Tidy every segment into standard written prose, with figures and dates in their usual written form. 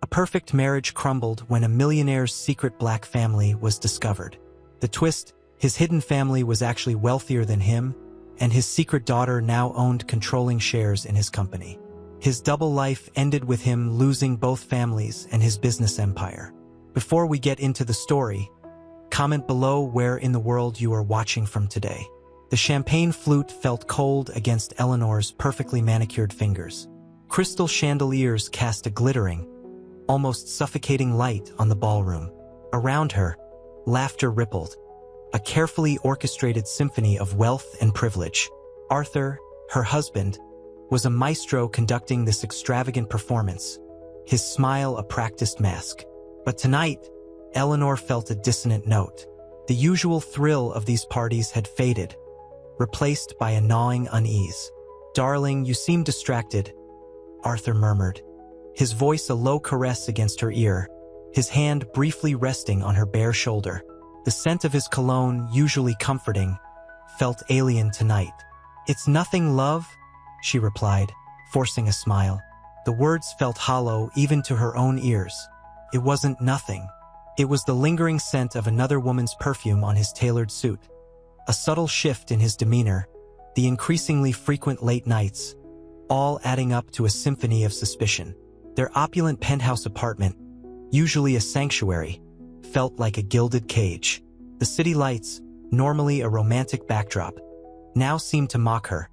A perfect marriage crumbled when a millionaire's secret black family was discovered. The twist: his hidden family was actually wealthier than him, and his secret daughter now owned controlling shares in his company. His double life ended with him losing both families and his business empire. Before we get into the story, comment below where in the world you are watching from today. The champagne flute felt cold against Eleanor's perfectly manicured fingers. Crystal chandeliers cast a glittering, almost suffocating light on the ballroom. Around her, laughter rippled, a carefully orchestrated symphony of wealth and privilege. Arthur, her husband, was a maestro conducting this extravagant performance, his smile a practiced mask. But tonight, Eleanor felt a dissonant note. The usual thrill of these parties had faded, replaced by a gnawing unease. "Darling, you seem distracted," Arthur murmured, his voice a low caress against her ear, his hand briefly resting on her bare shoulder. The scent of his cologne, usually comforting, felt alien tonight. "It's nothing, love," she replied, forcing a smile. The words felt hollow even to her own ears. It wasn't nothing. It was the lingering scent of another woman's perfume on his tailored suit. A subtle shift in his demeanor, the increasingly frequent late nights, all adding up to a symphony of suspicion. Their opulent penthouse apartment, usually a sanctuary, felt like a gilded cage. The city lights, normally a romantic backdrop, now seemed to mock her,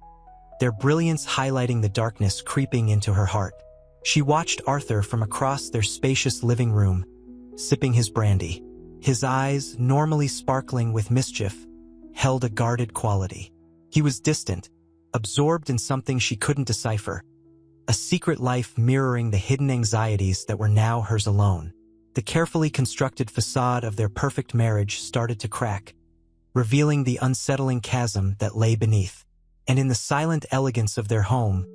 their brilliance highlighting the darkness creeping into her heart. She watched Arthur from across their spacious living room, sipping his brandy. His eyes, normally sparkling with mischief, held a guarded quality. He was distant, absorbed in something she couldn't decipher, a secret life mirroring the hidden anxieties that were now hers alone. The carefully constructed facade of their perfect marriage started to crack, revealing the unsettling chasm that lay beneath. And in the silent elegance of their home,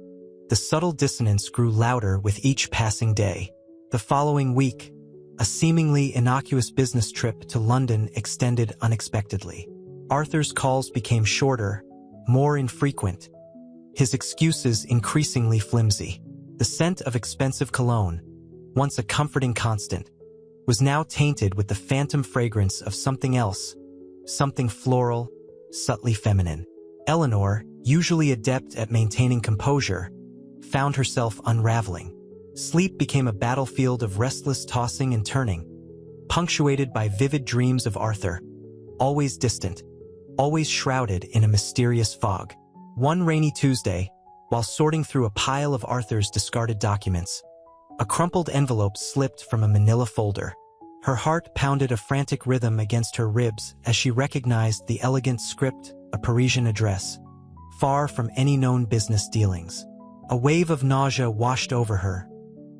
the subtle dissonance grew louder with each passing day. The following week, a seemingly innocuous business trip to London extended unexpectedly. Arthur's calls became shorter, more infrequent, his excuses increasingly flimsy. The scent of expensive cologne, once a comforting constant, was now tainted with the phantom fragrance of something else, something floral, subtly feminine. Eleanor, usually adept at maintaining composure, found herself unraveling. Sleep became a battlefield of restless tossing and turning, punctuated by vivid dreams of Arthur, always distant, always shrouded in a mysterious fog. One rainy Tuesday, while sorting through a pile of Arthur's discarded documents, a crumpled envelope slipped from a manila folder. Her heart pounded a frantic rhythm against her ribs as she recognized the elegant script, a Parisian address, far from any known business dealings. A wave of nausea washed over her,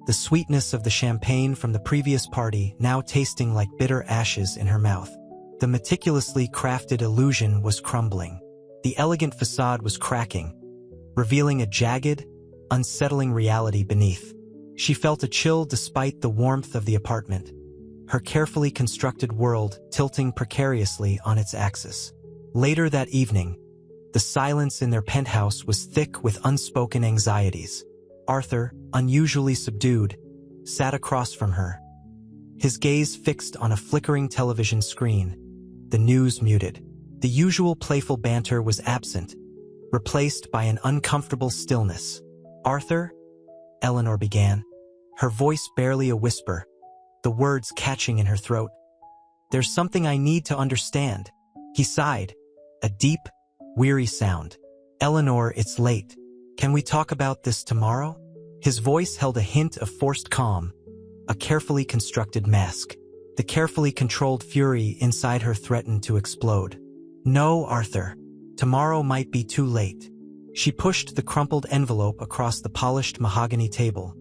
the sweetness of the champagne from the previous party now tasting like bitter ashes in her mouth. The meticulously crafted illusion was crumbling. The elegant facade was cracking, revealing a jagged, unsettling reality beneath. She felt a chill despite the warmth of the apartment, her carefully constructed world tilting precariously on its axis. Later that evening, the silence in their penthouse was thick with unspoken anxieties. Arthur, unusually subdued, sat across from her, his gaze fixed on a flickering television screen, the news muted. The usual playful banter was absent, replaced by an uncomfortable stillness. "Arthur?" Eleanor began, her voice barely a whisper, the words catching in her throat. "There's something I need to understand." He sighed, a deep, weary sound. "Eleanor, it's late. Can we talk about this tomorrow?" His voice held a hint of forced calm, a carefully constructed mask. The carefully controlled fury inside her threatened to explode. "No, Arthur. Tomorrow might be too late." She pushed the crumpled envelope across the polished mahogany table,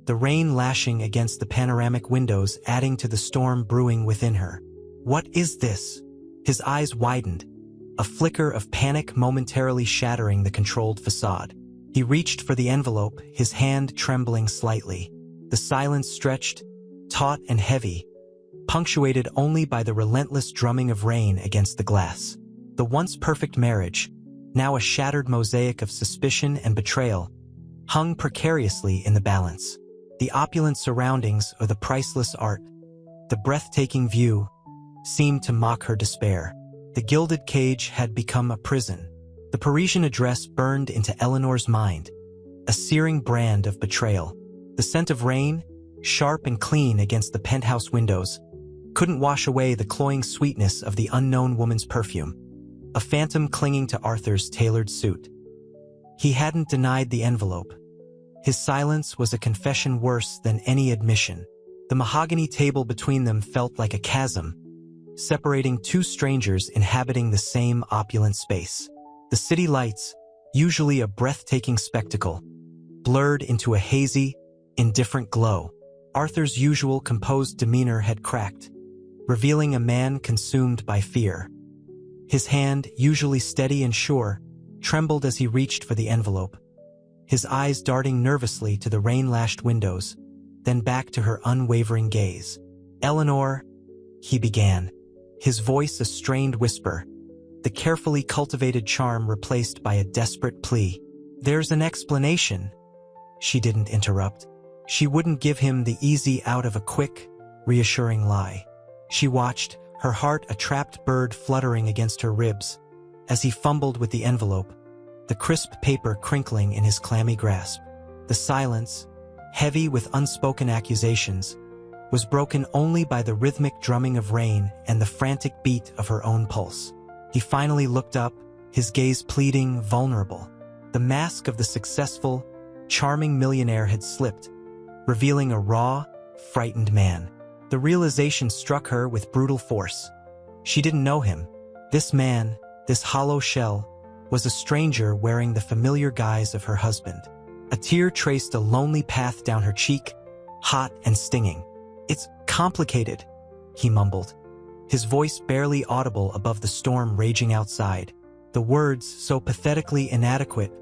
the rain lashing against the panoramic windows adding to the storm brewing within her. "What is this?" His eyes widened, a flicker of panic momentarily shattering the controlled facade. He reached for the envelope, his hand trembling slightly. The silence stretched, taut and heavy, punctuated only by the relentless drumming of rain against the glass. The once perfect marriage, now a shattered mosaic of suspicion and betrayal, hung precariously in the balance. the opulent surroundings or the priceless art. The breathtaking view seemed to mock her despair. The gilded cage had become a prison. The Parisian address burned into Eleanor's mind, a searing brand of betrayal. The scent of rain, sharp and clean against the penthouse windows, couldn't wash away the cloying sweetness of the unknown woman's perfume, a phantom clinging to Arthur's tailored suit. He hadn't denied the envelope. His silence was a confession worse than any admission. The mahogany table between them felt like a chasm, separating two strangers inhabiting the same opulent space. The city lights, usually a breathtaking spectacle, blurred into a hazy, indifferent glow. Arthur's usual composed demeanor had cracked, revealing a man consumed by fear. His hand, usually steady and sure, trembled as he reached for the envelope, his eyes darting nervously to the rain-lashed windows, then back to her unwavering gaze. "Eleanor," he began, his voice a strained whisper, the carefully cultivated charm replaced by a desperate plea. "There's an explanation." She didn't interrupt. She wouldn't give him the easy out of a quick, reassuring lie. She watched, her heart a trapped bird fluttering against her ribs, as he fumbled with the envelope, the crisp paper crinkling in his clammy grasp. The silence, heavy with unspoken accusations, was broken only by the rhythmic drumming of rain and the frantic beat of her own pulse. He finally looked up, his gaze pleading, vulnerable. The mask of the successful, charming millionaire had slipped, revealing a raw, frightened man. The realization struck her with brutal force. She didn't know him. This man, this hollow shell, was a stranger wearing the familiar guise of her husband. A tear traced a lonely path down her cheek, hot and stinging. "It's complicated," he mumbled, his voice barely audible above the storm raging outside. The words, so pathetically inadequate,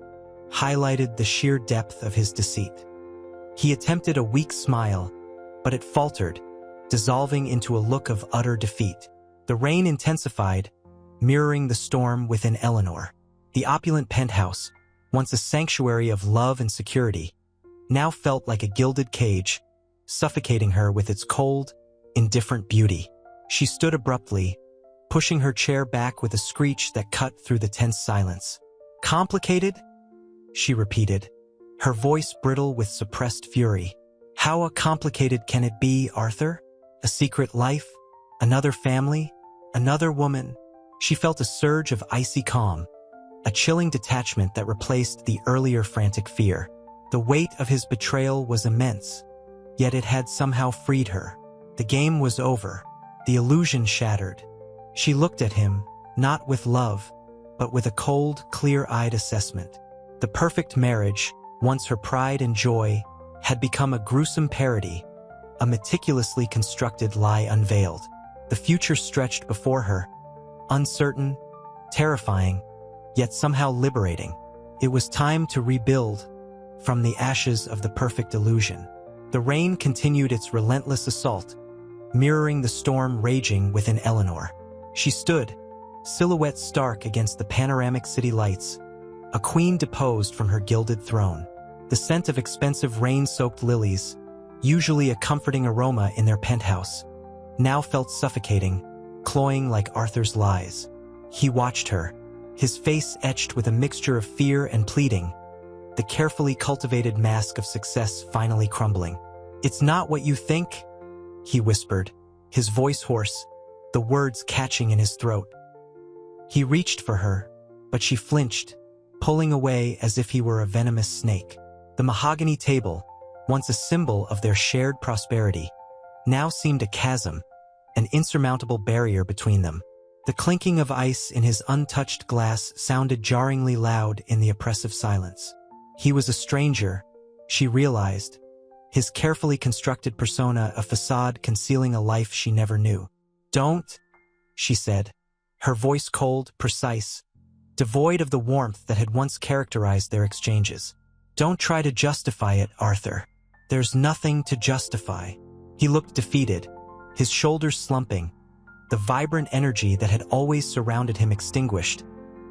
highlighted the sheer depth of his deceit. He attempted a weak smile, but it faltered, dissolving into a look of utter defeat. The rain intensified, mirroring the storm within Eleanor. The opulent penthouse, once a sanctuary of love and security, now felt like a gilded cage, suffocating her with its cold, indifferent beauty. She stood abruptly, pushing her chair back with a screech that cut through the tense silence. "Complicated?" she repeated, her voice brittle with suppressed fury. "How complicated can it be, Arthur? A secret life? Another family? Another woman?" She felt a surge of icy calm, a chilling detachment that replaced the earlier frantic fear. The weight of his betrayal was immense, yet it had somehow freed her. The game was over, the illusion shattered. She looked at him, not with love, but with a cold, clear-eyed assessment. The perfect marriage, once her pride and joy, had become a gruesome parody, a meticulously constructed lie unveiled. The future stretched before her, uncertain, terrifying, yet somehow liberating. It was time to rebuild from the ashes of the perfect illusion. The rain continued its relentless assault, mirroring the storm raging within Eleanor. She stood, silhouette stark against the panoramic city lights, a queen deposed from her gilded throne. The scent of expensive rain-soaked lilies, usually a comforting aroma in their penthouse, now felt suffocating, cloying like Arthur's lies. He watched her, his face etched with a mixture of fear and pleading, the carefully cultivated mask of success finally crumbling. "It's not what you think," he whispered, his voice hoarse, the words catching in his throat. He reached for her, but she flinched, pulling away as if he were a venomous snake. The mahogany table, once a symbol of their shared prosperity, now seemed a chasm, an insurmountable barrier between them. The clinking of ice in his untouched glass sounded jarringly loud in the oppressive silence. He was a stranger, she realized, his carefully constructed persona a facade concealing a life she never knew. "Don't," she said, her voice cold, precise, devoid of the warmth that had once characterized their exchanges. "Don't try to justify it, Arthur. There's nothing to justify." He looked defeated, his shoulders slumping, the vibrant energy that had always surrounded him extinguished,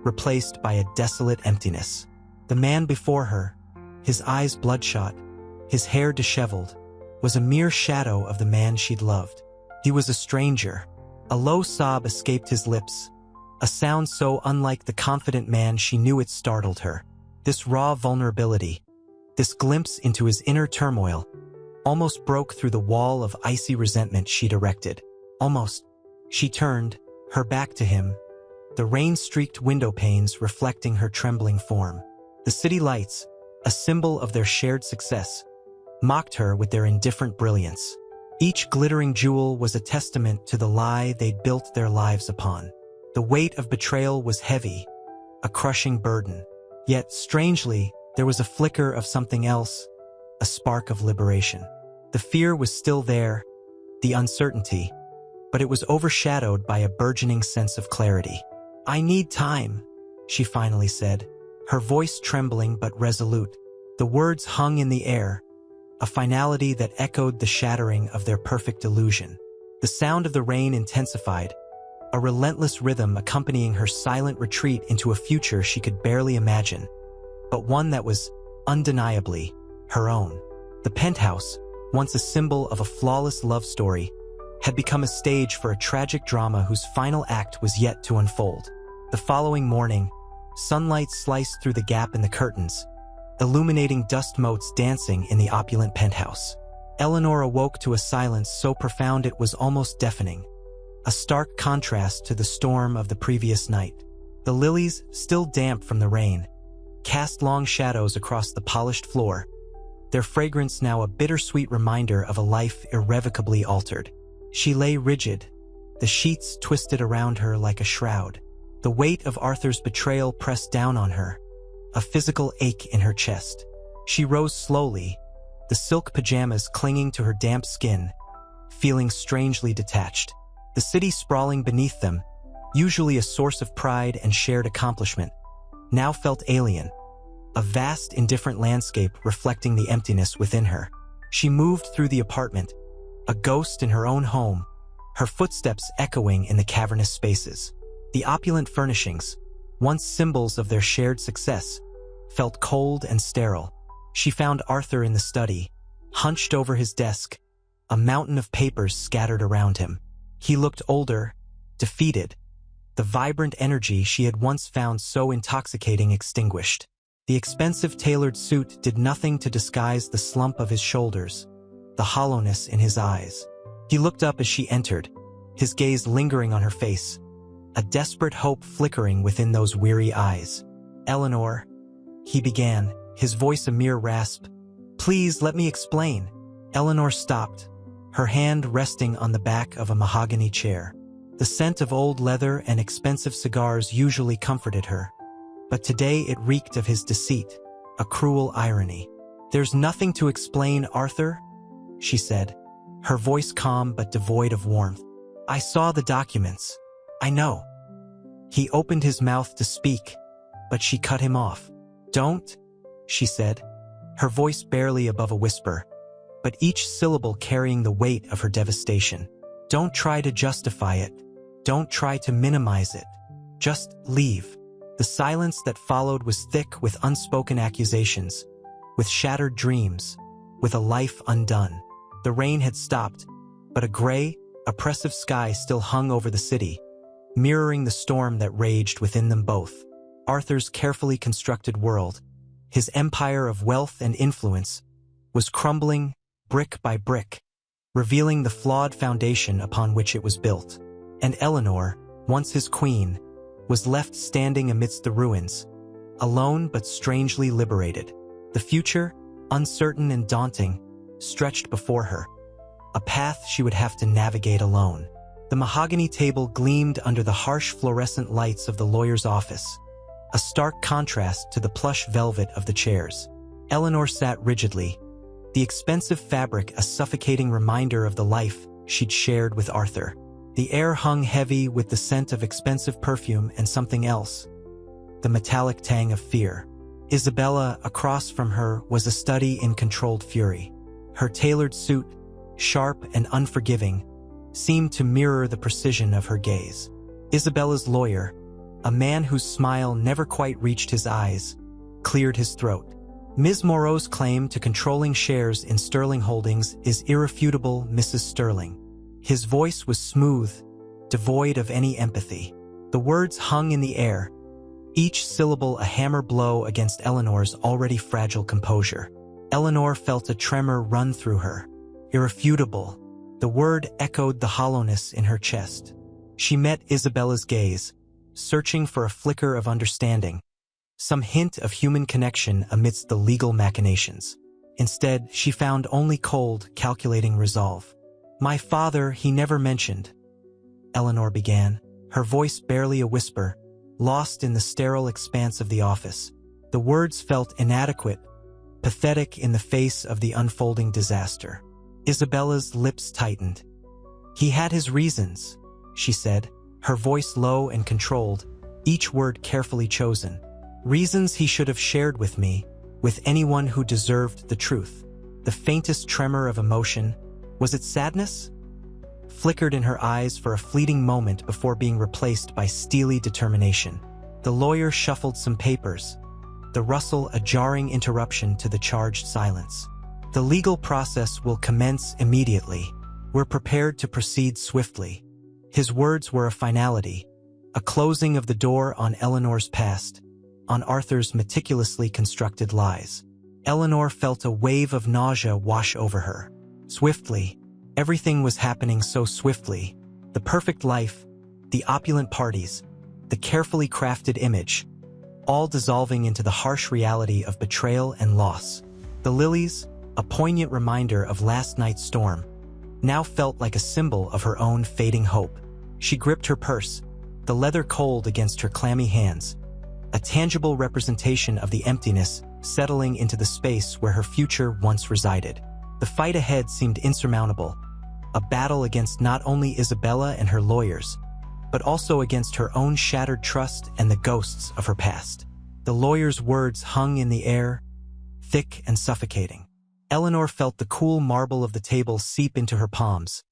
replaced by a desolate emptiness. The man before her, his eyes bloodshot, his hair disheveled, was a mere shadow of the man she'd loved. He was a stranger. A low sob escaped his lips, a sound so unlike the confident man she knew it startled her. This raw vulnerability, this glimpse into his inner turmoil, almost broke through the wall of icy resentment she'd erected. Almost. She turned, her back to him, the rain-streaked window panes reflecting her trembling form. The city lights, a symbol of their shared success, mocked her with their indifferent brilliance. Each glittering jewel was a testament to the lie they'd built their lives upon. The weight of betrayal was heavy, a crushing burden. Yet, strangely, there was a flicker of something else, a spark of liberation. The fear was still there, the uncertainty, but it was overshadowed by a burgeoning sense of clarity. "I need time," she finally said, her voice trembling but resolute. The words hung in the air, a finality that echoed the shattering of their perfect illusion. The sound of the rain intensified, a relentless rhythm accompanying her silent retreat into a future she could barely imagine, but one that was undeniably her own. The penthouse, once a symbol of a flawless love story, had become a stage for a tragic drama whose final act was yet to unfold. The following morning, sunlight sliced through the gap in the curtains, illuminating dust motes dancing in the opulent penthouse. Eleanor awoke to a silence so profound it was almost deafening, a stark contrast to the storm of the previous night. The lilies, still damp from the rain, cast long shadows across the polished floor, their fragrance now a bittersweet reminder of a life irrevocably altered. She lay rigid, the sheets twisted around her like a shroud. The weight of Arthur's betrayal pressed down on her, a physical ache in her chest. She rose slowly, the silk pajamas clinging to her damp skin, feeling strangely detached. The city sprawling beneath them, usually a source of pride and shared accomplishment, now felt alien, a vast, indifferent landscape reflecting the emptiness within her. She moved through the apartment, a ghost in her own home, her footsteps echoing in the cavernous spaces. The opulent furnishings, once symbols of their shared success, felt cold and sterile. She found Arthur in the study, hunched over his desk, a mountain of papers scattered around him. He looked older, defeated, the vibrant energy she had once found so intoxicating extinguished. The expensive tailored suit did nothing to disguise the slump of his shoulders, the hollowness in his eyes. He looked up as she entered, his gaze lingering on her face, a desperate hope flickering within those weary eyes. "Eleanor," he began, his voice a mere rasp. "Please let me explain." Eleanor stopped, her hand resting on the back of a mahogany chair. The scent of old leather and expensive cigars usually comforted her, but today it reeked of his deceit, a cruel irony. "There's nothing to explain, Arthur," she said, her voice calm but devoid of warmth. "I saw the documents. I know." He opened his mouth to speak, but she cut him off. "Don't," she said, her voice barely above a whisper, but each syllable carrying the weight of her devastation. "Don't try to justify it. Don't try to minimize it. Just leave." The silence that followed was thick with unspoken accusations, with shattered dreams, with a life undone. The rain had stopped, but a gray, oppressive sky still hung over the city, mirroring the storm that raged within them both. Arthur's carefully constructed world, his empire of wealth and influence, was crumbling brick by brick, revealing the flawed foundation upon which it was built. And Eleanor, once his queen, was left standing amidst the ruins, alone but strangely liberated. The future, uncertain and daunting, stretched before her, a path she would have to navigate alone. The mahogany table gleamed under the harsh fluorescent lights of the lawyer's office, a stark contrast to the plush velvet of the chairs. Eleanor sat rigidly, the expensive fabric a suffocating reminder of the life she'd shared with Arthur. The air hung heavy with the scent of expensive perfume and something else, the metallic tang of fear. Isabella, across from her, was a study in controlled fury. Her tailored suit, sharp and unforgiving, seemed to mirror the precision of her gaze. Isabella's lawyer, a man whose smile never quite reached his eyes, cleared his throat. Ms. Moreau's claim to controlling shares in Sterling Holdings is irrefutable, Mrs. Sterling. His voice was smooth, devoid of any empathy. The words hung in the air, each syllable a hammer blow against Eleanor's already fragile composure. Eleanor felt a tremor run through her. Irrefutable. The word echoed the hollowness in her chest. She met Isabella's gaze, searching for a flicker of understanding, some hint of human connection amidst the legal machinations. Instead, she found only cold, calculating resolve. "My father, he never mentioned," Eleanor began, her voice barely a whisper, lost in the sterile expanse of the office. The words felt inadequate, pathetic in the face of the unfolding disaster. Isabella's lips tightened. "He had his reasons," she said, her voice low and controlled, each word carefully chosen. "Reasons he should have shared with me, with anyone who deserved the truth." The faintest tremor of emotion, was it sadness? Flickered in her eyes for a fleeting moment before being replaced by steely determination. The lawyer shuffled some papers, the rustle a jarring interruption to the charged silence. "The legal process will commence immediately. We're prepared to proceed swiftly." His words were a finality, a closing of the door on Eleanor's past, on Arthur's meticulously constructed lies. Eleanor felt a wave of nausea wash over her. Swiftly, everything was happening so swiftly. The perfect life, the opulent parties, the carefully crafted image, all dissolving into the harsh reality of betrayal and loss. The lilies, a poignant reminder of last night's storm, now felt like a symbol of her own fading hope. She gripped her purse, the leather cold against her clammy hands, a tangible representation of the emptiness settling into the space where her future once resided. The fight ahead seemed insurmountable, a battle against not only Isabella and her lawyers, but also against her own shattered trust and the ghosts of her past. The lawyer's words hung in the air, thick and suffocating. Eleanor felt the cool marble of the table seep into her palms,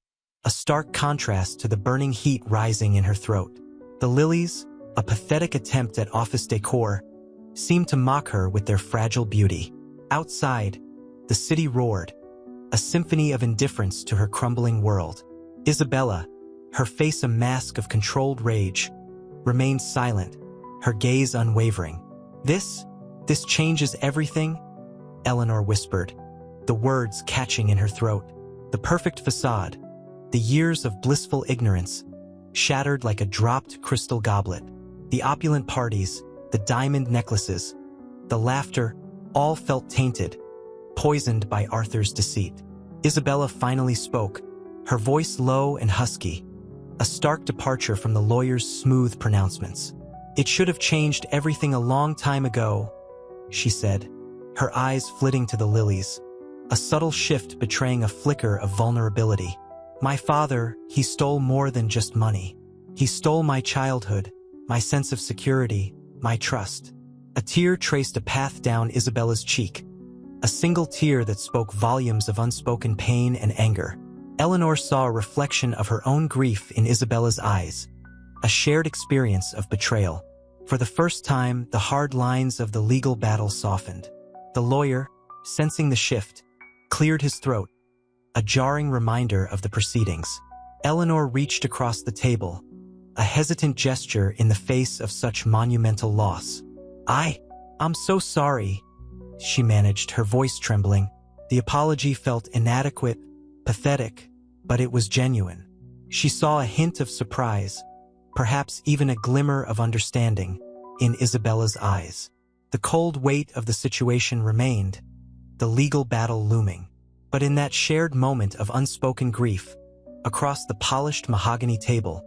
a stark contrast to the burning heat rising in her throat. The lilies, a pathetic attempt at office decor, seemed to mock her with their fragile beauty. Outside, the city roared, a symphony of indifference to her crumbling world. Isabella, her face a mask of controlled rage, remained silent, her gaze unwavering. This changes everything," Eleanor whispered, the words catching in her throat. The perfect facade, the years of blissful ignorance, shattered like a dropped crystal goblet. The opulent parties, the diamond necklaces, the laughter, all felt tainted, poisoned by Arthur's deceit. Isabella finally spoke, her voice low and husky, a stark departure from the lawyer's smooth pronouncements. "It should have changed everything a long time ago," she said, her eyes flitting to the lilies, a subtle shift betraying a flicker of vulnerability. "My father, he stole more than just money. He stole my childhood, my sense of security, my trust." A tear traced a path down Isabella's cheek, a single tear that spoke volumes of unspoken pain and anger. Eleanor saw a reflection of her own grief in Isabella's eyes, a shared experience of betrayal. For the first time, the hard lines of the legal battle softened. The lawyer, sensing the shift, cleared his throat, a jarring reminder of the proceedings. Eleanor reached across the table, a hesitant gesture in the face of such monumental loss. I'm so sorry," she managed, her voice trembling. The apology felt inadequate, pathetic, but it was genuine. She saw a hint of surprise, perhaps even a glimmer of understanding, in Isabella's eyes. The cold weight of the situation remained, the legal battle looming. But in that shared moment of unspoken grief, across the polished mahogany table,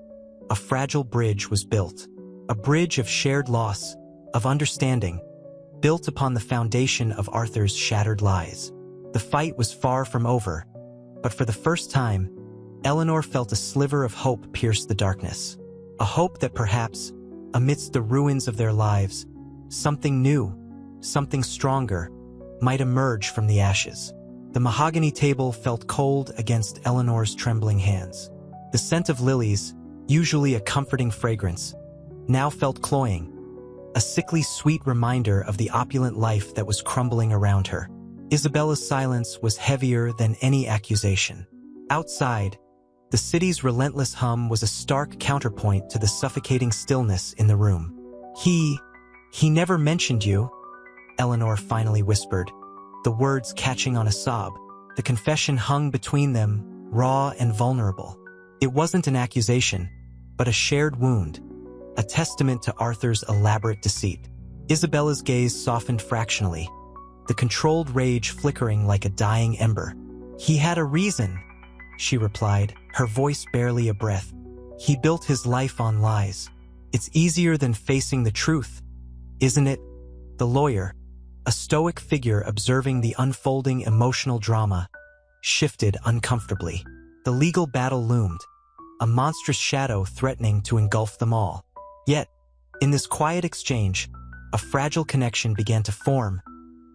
a fragile bridge was built. A bridge of shared loss, of understanding, built upon the foundation of Arthur's shattered lies. The fight was far from over, but for the first time, Eleanor felt a sliver of hope pierce the darkness. A hope that perhaps, amidst the ruins of their lives, something new, something stronger, might emerge from the ashes. The mahogany table felt cold against Eleanor's trembling hands. The scent of lilies, usually a comforting fragrance, now felt cloying, a sickly sweet reminder of the opulent life that was crumbling around her. Isabella's silence was heavier than any accusation. Outside, the city's relentless hum was a stark counterpoint to the suffocating stillness in the room. He never mentioned you," Eleanor finally whispered, the words catching on a sob. The confession hung between them, raw and vulnerable. It wasn't an accusation, but a shared wound, a testament to Arthur's elaborate deceit. Isabella's gaze softened fractionally, the controlled rage flickering like a dying ember. "He had a reason," she replied, her voice barely a breath. "He built his life on lies. It's easier than facing the truth, isn't it?" The lawyer, a stoic figure observing the unfolding emotional drama, shifted uncomfortably. The legal battle loomed, a monstrous shadow threatening to engulf them all. Yet, in this quiet exchange, a fragile connection began to form,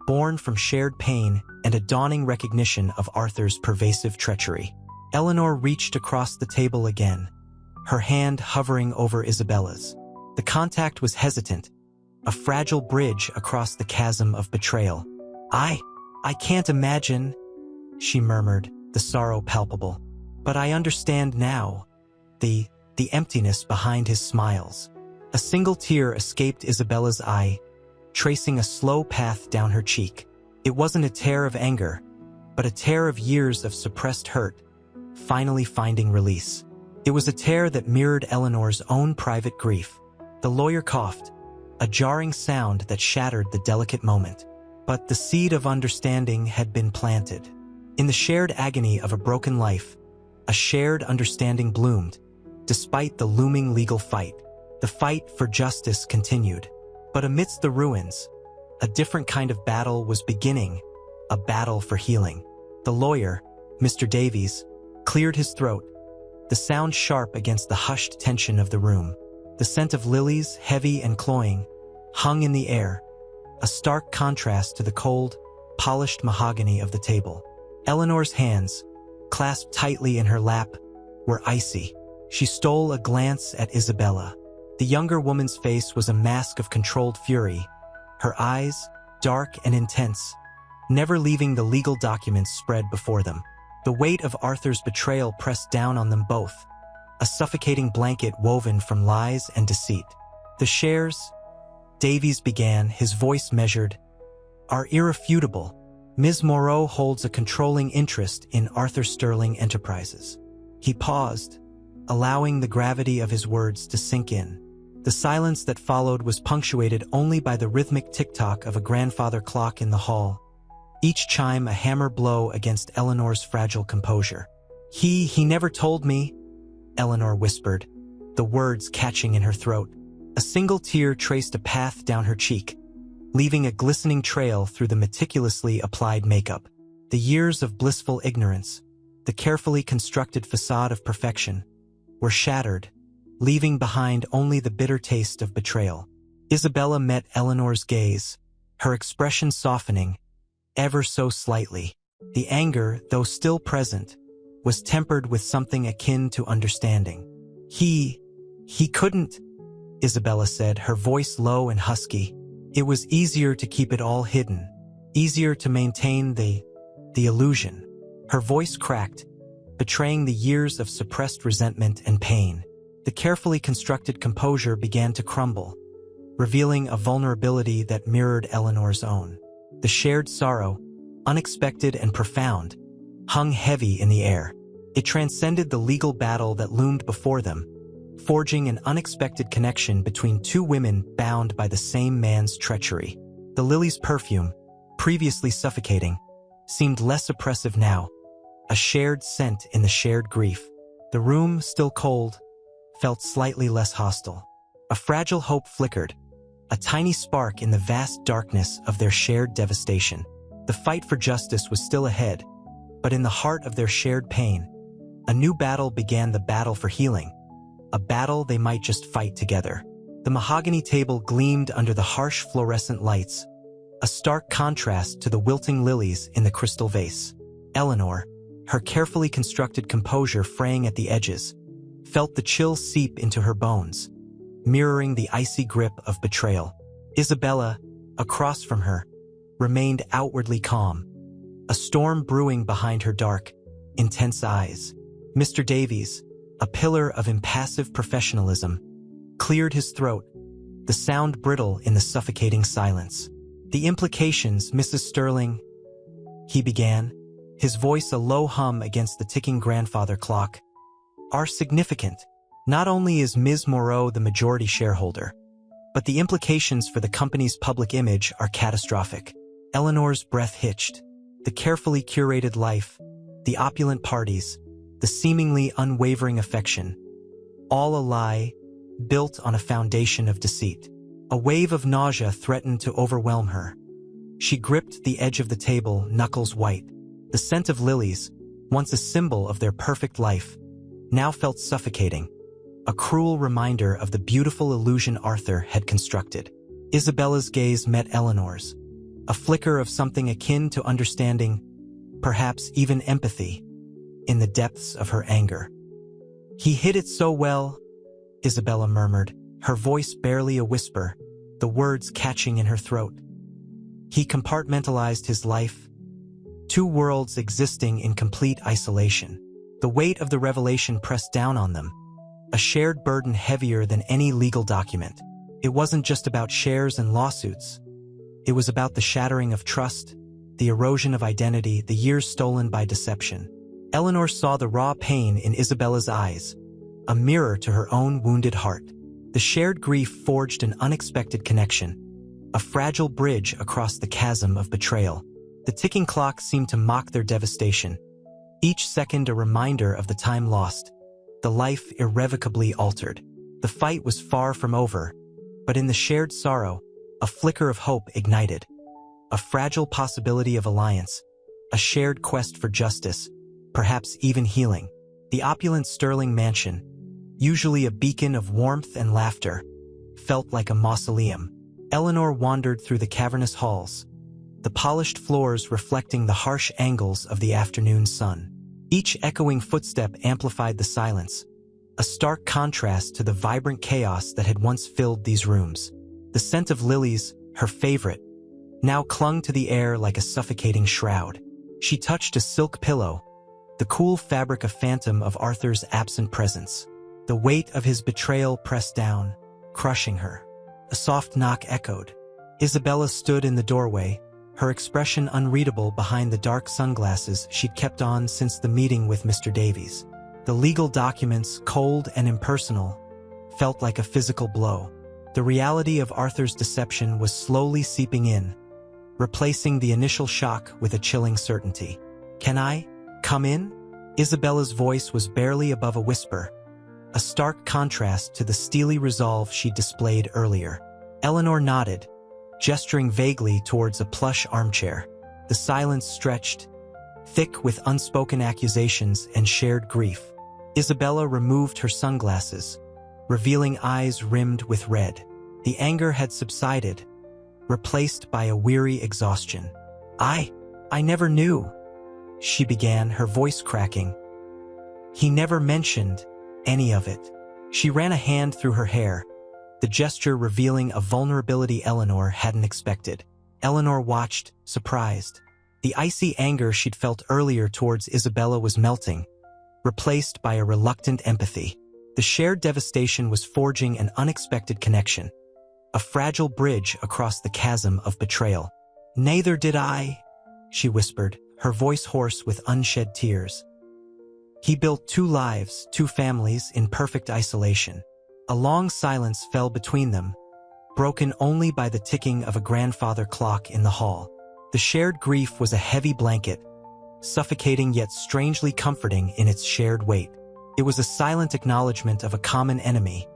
born from shared pain and a dawning recognition of Arthur's pervasive treachery. Eleanor reached across the table again, her hand hovering over Isabella's. The contact was hesitant, a fragile bridge across the chasm of betrayal. I can't imagine," she murmured, the sorrow palpable. "But I understand now, the emptiness behind his smiles." A single tear escaped Isabella's eye, tracing a slow path down her cheek. It wasn't a tear of anger, but a tear of years of suppressed hurt, finally finding release. It was a tear that mirrored Eleanor's own private grief. The lawyer coughed, a jarring sound that shattered the delicate moment. But the seed of understanding had been planted. In the shared agony of a broken life, a shared understanding bloomed, despite the looming legal fight. The fight for justice continued. But amidst the ruins, a different kind of battle was beginning, a battle for healing. The lawyer, Mr. Davies, cleared his throat, the sound sharp against the hushed tension of the room. The scent of lilies, heavy and cloying, hung in the air, a stark contrast to the cold, polished mahogany of the table. Eleanor's hands, clasped tightly in her lap, were icy. She stole a glance at Isabella. The younger woman's face was a mask of controlled fury, her eyes, dark and intense, never leaving the legal documents spread before them. The weight of Arthur's betrayal pressed down on them both, a suffocating blanket woven from lies and deceit. "The shares," Davies began, his voice measured, "are irrefutable. Ms. Moreau holds a controlling interest in Arthur Sterling Enterprises." He paused, allowing the gravity of his words to sink in. The silence that followed was punctuated only by the rhythmic tick-tock of a grandfather clock in the hall, each chime a hammer blow against Eleanor's fragile composure. He never told me," Eleanor whispered, the words catching in her throat. A single tear traced a path down her cheek, leaving a glistening trail through the meticulously applied makeup. The years of blissful ignorance, the carefully constructed facade of perfection, were shattered, leaving behind only the bitter taste of betrayal. Isabella met Eleanor's gaze, her expression softening, ever so slightly. The anger, though still present, was tempered with something akin to understanding. He couldn't," Isabella said, her voice low and husky. "It was easier to keep it all hidden, easier to maintain the illusion." Her voice cracked, betraying the years of suppressed resentment and pain. The carefully constructed composure began to crumble, revealing a vulnerability that mirrored Eleanor's own. The shared sorrow, unexpected and profound, hung heavy in the air. It transcended the legal battle that loomed before them, forging an unexpected connection between two women bound by the same man's treachery. The lily's perfume, previously suffocating, seemed less oppressive now, a shared scent in the shared grief. The room, still cold, felt slightly less hostile. A fragile hope flickered, a tiny spark in the vast darkness of their shared devastation. The fight for justice was still ahead, but in the heart of their shared pain, a new battle began, the battle for healing, a battle they might just fight together. The mahogany table gleamed under the harsh fluorescent lights, a stark contrast to the wilting lilies in the crystal vase. Eleanor, her carefully constructed composure fraying at the edges, felt the chill seep into her bones, mirroring the icy grip of betrayal. Isabella, across from her, remained outwardly calm, a storm brewing behind her dark, intense eyes. Mr. Davies, a pillar of impassive professionalism, cleared his throat, the sound brittle in the suffocating silence. "The implications, Mrs. Sterling," he began, his voice a low hum against the ticking grandfather clock, "are significant. Not only is Ms. Moreau the majority shareholder, but the implications for the company's public image are catastrophic." Eleanor's breath hitched. The carefully curated life, the opulent parties, the seemingly unwavering affection, all a lie, built on a foundation of deceit. A wave of nausea threatened to overwhelm her. She gripped the edge of the table, knuckles white. The scent of lilies, once a symbol of their perfect life, now felt suffocating, a cruel reminder of the beautiful illusion Arthur had constructed. Isabella's gaze met Eleanor's, a flicker of something akin to understanding, perhaps even empathy, in the depths of her anger. "He hid it so well," Isabella murmured, her voice barely a whisper, the words catching in her throat. "He compartmentalized his life, two worlds existing in complete isolation." The weight of the revelation pressed down on them, a shared burden heavier than any legal document. It wasn't just about shares and lawsuits. It was about the shattering of trust, the erosion of identity, the years stolen by deception. Eleanor saw the raw pain in Isabella's eyes, a mirror to her own wounded heart. The shared grief forged an unexpected connection, a fragile bridge across the chasm of betrayal. The ticking clock seemed to mock their devastation, each second a reminder of the time lost, the life irrevocably altered. The fight was far from over, but in the shared sorrow, a flicker of hope ignited. A fragile possibility of alliance, a shared quest for justice, perhaps even healing. The opulent Sterling mansion, usually a beacon of warmth and laughter, felt like a mausoleum. Eleanor wandered through the cavernous halls, the polished floors reflecting the harsh angles of the afternoon sun. Each echoing footstep amplified the silence, a stark contrast to the vibrant chaos that had once filled these rooms. The scent of lilies, her favorite, now clung to the air like a suffocating shroud. She touched a silk pillow, the cool fabric a phantom of Arthur's absent presence. The weight of his betrayal pressed down, crushing her. A soft knock echoed. Isabella stood in the doorway, her expression unreadable behind the dark sunglasses she'd kept on since the meeting with Mr. Davies. The legal documents, cold and impersonal, felt like a physical blow. The reality of Arthur's deception was slowly seeping in, replacing the initial shock with a chilling certainty. "Can I come in?" Isabella's voice was barely above a whisper, a stark contrast to the steely resolve she displayed earlier. Eleanor nodded, gesturing vaguely towards a plush armchair. The silence stretched, thick with unspoken accusations and shared grief. Isabella removed her sunglasses, revealing eyes rimmed with red. The anger had subsided, replaced by a weary exhaustion. I never knew," she began, her voice cracking. "He never mentioned any of it." She ran a hand through her hair, the gesture revealing a vulnerability Eleanor hadn't expected. Eleanor watched, surprised. The icy anger she'd felt earlier towards Isabella was melting, replaced by a reluctant empathy. The shared devastation was forging an unexpected connection, a fragile bridge across the chasm of betrayal. "Neither did I," she whispered, her voice hoarse with unshed tears. "He built two lives, two families, in perfect isolation." A long silence fell between them, broken only by the ticking of a grandfather clock in the hall. The shared grief was a heavy blanket, suffocating yet strangely comforting in its shared weight. It was a silent acknowledgement of a common enemy,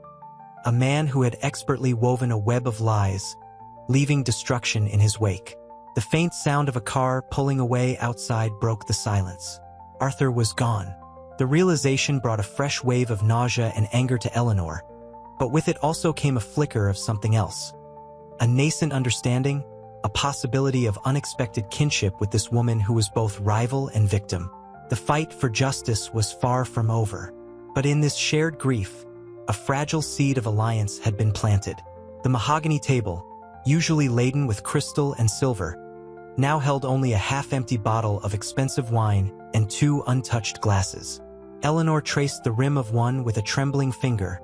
a man who had expertly woven a web of lies, leaving destruction in his wake. The faint sound of a car pulling away outside broke the silence. Arthur was gone. The realization brought a fresh wave of nausea and anger to Eleanor, but with it also came a flicker of something else. A nascent understanding, a possibility of unexpected kinship with this woman who was both rival and victim. The fight for justice was far from over, but in this shared grief, a fragile seed of alliance had been planted. The mahogany table, usually laden with crystal and silver, now held only a half-empty bottle of expensive wine and 2 untouched glasses. Eleanor traced the rim of one with a trembling finger,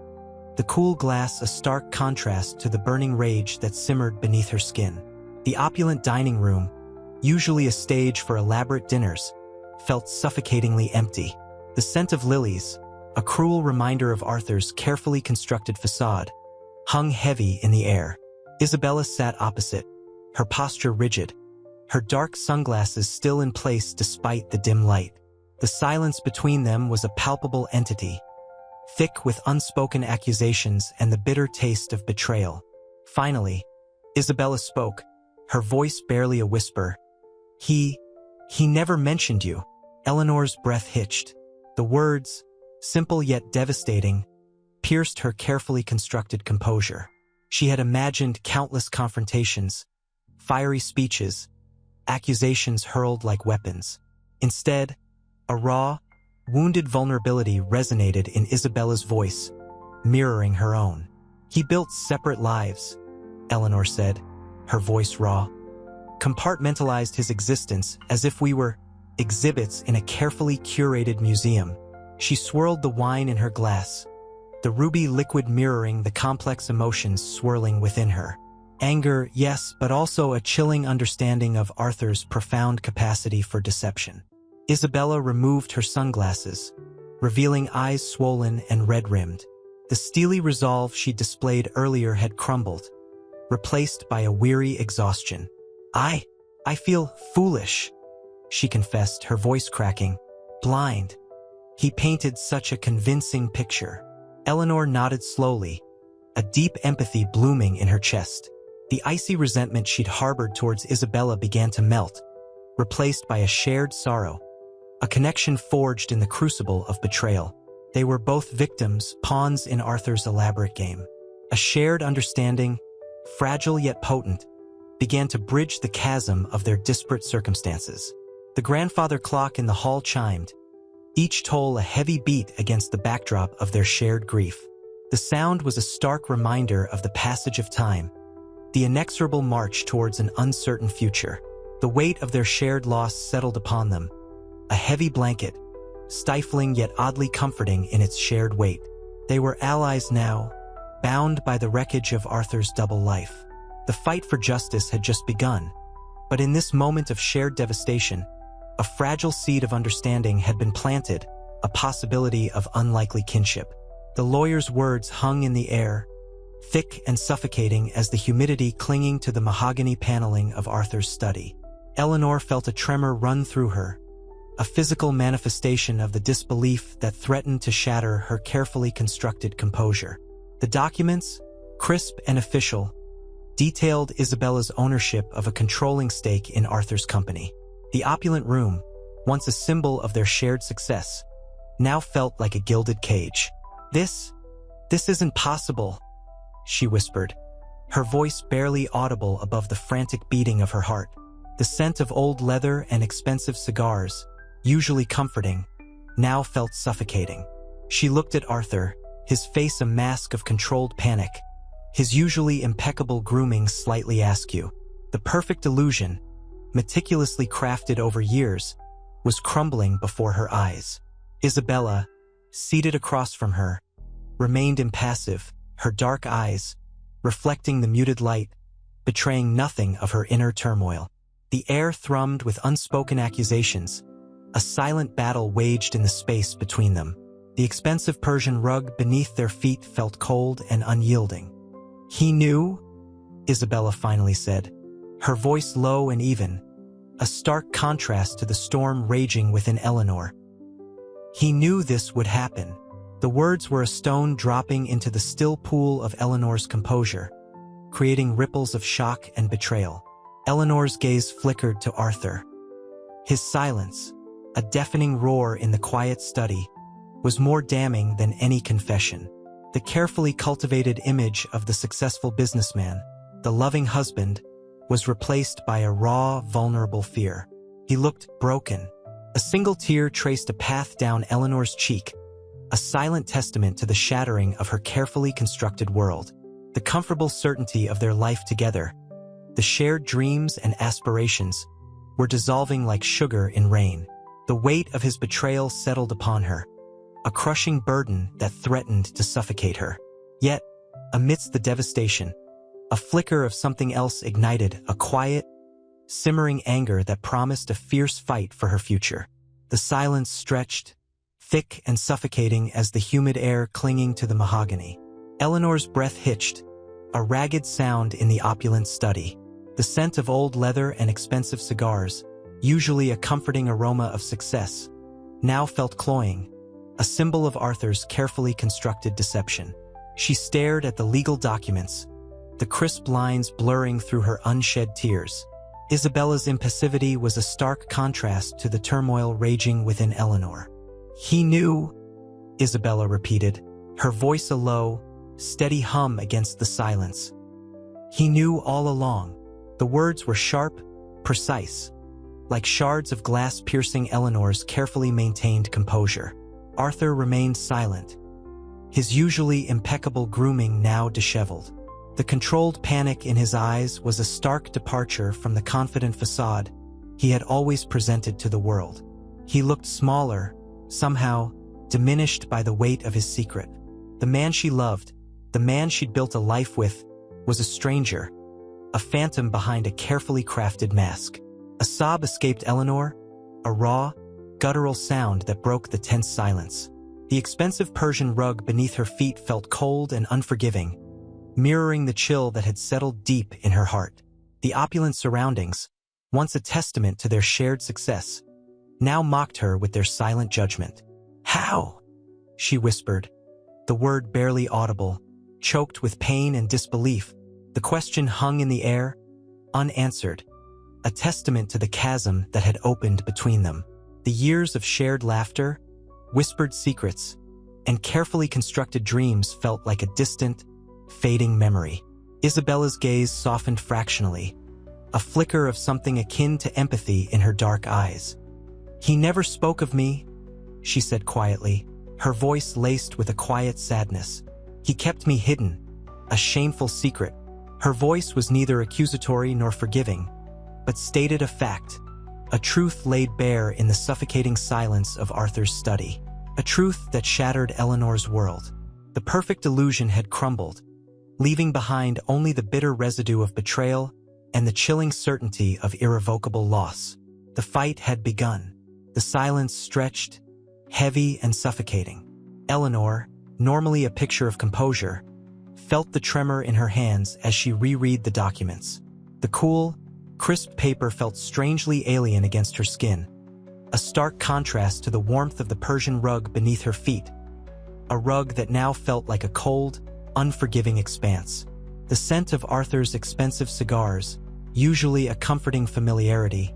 the cool glass a stark contrast to the burning rage that simmered beneath her skin. The opulent dining room, usually a stage for elaborate dinners, felt suffocatingly empty. The scent of lilies, a cruel reminder of Arthur's carefully constructed facade, hung heavy in the air. Isabella sat opposite, her posture rigid, her dark sunglasses still in place despite the dim light. The silence between them was a palpable entity, thick with unspoken accusations and the bitter taste of betrayal. Finally, Isabella spoke, her voice barely a whisper. He never mentioned you." Eleanor's breath hitched. The words, simple yet devastating, pierced her carefully constructed composure. She had imagined countless confrontations, fiery speeches, accusations hurled like weapons. Instead, a raw, wounded vulnerability resonated in Isabella's voice, mirroring her own. "He built separate lives," Eleanor said, her voice raw. "Compartmentalized his existence as if we were exhibits in a carefully curated museum." She swirled the wine in her glass, the ruby liquid mirroring the complex emotions swirling within her. Anger, yes, but also a chilling understanding of Arthur's profound capacity for deception. Isabella removed her sunglasses, revealing eyes swollen and red-rimmed. The steely resolve she displayed earlier had crumbled, replaced by a weary exhaustion. I feel foolish," she confessed, her voice cracking. "Blind. He painted such a convincing picture." Eleanor nodded slowly, a deep empathy blooming in her chest. The icy resentment she'd harbored towards Isabella began to melt, replaced by a shared sorrow, a connection forged in the crucible of betrayal. They were both victims, pawns in Arthur's elaborate game. A shared understanding, fragile yet potent, began to bridge the chasm of their disparate circumstances. The grandfather clock in the hall chimed, each toll a heavy beat against the backdrop of their shared grief. The sound was a stark reminder of the passage of time, the inexorable march towards an uncertain future. The weight of their shared loss settled upon them, a heavy blanket, stifling yet oddly comforting in its shared weight. They were allies now, bound by the wreckage of Arthur's double life. The fight for justice had just begun, but in this moment of shared devastation, a fragile seed of understanding had been planted, a possibility of unlikely kinship. The lawyer's words hung in the air, thick and suffocating as the humidity clinging to the mahogany paneling of Arthur's study. Eleanor felt a tremor run through her, a physical manifestation of the disbelief that threatened to shatter her carefully constructed composure. The documents, crisp and official, detailed Isabella's ownership of a controlling stake in Arthur's company. The opulent room, once a symbol of their shared success, now felt like a gilded cage. This isn't possible," she whispered, her voice barely audible above the frantic beating of her heart. The scent of old leather and expensive cigars, usually comforting, now felt suffocating. She looked at Arthur, his face a mask of controlled panic, his usually impeccable grooming slightly askew. The perfect illusion, meticulously crafted over years, was crumbling before her eyes. Isabella, seated across from her, remained impassive, her dark eyes, reflecting the muted light, betraying nothing of her inner turmoil. The air thrummed with unspoken accusations, a silent battle waged in the space between them. The expensive Persian rug beneath their feet felt cold and unyielding. "He knew?" Isabella finally said, her voice low and even, a stark contrast to the storm raging within Eleanor. "He knew this would happen." The words were a stone dropping into the still pool of Eleanor's composure, creating ripples of shock and betrayal. Eleanor's gaze flickered to Arthur. His silence, a deafening roar in the quiet study, was more damning than any confession. The carefully cultivated image of the successful businessman, the loving husband, was replaced by a raw, vulnerable fear. He looked broken. A single tear traced a path down Eleanor's cheek, a silent testament to the shattering of her carefully constructed world. The comfortable certainty of their life together, The shared dreams and aspirations were dissolving like sugar in rain. The weight of his betrayal settled upon her, a crushing burden that threatened to suffocate her. Yet, amidst the devastation, a flicker of something else ignited a quiet, simmering anger that promised a fierce fight for her future. The silence stretched, thick and suffocating as the humid air clinging to the mahogany. Eleanor's breath hitched, a ragged sound in the opulent study. The scent of old leather and expensive cigars, usually a comforting aroma of success, now felt cloying, a symbol of Arthur's carefully constructed deception. She stared at the legal documents, the crisp lines blurring through her unshed tears. Isabella's impassivity was a stark contrast to the turmoil raging within Eleanor. "He knew," Isabella repeated, her voice a low, steady hum against the silence. "He knew all along." The words were sharp, precise, like shards of glass piercing Eleanor's carefully maintained composure. Arthur remained silent, his usually impeccable grooming now disheveled. The controlled panic in his eyes was a stark departure from the confident facade he had always presented to the world. He looked smaller, somehow diminished by the weight of his secret. The man she loved, the man she'd built a life with, was a stranger, a phantom behind a carefully crafted mask. A sob escaped Eleanor, a raw, guttural sound that broke the tense silence. The expensive Persian rug beneath her feet felt cold and unforgiving, mirroring the chill that had settled deep in her heart. The opulent surroundings, once a testament to their shared success, now mocked her with their silent judgment. "How?" she whispered, the word barely audible, choked with pain and disbelief. The question hung in the air, unanswered, a testament to the chasm that had opened between them. The years of shared laughter, whispered secrets, and carefully constructed dreams felt like a distant, fading memory. Isabella's gaze softened fractionally, a flicker of something akin to empathy in her dark eyes. "He never spoke of me," she said quietly, her voice laced with a quiet sadness. "He kept me hidden, a shameful secret." Her voice was neither accusatory nor forgiving, but stated a fact, a truth laid bare in the suffocating silence of Arthur's study, a truth that shattered Eleanor's world. The perfect illusion had crumbled, leaving behind only the bitter residue of betrayal and the chilling certainty of irrevocable loss. The fight had begun. The silence stretched, heavy and suffocating. Eleanor, normally a picture of composure, felt the tremor in her hands as she reread the documents. The cool, crisp paper felt strangely alien against her skin, a stark contrast to the warmth of the Persian rug beneath her feet, a rug that now felt like a cold, unforgiving expanse. The scent of Arthur's expensive cigars, usually a comforting familiarity,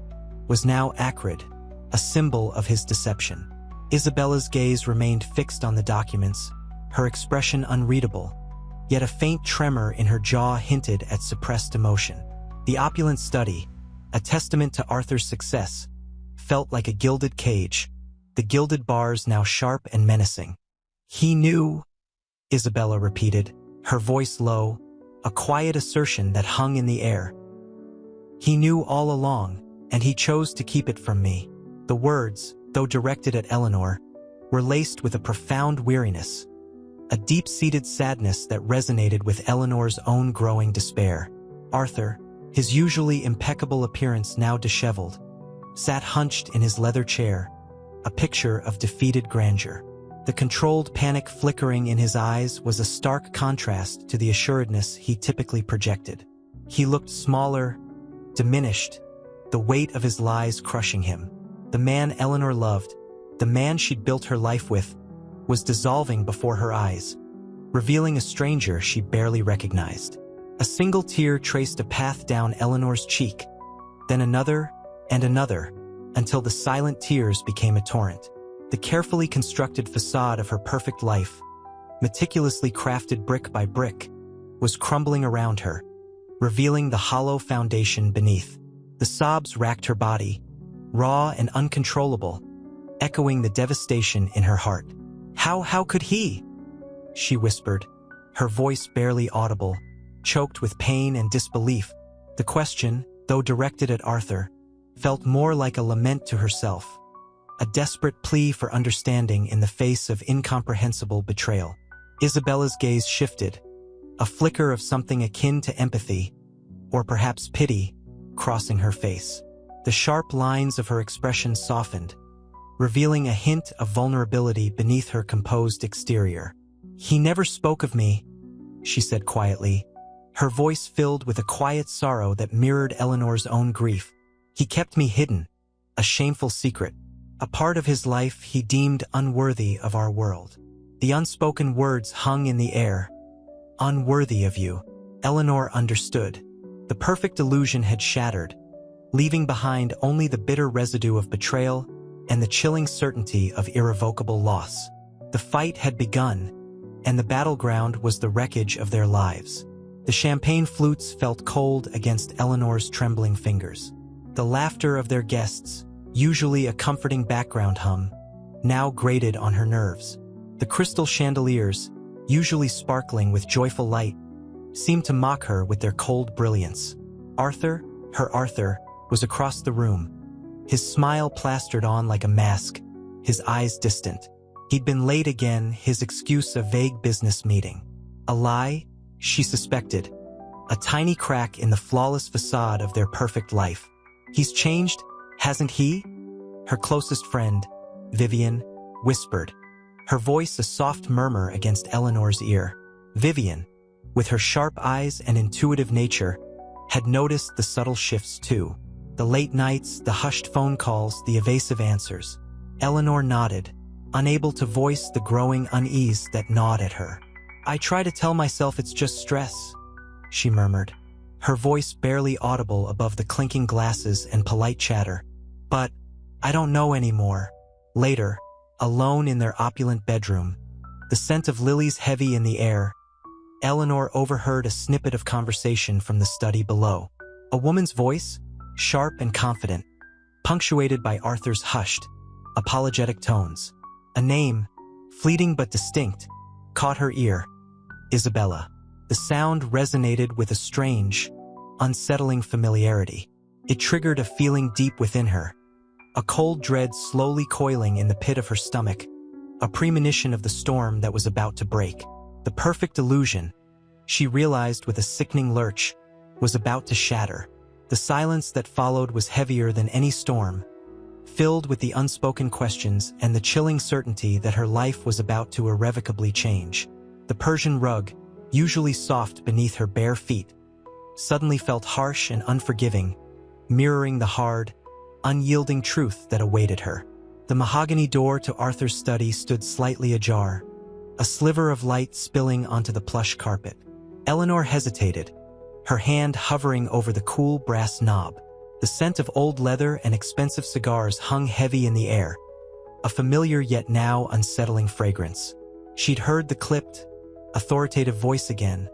was now acrid, a symbol of his deception. Isabella's gaze remained fixed on the documents, her expression unreadable, yet a faint tremor in her jaw hinted at suppressed emotion. The opulent study, a testament to Arthur's success, felt like a gilded cage, the gilded bars now sharp and menacing. "He knew," Isabella repeated, her voice low, a quiet assertion that hung in the air. "He knew all along, and he chose to keep it from me." The words, though directed at Eleanor, were laced with a profound weariness, a deep-seated sadness that resonated with Eleanor's own growing despair. Arthur, his usually impeccable appearance now disheveled, sat hunched in his leather chair, a picture of defeated grandeur. The controlled panic flickering in his eyes was a stark contrast to the assuredness he typically projected. He looked smaller, diminished, the weight of his lies crushing him. The man Eleanor loved, the man she'd built her life with, was dissolving before her eyes, revealing a stranger she barely recognized. A single tear traced a path down Eleanor's cheek, then another and another, until the silent tears became a torrent. The carefully constructed facade of her perfect life, meticulously crafted brick by brick, was crumbling around her, revealing the hollow foundation beneath. The sobs racked her body, raw and uncontrollable, echoing the devastation in her heart. How could he?" she whispered, her voice barely audible, choked with pain and disbelief. The question, though directed at Arthur, felt more like a lament to herself, a desperate plea for understanding in the face of incomprehensible betrayal. Isabella's gaze shifted, a flicker of something akin to empathy, or perhaps pity, crossing her face. The sharp lines of her expression softened, revealing a hint of vulnerability beneath her composed exterior. "He never spoke of me," she said quietly, her voice filled with a quiet sorrow that mirrored Eleanor's own grief. "He kept me hidden, a shameful secret, a part of his life he deemed unworthy of our world." The unspoken words hung in the air. "Unworthy of you." Eleanor understood. The perfect illusion had shattered, leaving behind only the bitter residue of betrayal and the chilling certainty of irrevocable loss. The fight had begun, and the battleground was the wreckage of their lives. The champagne flutes felt cold against Eleanor's trembling fingers. The laughter of their guests, usually a comforting background hum, now grated on her nerves. The crystal chandeliers, usually sparkling with joyful light, seemed to mock her with their cold brilliance. Arthur, her Arthur, was across the room, his smile plastered on like a mask, his eyes distant. He'd been late again, his excuse a vague business meeting. A lie, she suspected, a tiny crack in the flawless facade of their perfect life. "He's changed, hasn't he?" Her closest friend, Vivian, whispered, her voice a soft murmur against Eleanor's ear. Vivian, with her sharp eyes and intuitive nature, had noticed the subtle shifts too. The late nights, the hushed phone calls, the evasive answers. Eleanor nodded, unable to voice the growing unease that gnawed at her. "I try to tell myself it's just stress," she murmured, her voice barely audible above the clinking glasses and polite chatter. "But I don't know anymore." Later, alone in their opulent bedroom, the scent of lilies heavy in the air, Eleanor overheard a snippet of conversation from the study below. A woman's voice, sharp and confident, punctuated by Arthur's hushed, apologetic tones. A name, fleeting but distinct, caught her ear. Isabella. The sound resonated with a strange, unsettling familiarity. It triggered a feeling deep within her, a cold dread slowly coiling in the pit of her stomach, a premonition of the storm that was about to break. The perfect illusion, she realized with a sickening lurch, was about to shatter. The silence that followed was heavier than any storm, filled with the unspoken questions and the chilling certainty that her life was about to irrevocably change. The Persian rug, usually soft beneath her bare feet, suddenly felt harsh and unforgiving, mirroring the hard, unyielding truth that awaited her. The mahogany door to Arthur's study stood slightly ajar, a sliver of light spilling onto the plush carpet. Eleanor hesitated, her hand hovering over the cool brass knob. The scent of old leather and expensive cigars hung heavy in the air, a familiar yet now unsettling fragrance. She'd heard the clipped, authoritative voice again,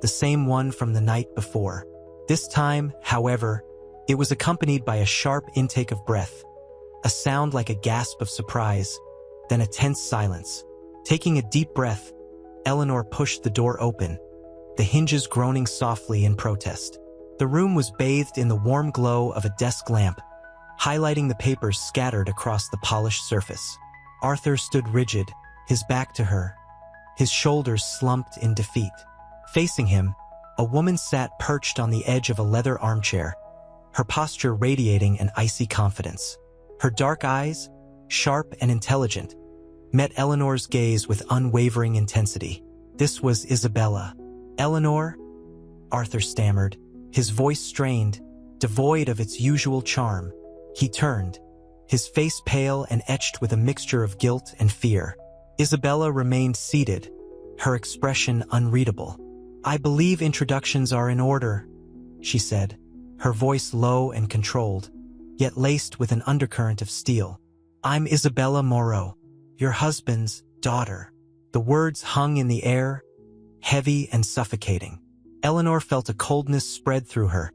the same one from the night before. This time, however, it was accompanied by a sharp intake of breath, a sound like a gasp of surprise, then a tense silence. Taking a deep breath, Eleanor pushed the door open, the hinges groaning softly in protest. The room was bathed in the warm glow of a desk lamp, highlighting the papers scattered across the polished surface. Arthur stood rigid, his back to her, his shoulders slumped in defeat. Facing him, a woman sat perched on the edge of a leather armchair, her posture radiating an icy confidence. Her dark eyes, sharp and intelligent, met Eleanor's gaze with unwavering intensity. This was Isabella. "Eleanor?" Arthur stammered, his voice strained, devoid of its usual charm. He turned, his face pale and etched with a mixture of guilt and fear. Isabella remained seated, her expression unreadable. "I believe introductions are in order," she said, her voice low and controlled, yet laced with an undercurrent of steel. "I'm Isabella Moreau, your husband's daughter." The words hung in the air, heavy and suffocating. Eleanor felt a coldness spread through her,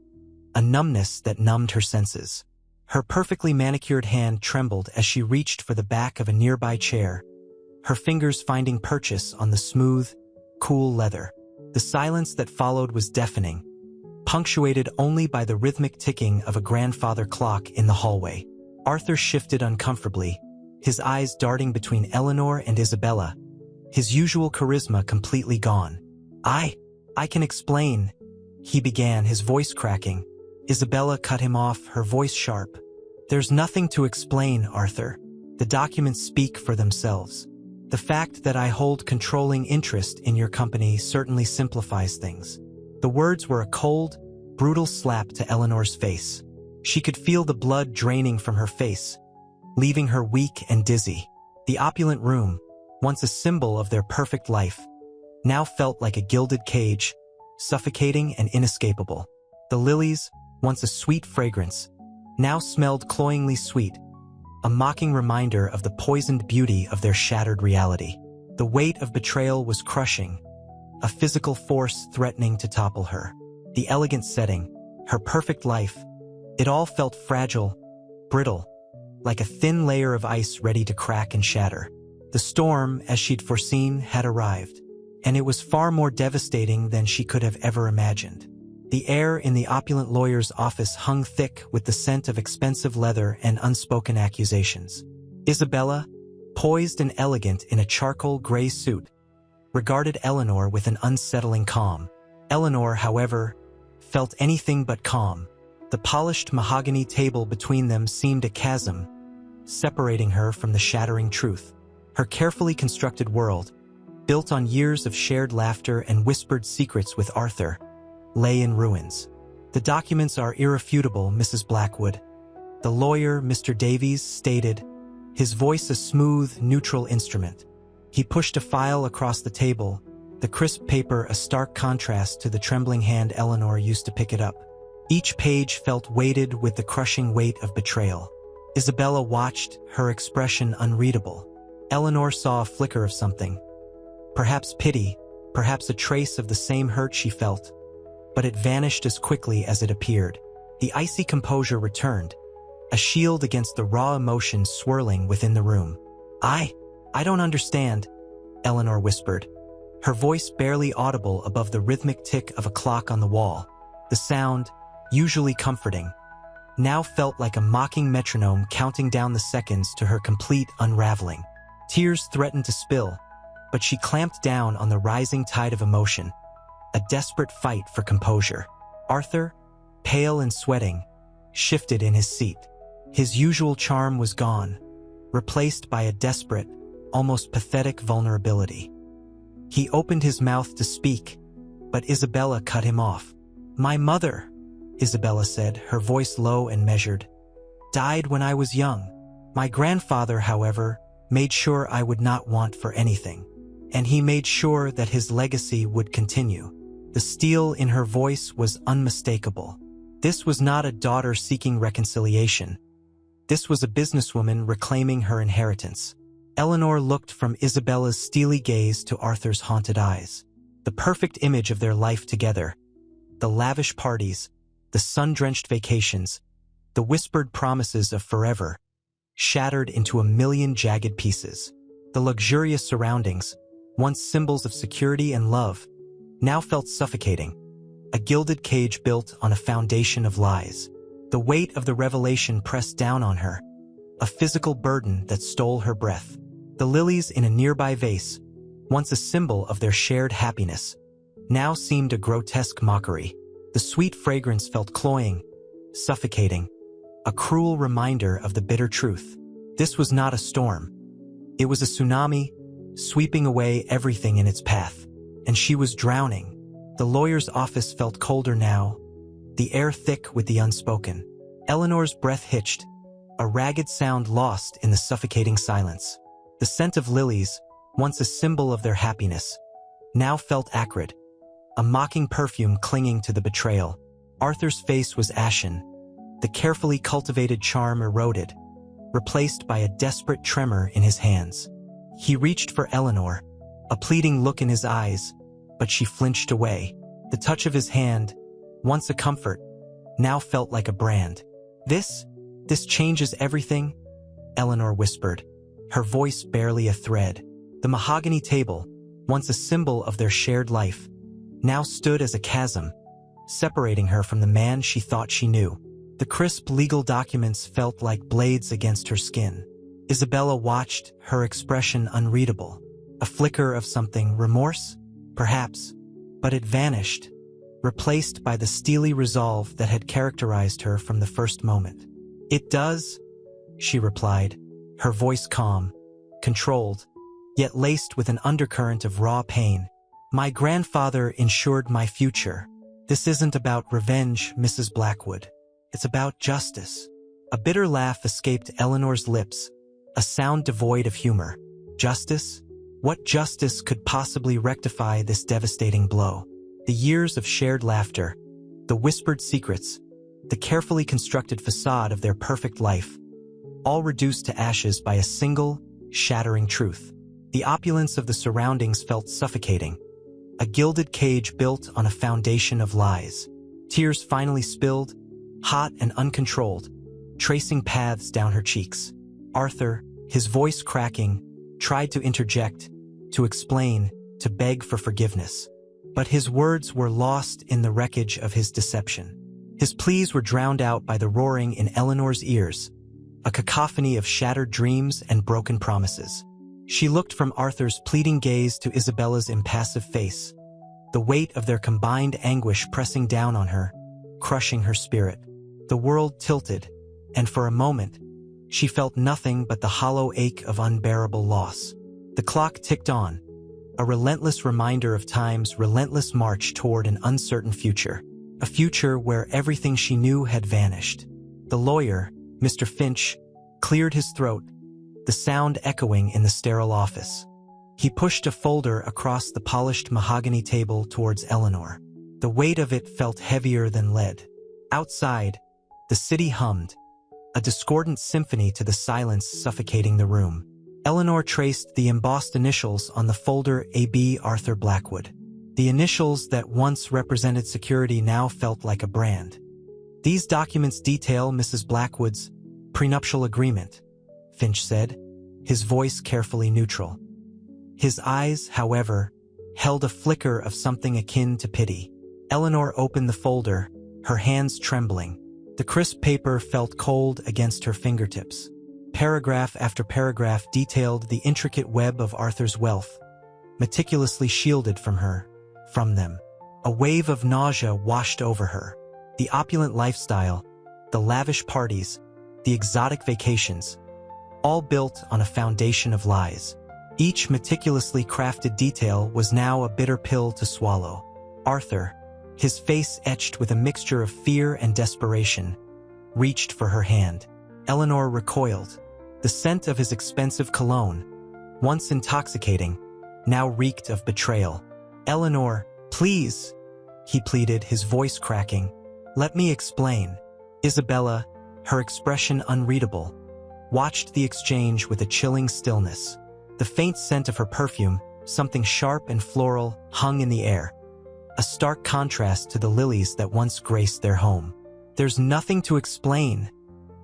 a numbness that numbed her senses. Her perfectly manicured hand trembled as she reached for the back of a nearby chair, her fingers finding purchase on the smooth, cool leather. The silence that followed was deafening, punctuated only by the rhythmic ticking of a grandfather clock in the hallway. Arthur shifted uncomfortably, his eyes darting between Eleanor and Isabella, his usual charisma completely gone. I can explain," he began, his voice cracking. Isabella cut him off, her voice sharp. "There's nothing to explain, Arthur. The documents speak for themselves. The fact that I hold controlling interest in your company certainly simplifies things." The words were a cold, brutal slap to Eleanor's face. She could feel the blood draining from her face, leaving her weak and dizzy. The opulent room, once a symbol of their perfect life, now felt like a gilded cage, suffocating and inescapable. The lilies, once a sweet fragrance, now smelled cloyingly sweet, a mocking reminder of the poisoned beauty of their shattered reality. The weight of betrayal was crushing, a physical force threatening to topple her. The elegant setting, her perfect life, it all felt fragile, brittle, like a thin layer of ice ready to crack and shatter. The storm, as she'd foreseen, had arrived, and it was far more devastating than she could have ever imagined. The air in the opulent lawyer's office hung thick with the scent of expensive leather and unspoken accusations. Isabella, poised and elegant in a charcoal gray suit, regarded Eleanor with an unsettling calm. Eleanor, however, felt anything but calm. The polished mahogany table between them seemed a chasm, separating her from the shattering truth. Her carefully constructed world, built on years of shared laughter and whispered secrets with Arthur, lay in ruins. "The documents are irrefutable, Mrs. Blackwood," the lawyer, Mr. Davies, stated, his voice a smooth, neutral instrument. He pushed a file across the table, the crisp paper a stark contrast to the trembling hand Eleanor used to pick it up. Each page felt weighted with the crushing weight of betrayal. Isabella watched, her expression unreadable. Eleanor saw a flicker of something. Perhaps pity, perhaps a trace of the same hurt she felt, but it vanished as quickly as it appeared. The icy composure returned, a shield against the raw emotions swirling within the room. I don't understand," Eleanor whispered, her voice barely audible above the rhythmic tick of a clock on the wall. The sound, usually comforting, now felt like a mocking metronome counting down the seconds to her complete unraveling. Tears threatened to spill, but she clamped down on the rising tide of emotion, a desperate fight for composure. Arthur, pale and sweating, shifted in his seat. His usual charm was gone, replaced by a desperate, almost pathetic vulnerability. He opened his mouth to speak, but Isabella cut him off. "My mother," Isabella said, her voice low and measured, "died when I was young. My grandfather, however, made sure I would not want for anything. And he made sure that his legacy would continue." The steel in her voice was unmistakable. This was not a daughter seeking reconciliation. This was a businesswoman reclaiming her inheritance. Eleanor looked from Isabella's steely gaze to Arthur's haunted eyes. The perfect image of their life together. The lavish parties, the sun-drenched vacations, the whispered promises of forever, shattered into a million jagged pieces. The luxurious surroundings, once symbols of security and love, now felt suffocating, a gilded cage built on a foundation of lies. The weight of the revelation pressed down on her, a physical burden that stole her breath. The lilies in a nearby vase, once a symbol of their shared happiness, now seemed a grotesque mockery. The sweet fragrance felt cloying, suffocating, a cruel reminder of the bitter truth. This was not a storm. It was a tsunami, sweeping away everything in its path. And she was drowning. The lawyer's office felt colder now, the air thick with the unspoken. Eleanor's breath hitched, a ragged sound lost in the suffocating silence. The scent of lilies, once a symbol of their happiness, now felt acrid, a mocking perfume clinging to the betrayal. Arthur's face was ashen, the carefully cultivated charm eroded, replaced by a desperate tremor in his hands. He reached for Eleanor, a pleading look in his eyes, but she flinched away. The touch of his hand, once a comfort, now felt like a brand. This changes everything," Eleanor whispered, her voice barely a thread. The mahogany table, once a symbol of their shared life, now stood as a chasm, separating her from the man she thought she knew. The crisp legal documents felt like blades against her skin. Isabella watched, her expression unreadable. A flicker of something, remorse? Perhaps. But it vanished, replaced by the steely resolve that had characterized her from the first moment. "It does," she replied, her voice calm, controlled, yet laced with an undercurrent of raw pain. "My grandfather ensured my future. This isn't about revenge, Mrs. Blackwood. It's about justice." A bitter laugh escaped Eleanor's lips, a sound devoid of humor. Justice? What justice could possibly rectify this devastating blow? The years of shared laughter, the whispered secrets, the carefully constructed facade of their perfect life, all reduced to ashes by a single, shattering truth. The opulence of the surroundings felt suffocating, a gilded cage built on a foundation of lies. Tears finally spilled, hot and uncontrolled, tracing paths down her cheeks. Arthur, his voice cracking, tried to interject, to explain, to beg for forgiveness. But his words were lost in the wreckage of his deception. His pleas were drowned out by the roaring in Eleanor's ears, a cacophony of shattered dreams and broken promises. She looked from Arthur's pleading gaze to Isabella's impassive face, the weight of their combined anguish pressing down on her, crushing her spirit. The world tilted, and for a moment, she felt nothing but the hollow ache of unbearable loss. The clock ticked on, a relentless reminder of time's relentless march toward an uncertain future, a future where everything she knew had vanished. The lawyer, Mr. Finch, cleared his throat, the sound echoing in the sterile office. He pushed a folder across the polished mahogany table towards Eleanor. The weight of it felt heavier than lead. Outside, the city hummed, a discordant symphony to the silence suffocating the room. Eleanor traced the embossed initials on the folder, A.B. Arthur Blackwood. The initials that once represented security now felt like a brand. "These documents detail Mrs. Blackwood's prenuptial agreement," Finch said, his voice carefully neutral. His eyes, however, held a flicker of something akin to pity. Eleanor opened the folder, her hands trembling. The crisp paper felt cold against her fingertips. Paragraph after paragraph detailed the intricate web of Arthur's wealth, meticulously shielded from them. A wave of nausea washed over her. The opulent lifestyle, the lavish parties, the exotic vacations, all built on a foundation of lies. Each meticulously crafted detail was now a bitter pill to swallow. Arthur, his face etched with a mixture of fear and desperation, reached for her hand. Eleanor recoiled. The scent of his expensive cologne, once intoxicating, now reeked of betrayal. "Eleanor, please," he pleaded, his voice cracking. "Let me explain." Isabella, her expression unreadable, watched the exchange with a chilling stillness. The faint scent of her perfume, something sharp and floral, hung in the air, a stark contrast to the lilies that once graced their home. "There's nothing to explain,"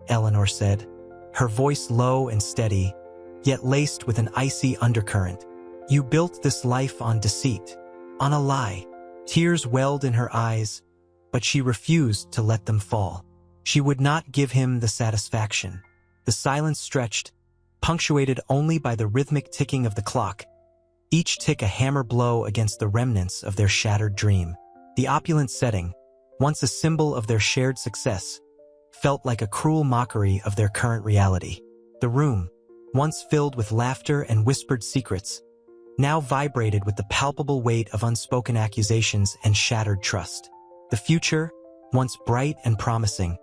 Eleanor said, her voice low and steady, yet laced with an icy undercurrent. "You built this life on deceit, on a lie." Tears welled in her eyes, but she refused to let them fall. She would not give him the satisfaction. The silence stretched, punctuated only by the rhythmic ticking of the clock, each tick a hammer blow against the remnants of their shattered dream. The opulent setting, once a symbol of their shared success, felt like a cruel mockery of their current reality. The room, once filled with laughter and whispered secrets, now vibrated with the palpable weight of unspoken accusations and shattered trust. The future, once bright and promising,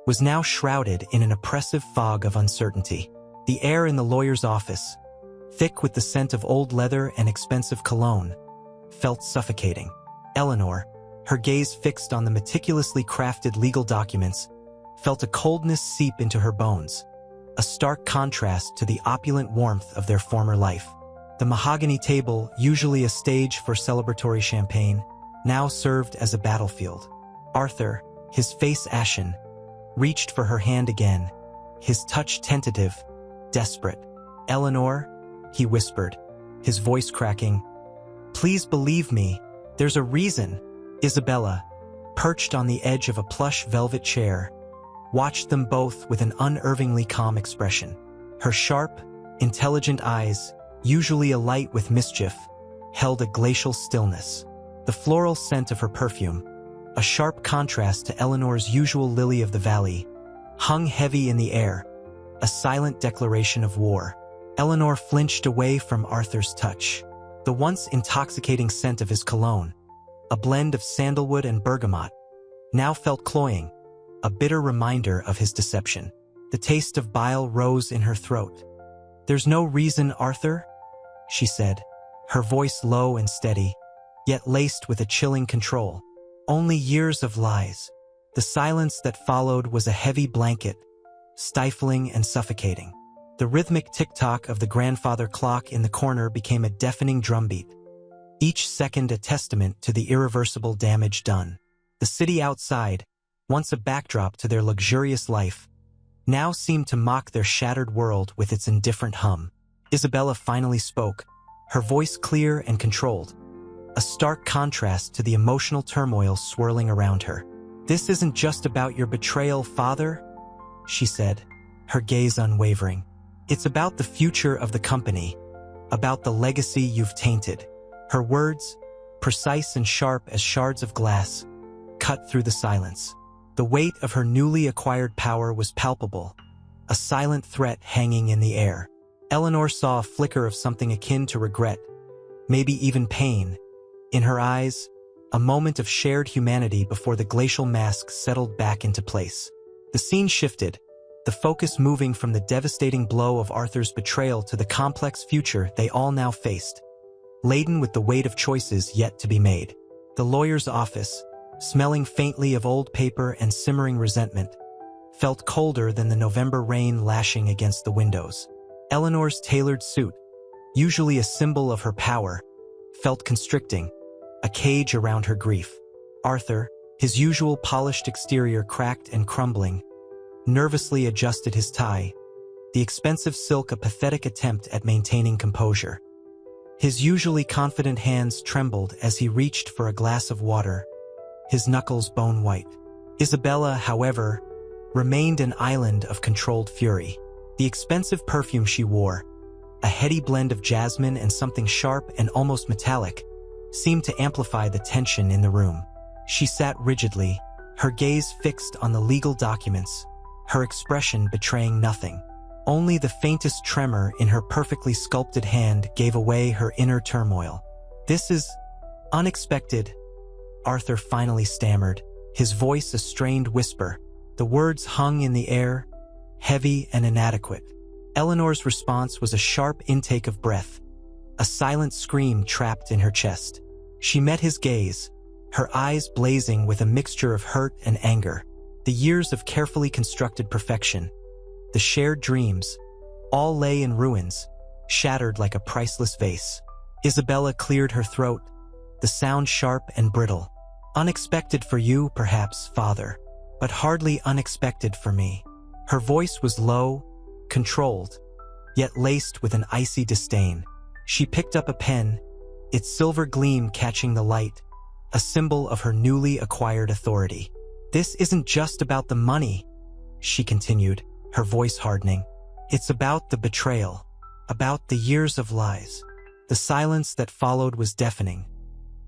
was now shrouded in an oppressive fog of uncertainty. The air in the lawyer's office, thick with the scent of old leather and expensive cologne, felt suffocating. Eleanor, her gaze fixed on the meticulously crafted legal documents, felt a coldness seep into her bones, a stark contrast to the opulent warmth of their former life. The mahogany table, usually a stage for celebratory champagne, now served as a battlefield. Arthur, his face ashen, reached for her hand again, his touch tentative, desperate. "Eleanor," he whispered, his voice cracking, "please believe me, there's a reason." "Isabella," perched on the edge of a plush velvet chair, watched them both with an unnervingly calm expression. Her sharp, intelligent eyes, usually alight with mischief, held a glacial stillness. The floral scent of her perfume, a sharp contrast to Eleanor's usual lily of the valley, hung heavy in the air, a silent declaration of war. Eleanor flinched away from Arthur's touch. The once intoxicating scent of his cologne, a blend of sandalwood and bergamot, now felt cloying, a bitter reminder of his deception. The taste of bile rose in her throat. "There's no reason, Arthur," she said, her voice low and steady, yet laced with a chilling control. "Only years of lies." The silence that followed was a heavy blanket, stifling and suffocating. The rhythmic tick-tock of the grandfather clock in the corner became a deafening drumbeat, each second a testament to the irreversible damage done. The city outside, once a backdrop to their luxurious life, now seemed to mock their shattered world with its indifferent hum. Isabella finally spoke, her voice clear and controlled, a stark contrast to the emotional turmoil swirling around her. "This isn't just about your betrayal, Father," she said, her gaze unwavering. "It's about the future of the company, about the legacy you've tainted." Her words, precise and sharp as shards of glass, cut through the silence. The weight of her newly acquired power was palpable, a silent threat hanging in the air. Eleanor saw a flicker of something akin to regret, maybe even pain, in her eyes, a moment of shared humanity before the glacial mask settled back into place. The scene shifted, the focus moving from the devastating blow of Arthur's betrayal to the complex future they all now faced, laden with the weight of choices yet to be made. The lawyer's office, smelling faintly of old paper and simmering resentment, felt colder than the November rain lashing against the windows. Eleanor's tailored suit, usually a symbol of her power, felt constricting, a cage around her grief. Arthur, his usual polished exterior cracked and crumbling, nervously adjusted his tie, the expensive silk a pathetic attempt at maintaining composure. His usually confident hands trembled as he reached for a glass of water, his knuckles bone-white. Isabella, however, remained an island of controlled fury. The expensive perfume she wore, a heady blend of jasmine and something sharp and almost metallic, seemed to amplify the tension in the room. She sat rigidly, her gaze fixed on the legal documents, her expression betraying nothing. Only the faintest tremor in her perfectly sculpted hand gave away her inner turmoil. "This is unexpected," Arthur finally stammered, his voice a strained whisper. The words hung in the air, heavy and inadequate. Eleanor's response was a sharp intake of breath, a silent scream trapped in her chest. She met his gaze, her eyes blazing with a mixture of hurt and anger. The years of carefully constructed perfection, the shared dreams, all lay in ruins, shattered like a priceless vase. Isabella cleared her throat, the sound sharp and brittle. "Unexpected for you, perhaps, Father, but hardly unexpected for me." Her voice was low, controlled, yet laced with an icy disdain. She picked up a pen, its silver gleam catching the light, a symbol of her newly acquired authority. "This isn't just about the money," she continued, her voice hardening. "It's about the betrayal, about the years of lies." The silence that followed was deafening,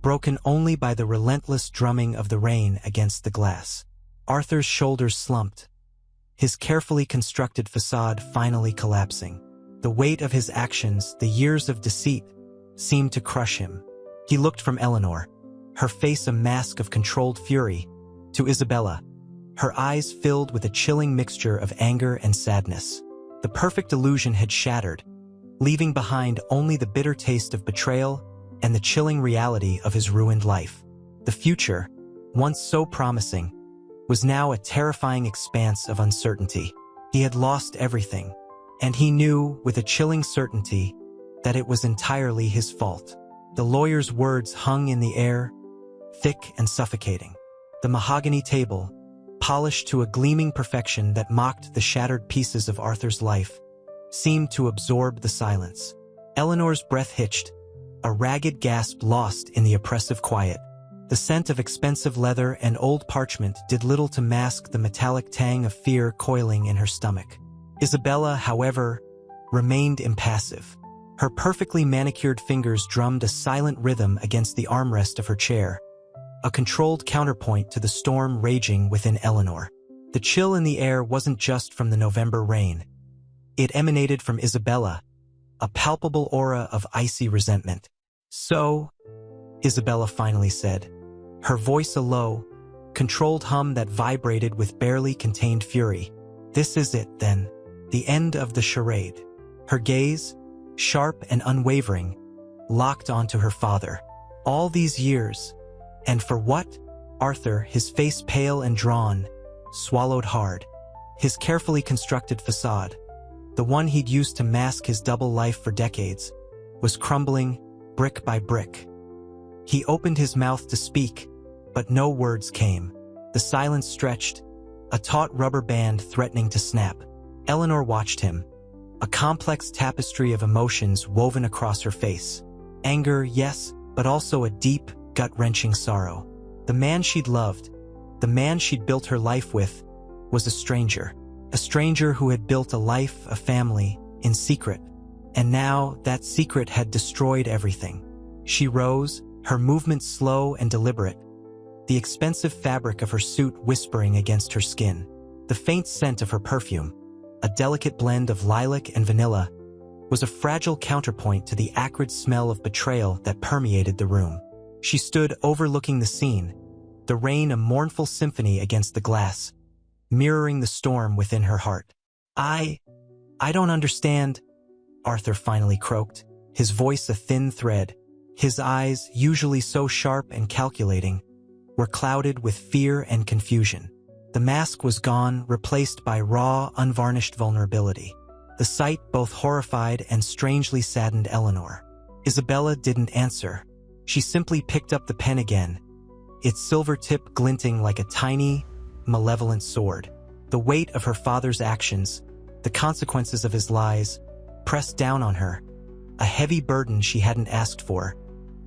broken only by the relentless drumming of the rain against the glass. Arthur's shoulders slumped, his carefully constructed facade finally collapsing. The weight of his actions, the years of deceit, seemed to crush him. He looked from Eleanor, her face a mask of controlled fury, to Isabella, her eyes filled with a chilling mixture of anger and sadness. The perfect illusion had shattered, leaving behind only the bitter taste of betrayal and the chilling reality of his ruined life. The future, once so promising, was now a terrifying expanse of uncertainty. He had lost everything, and he knew, with a chilling certainty, that it was entirely his fault. The lawyer's words hung in the air, thick and suffocating. The mahogany table, polished to a gleaming perfection that mocked the shattered pieces of Arthur's life, seemed to absorb the silence. Eleanor's breath hitched, a ragged gasp lost in the oppressive quiet. The scent of expensive leather and old parchment did little to mask the metallic tang of fear coiling in her stomach. Isabella, however, remained impassive. Her perfectly manicured fingers drummed a silent rhythm against the armrest of her chair, a controlled counterpoint to the storm raging within Eleanor. The chill in the air wasn't just from the November rain. It emanated from Isabella, a palpable aura of icy resentment. "So," Isabella finally said, her voice a low, controlled hum that vibrated with barely contained fury. "This is it, then, the end of the charade." Her gaze, sharp and unwavering, locked onto her father. All these years, and for what? Arthur, his face pale and drawn, swallowed hard. His carefully constructed facade, the one he'd used to mask his double life for decades, was crumbling brick by brick. He opened his mouth to speak, but no words came. The silence stretched, a taut rubber band threatening to snap. Eleanor watched him, a complex tapestry of emotions woven across her face. Anger, yes, but also a deep, gut-wrenching sorrow. The man she'd loved, the man she'd built her life with, was a stranger who had built a life, a family, in secret. And now that secret had destroyed everything. She rose, her movement slow and deliberate, the expensive fabric of her suit whispering against her skin. The faint scent of her perfume, a delicate blend of lilac and vanilla, was a fragile counterpoint to the acrid smell of betrayal that permeated the room. She stood overlooking the scene, the rain a mournful symphony against the glass, mirroring the storm within her heart. I don't understand," Arthur finally croaked, his voice a thin thread. His eyes, usually so sharp and calculating, were clouded with fear and confusion. The mask was gone, replaced by raw, unvarnished vulnerability. The sight both horrified and strangely saddened Eleanor. Isabella didn't answer. She simply picked up the pen again, its silver tip glinting like a tiny, malevolent sword. The weight of her father's actions, the consequences of his lies, pressed down on her, a heavy burden she hadn't asked for,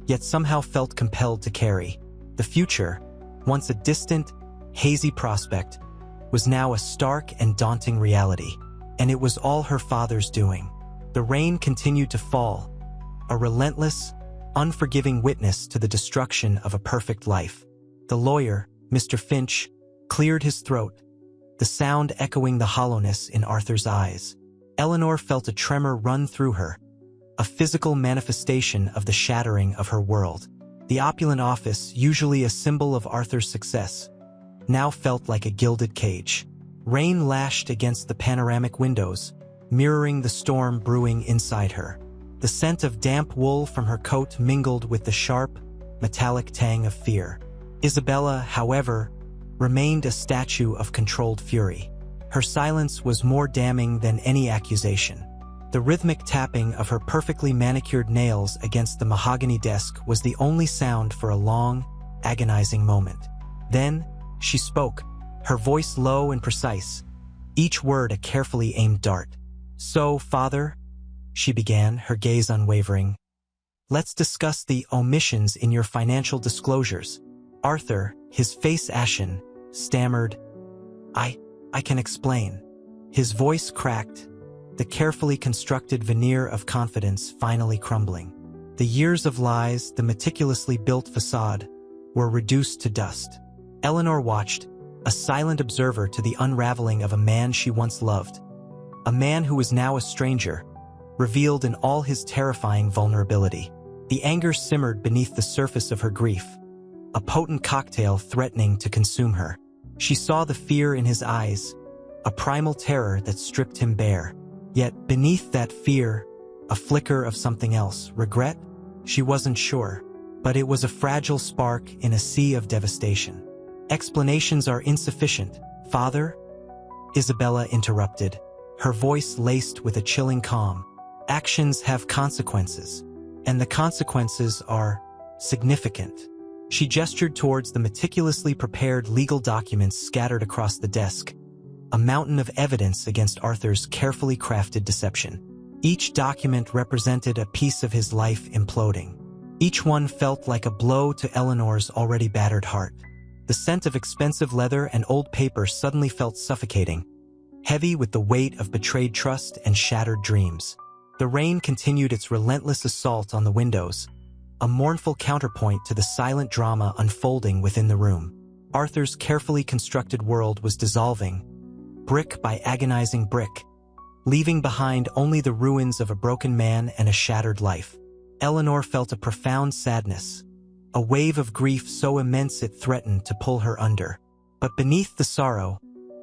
yet somehow felt compelled to carry. The future, once a distant, hazy prospect, was now a stark and daunting reality, and it was all her father's doing. The rain continued to fall, a relentless, unforgiving witness to the destruction of a perfect life. The lawyer, Mr. Finch, cleared his throat, the sound echoing the hollowness in Arthur's eyes. Eleanor felt a tremor run through her, a physical manifestation of the shattering of her world. The opulent office, usually a symbol of Arthur's success, now felt like a gilded cage. Rain lashed against the panoramic windows, mirroring the storm brewing inside her. The scent of damp wool from her coat mingled with the sharp, metallic tang of fear. Isabella, however, remained a statue of controlled fury. Her silence was more damning than any accusation. The rhythmic tapping of her perfectly manicured nails against the mahogany desk was the only sound for a long, agonizing moment. Then, she spoke, her voice low and precise, each word a carefully aimed dart. "So, father," she began, her gaze unwavering, "let's discuss the omissions in your financial disclosures." Arthur, his face ashen, stammered, I can explain." His voice cracked, the carefully constructed veneer of confidence finally crumbling. The years of lies, the meticulously built facade, were reduced to dust. Eleanor watched, a silent observer to the unraveling of a man she once loved. A man who was now a stranger, revealed in all his terrifying vulnerability. The anger simmered beneath the surface of her grief, a potent cocktail threatening to consume her. She saw the fear in his eyes, a primal terror that stripped him bare. Yet beneath that fear, a flicker of something else. Regret? She wasn't sure, but it was a fragile spark in a sea of devastation. "Explanations are insufficient, father," Isabella interrupted, her voice laced with a chilling calm. "Actions have consequences, and the consequences are significant." She gestured towards the meticulously prepared legal documents scattered across the desk, a mountain of evidence against Arthur's carefully crafted deception. Each document represented a piece of his life imploding. Each one felt like a blow to Eleanor's already battered heart. The scent of expensive leather and old paper suddenly felt suffocating, heavy with the weight of betrayed trust and shattered dreams. The rain continued its relentless assault on the windows, a mournful counterpoint to the silent drama unfolding within the room. Arthur's carefully constructed world was dissolving, brick by agonizing brick, leaving behind only the ruins of a broken man and a shattered life. Eleanor felt a profound sadness, a wave of grief so immense it threatened to pull her under. But beneath the sorrow,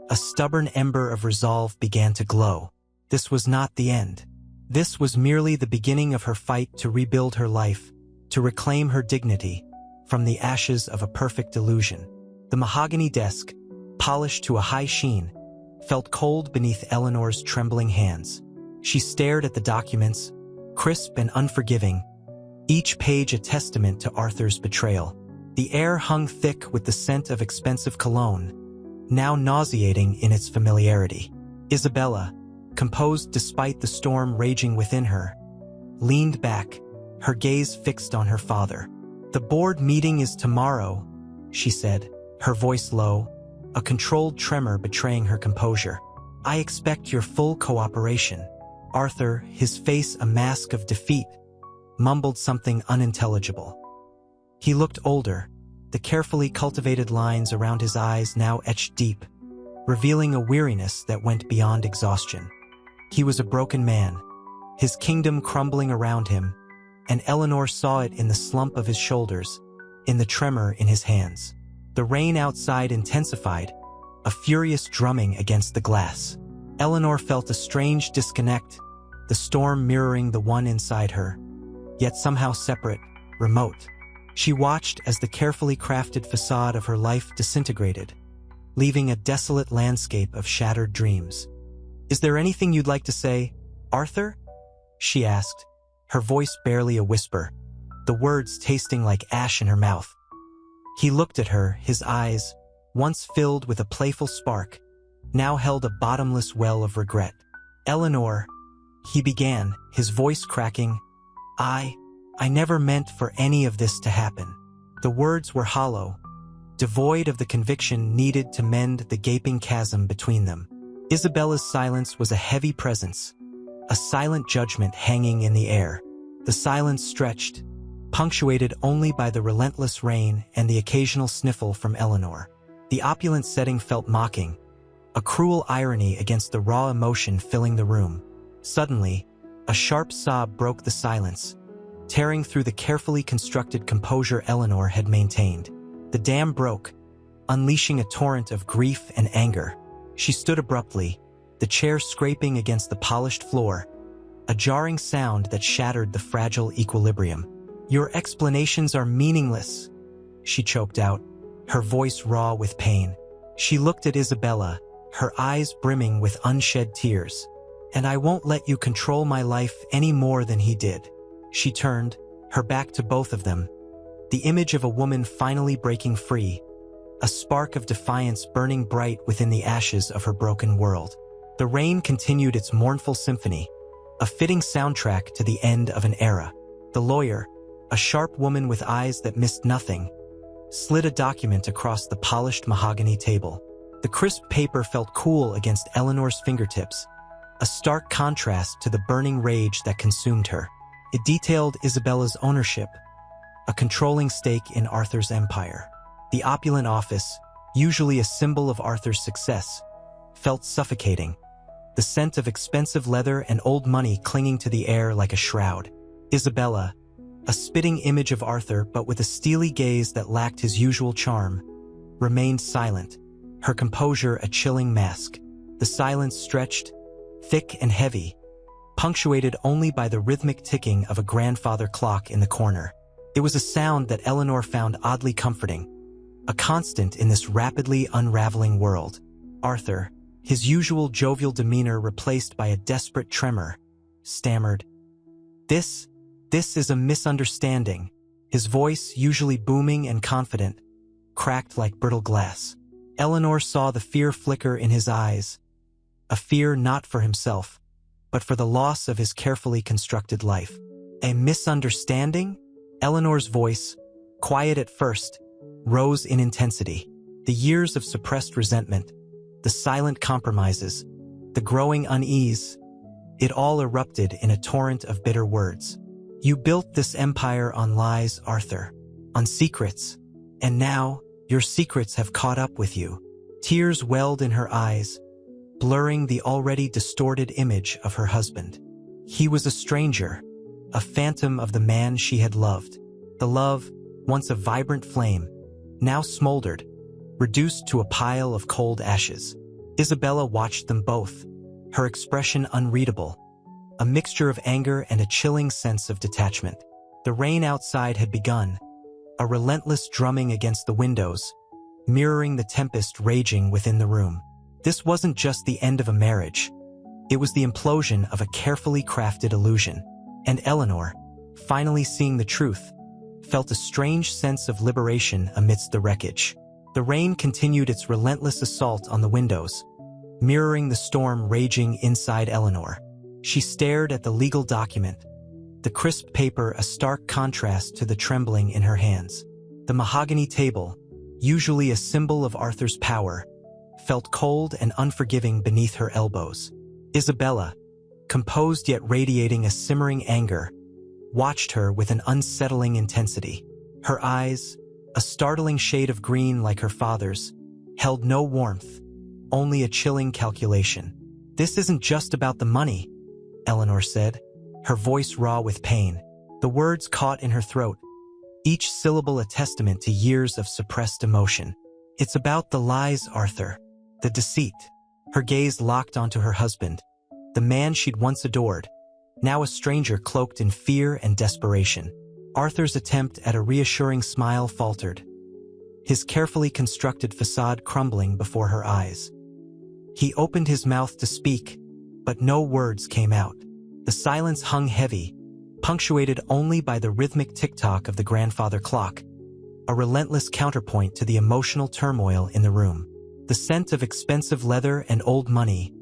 a stubborn ember of resolve began to glow. This was not the end. This was merely the beginning of her fight to rebuild her life, to reclaim her dignity from the ashes of a perfect illusion. The mahogany desk, polished to a high sheen, felt cold beneath Eleanor's trembling hands. She stared at the documents, crisp and unforgiving, each page a testament to Arthur's betrayal. The air hung thick with the scent of expensive cologne, now nauseating in its familiarity. Isabella, composed despite the storm raging within her, leaned back, her gaze fixed on her father. "The board meeting is tomorrow," she said, her voice low, a controlled tremor betraying her composure. "I expect your full cooperation." Arthur, his face a mask of defeat, mumbled something unintelligible. He looked older, the carefully cultivated lines around his eyes now etched deep, revealing a weariness that went beyond exhaustion. He was a broken man, his kingdom crumbling around him, and Eleanor saw it in the slump of his shoulders, in the tremor in his hands. The rain outside intensified, a furious drumming against the glass. Eleanor felt a strange disconnect, the storm mirroring the one inside her, yet somehow separate, remote. She watched as the carefully crafted facade of her life disintegrated, leaving a desolate landscape of shattered dreams. "Is there anything you'd like to say, Arthur?" she asked, her voice barely a whisper, the words tasting like ash in her mouth. He looked at her, his eyes, once filled with a playful spark, now held a bottomless well of regret. "Eleanor," he began, his voice cracking, I never meant for any of this to happen." The words were hollow, devoid of the conviction needed to mend the gaping chasm between them. Isabella's silence was a heavy presence, a silent judgment hanging in the air. The silence stretched, punctuated only by the relentless rain and the occasional sniffle from Eleanor. The opulent setting felt mocking, a cruel irony against the raw emotion filling the room. Suddenly, a sharp sob broke the silence, tearing through the carefully constructed composure Eleanor had maintained. The dam broke, unleashing a torrent of grief and anger. She stood abruptly, the chair scraping against the polished floor, a jarring sound that shattered the fragile equilibrium. "Your explanations are meaningless," she choked out, her voice raw with pain. She looked at Isabella, her eyes brimming with unshed tears. "And I won't let you control my life any more than he did." She turned, her back to both of them, the image of a woman finally breaking free, a spark of defiance burning bright within the ashes of her broken world. The rain continued its mournful symphony, a fitting soundtrack to the end of an era. The lawyer, a sharp woman with eyes that missed nothing, slid a document across the polished mahogany table. The crisp paper felt cool against Eleanor's fingertips, a stark contrast to the burning rage that consumed her. It detailed Isabella's ownership, a controlling stake in Arthur's empire. The opulent office, usually a symbol of Arthur's success, felt suffocating, the scent of expensive leather and old money clinging to the air like a shroud. Isabella, a spitting image of Arthur but with a steely gaze that lacked his usual charm, remained silent, her composure a chilling mask. The silence stretched, thick and heavy, punctuated only by the rhythmic ticking of a grandfather clock in the corner. It was a sound that Eleanor found oddly comforting, a constant in this rapidly unraveling world. Arthur, his usual jovial demeanor replaced by a desperate tremor, stammered, This is a misunderstanding." His voice, usually booming and confident, cracked like brittle glass. Eleanor saw the fear flicker in his eyes, a fear not for himself, but for the loss of his carefully constructed life. "A misunderstanding?" Eleanor's voice, quiet at first, rose in intensity. The years of suppressed resentment, the silent compromises, the growing unease, it all erupted in a torrent of bitter words. You built this empire on lies, Arthur, on secrets, and now your secrets have caught up with you. Tears welled in her eyes, blurring the already distorted image of her husband. He was a stranger, a phantom of the man she had loved. The love, once a vibrant flame, now smoldered, reduced to a pile of cold ashes. Isabella watched them both, her expression unreadable, a mixture of anger and a chilling sense of detachment. The rain outside had begun, a relentless drumming against the windows, mirroring the tempest raging within the room. This wasn't just the end of a marriage. It was the implosion of a carefully crafted illusion. And Eleanor, finally seeing the truth, felt a strange sense of liberation amidst the wreckage. The rain continued its relentless assault on the windows, mirroring the storm raging inside Eleanor. She stared at the legal document, the crisp paper a stark contrast to the trembling in her hands. The mahogany table, usually a symbol of Arthur's power, felt cold and unforgiving beneath her elbows. Isabella, composed yet radiating a simmering anger, watched her with an unsettling intensity. Her eyes, a startling shade of green like her father's, held no warmth, only a chilling calculation. "This isn't just about the money," Eleanor said, her voice raw with pain. The words caught in her throat, each syllable a testament to years of suppressed emotion. "It's about the lies, Arthur, the deceit." Her gaze locked onto her husband, the man she'd once adored, now a stranger cloaked in fear and desperation. Arthur's attempt at a reassuring smile faltered, his carefully constructed facade crumbling before her eyes. He opened his mouth to speak, but no words came out. The silence hung heavy, punctuated only by the rhythmic tick-tock of the grandfather clock, a relentless counterpoint to the emotional turmoil in the room. The scent of expensive leather and old money,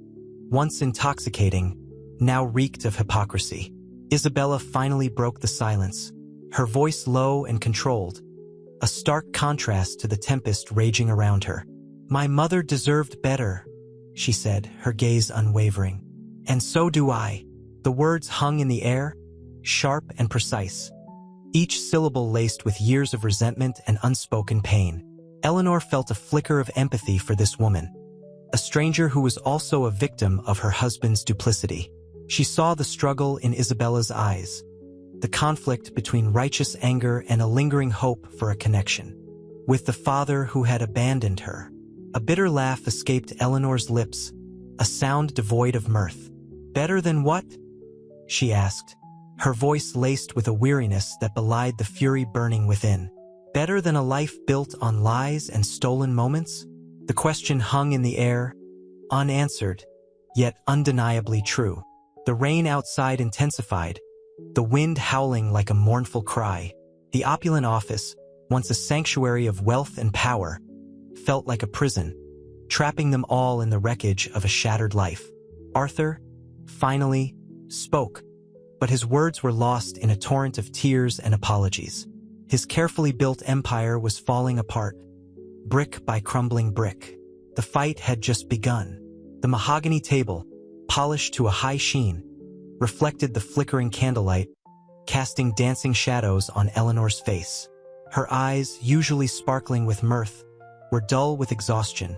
once intoxicating, now reeked of hypocrisy. Isabella finally broke the silence, her voice low and controlled, a stark contrast to the tempest raging around her. "My mother deserved better," she said, her gaze unwavering. "And so do I." The words hung in the air, sharp and precise, each syllable laced with years of resentment and unspoken pain. Eleanor felt a flicker of empathy for this woman, a stranger who was also a victim of her husband's duplicity. She saw the struggle in Isabella's eyes, the conflict between righteous anger and a lingering hope for a connection with the father who had abandoned her. A bitter laugh escaped Eleanor's lips, a sound devoid of mirth. "Better than what?" she asked, her voice laced with a weariness that belied the fury burning within. "Better than a life built on lies and stolen moments?" The question hung in the air, unanswered, yet undeniably true. The rain outside intensified, the wind howling like a mournful cry. The opulent office, once a sanctuary of wealth and power, felt like a prison, trapping them all in the wreckage of a shattered life. Arthur, finally, spoke, but his words were lost in a torrent of tears and apologies. His carefully built empire was falling apart, brick by crumbling brick. The fight had just begun. The mahogany table, polished to a high sheen, reflected the flickering candlelight, casting dancing shadows on Eleanor's face. Her eyes, usually sparkling with mirth, were dull with exhaustion,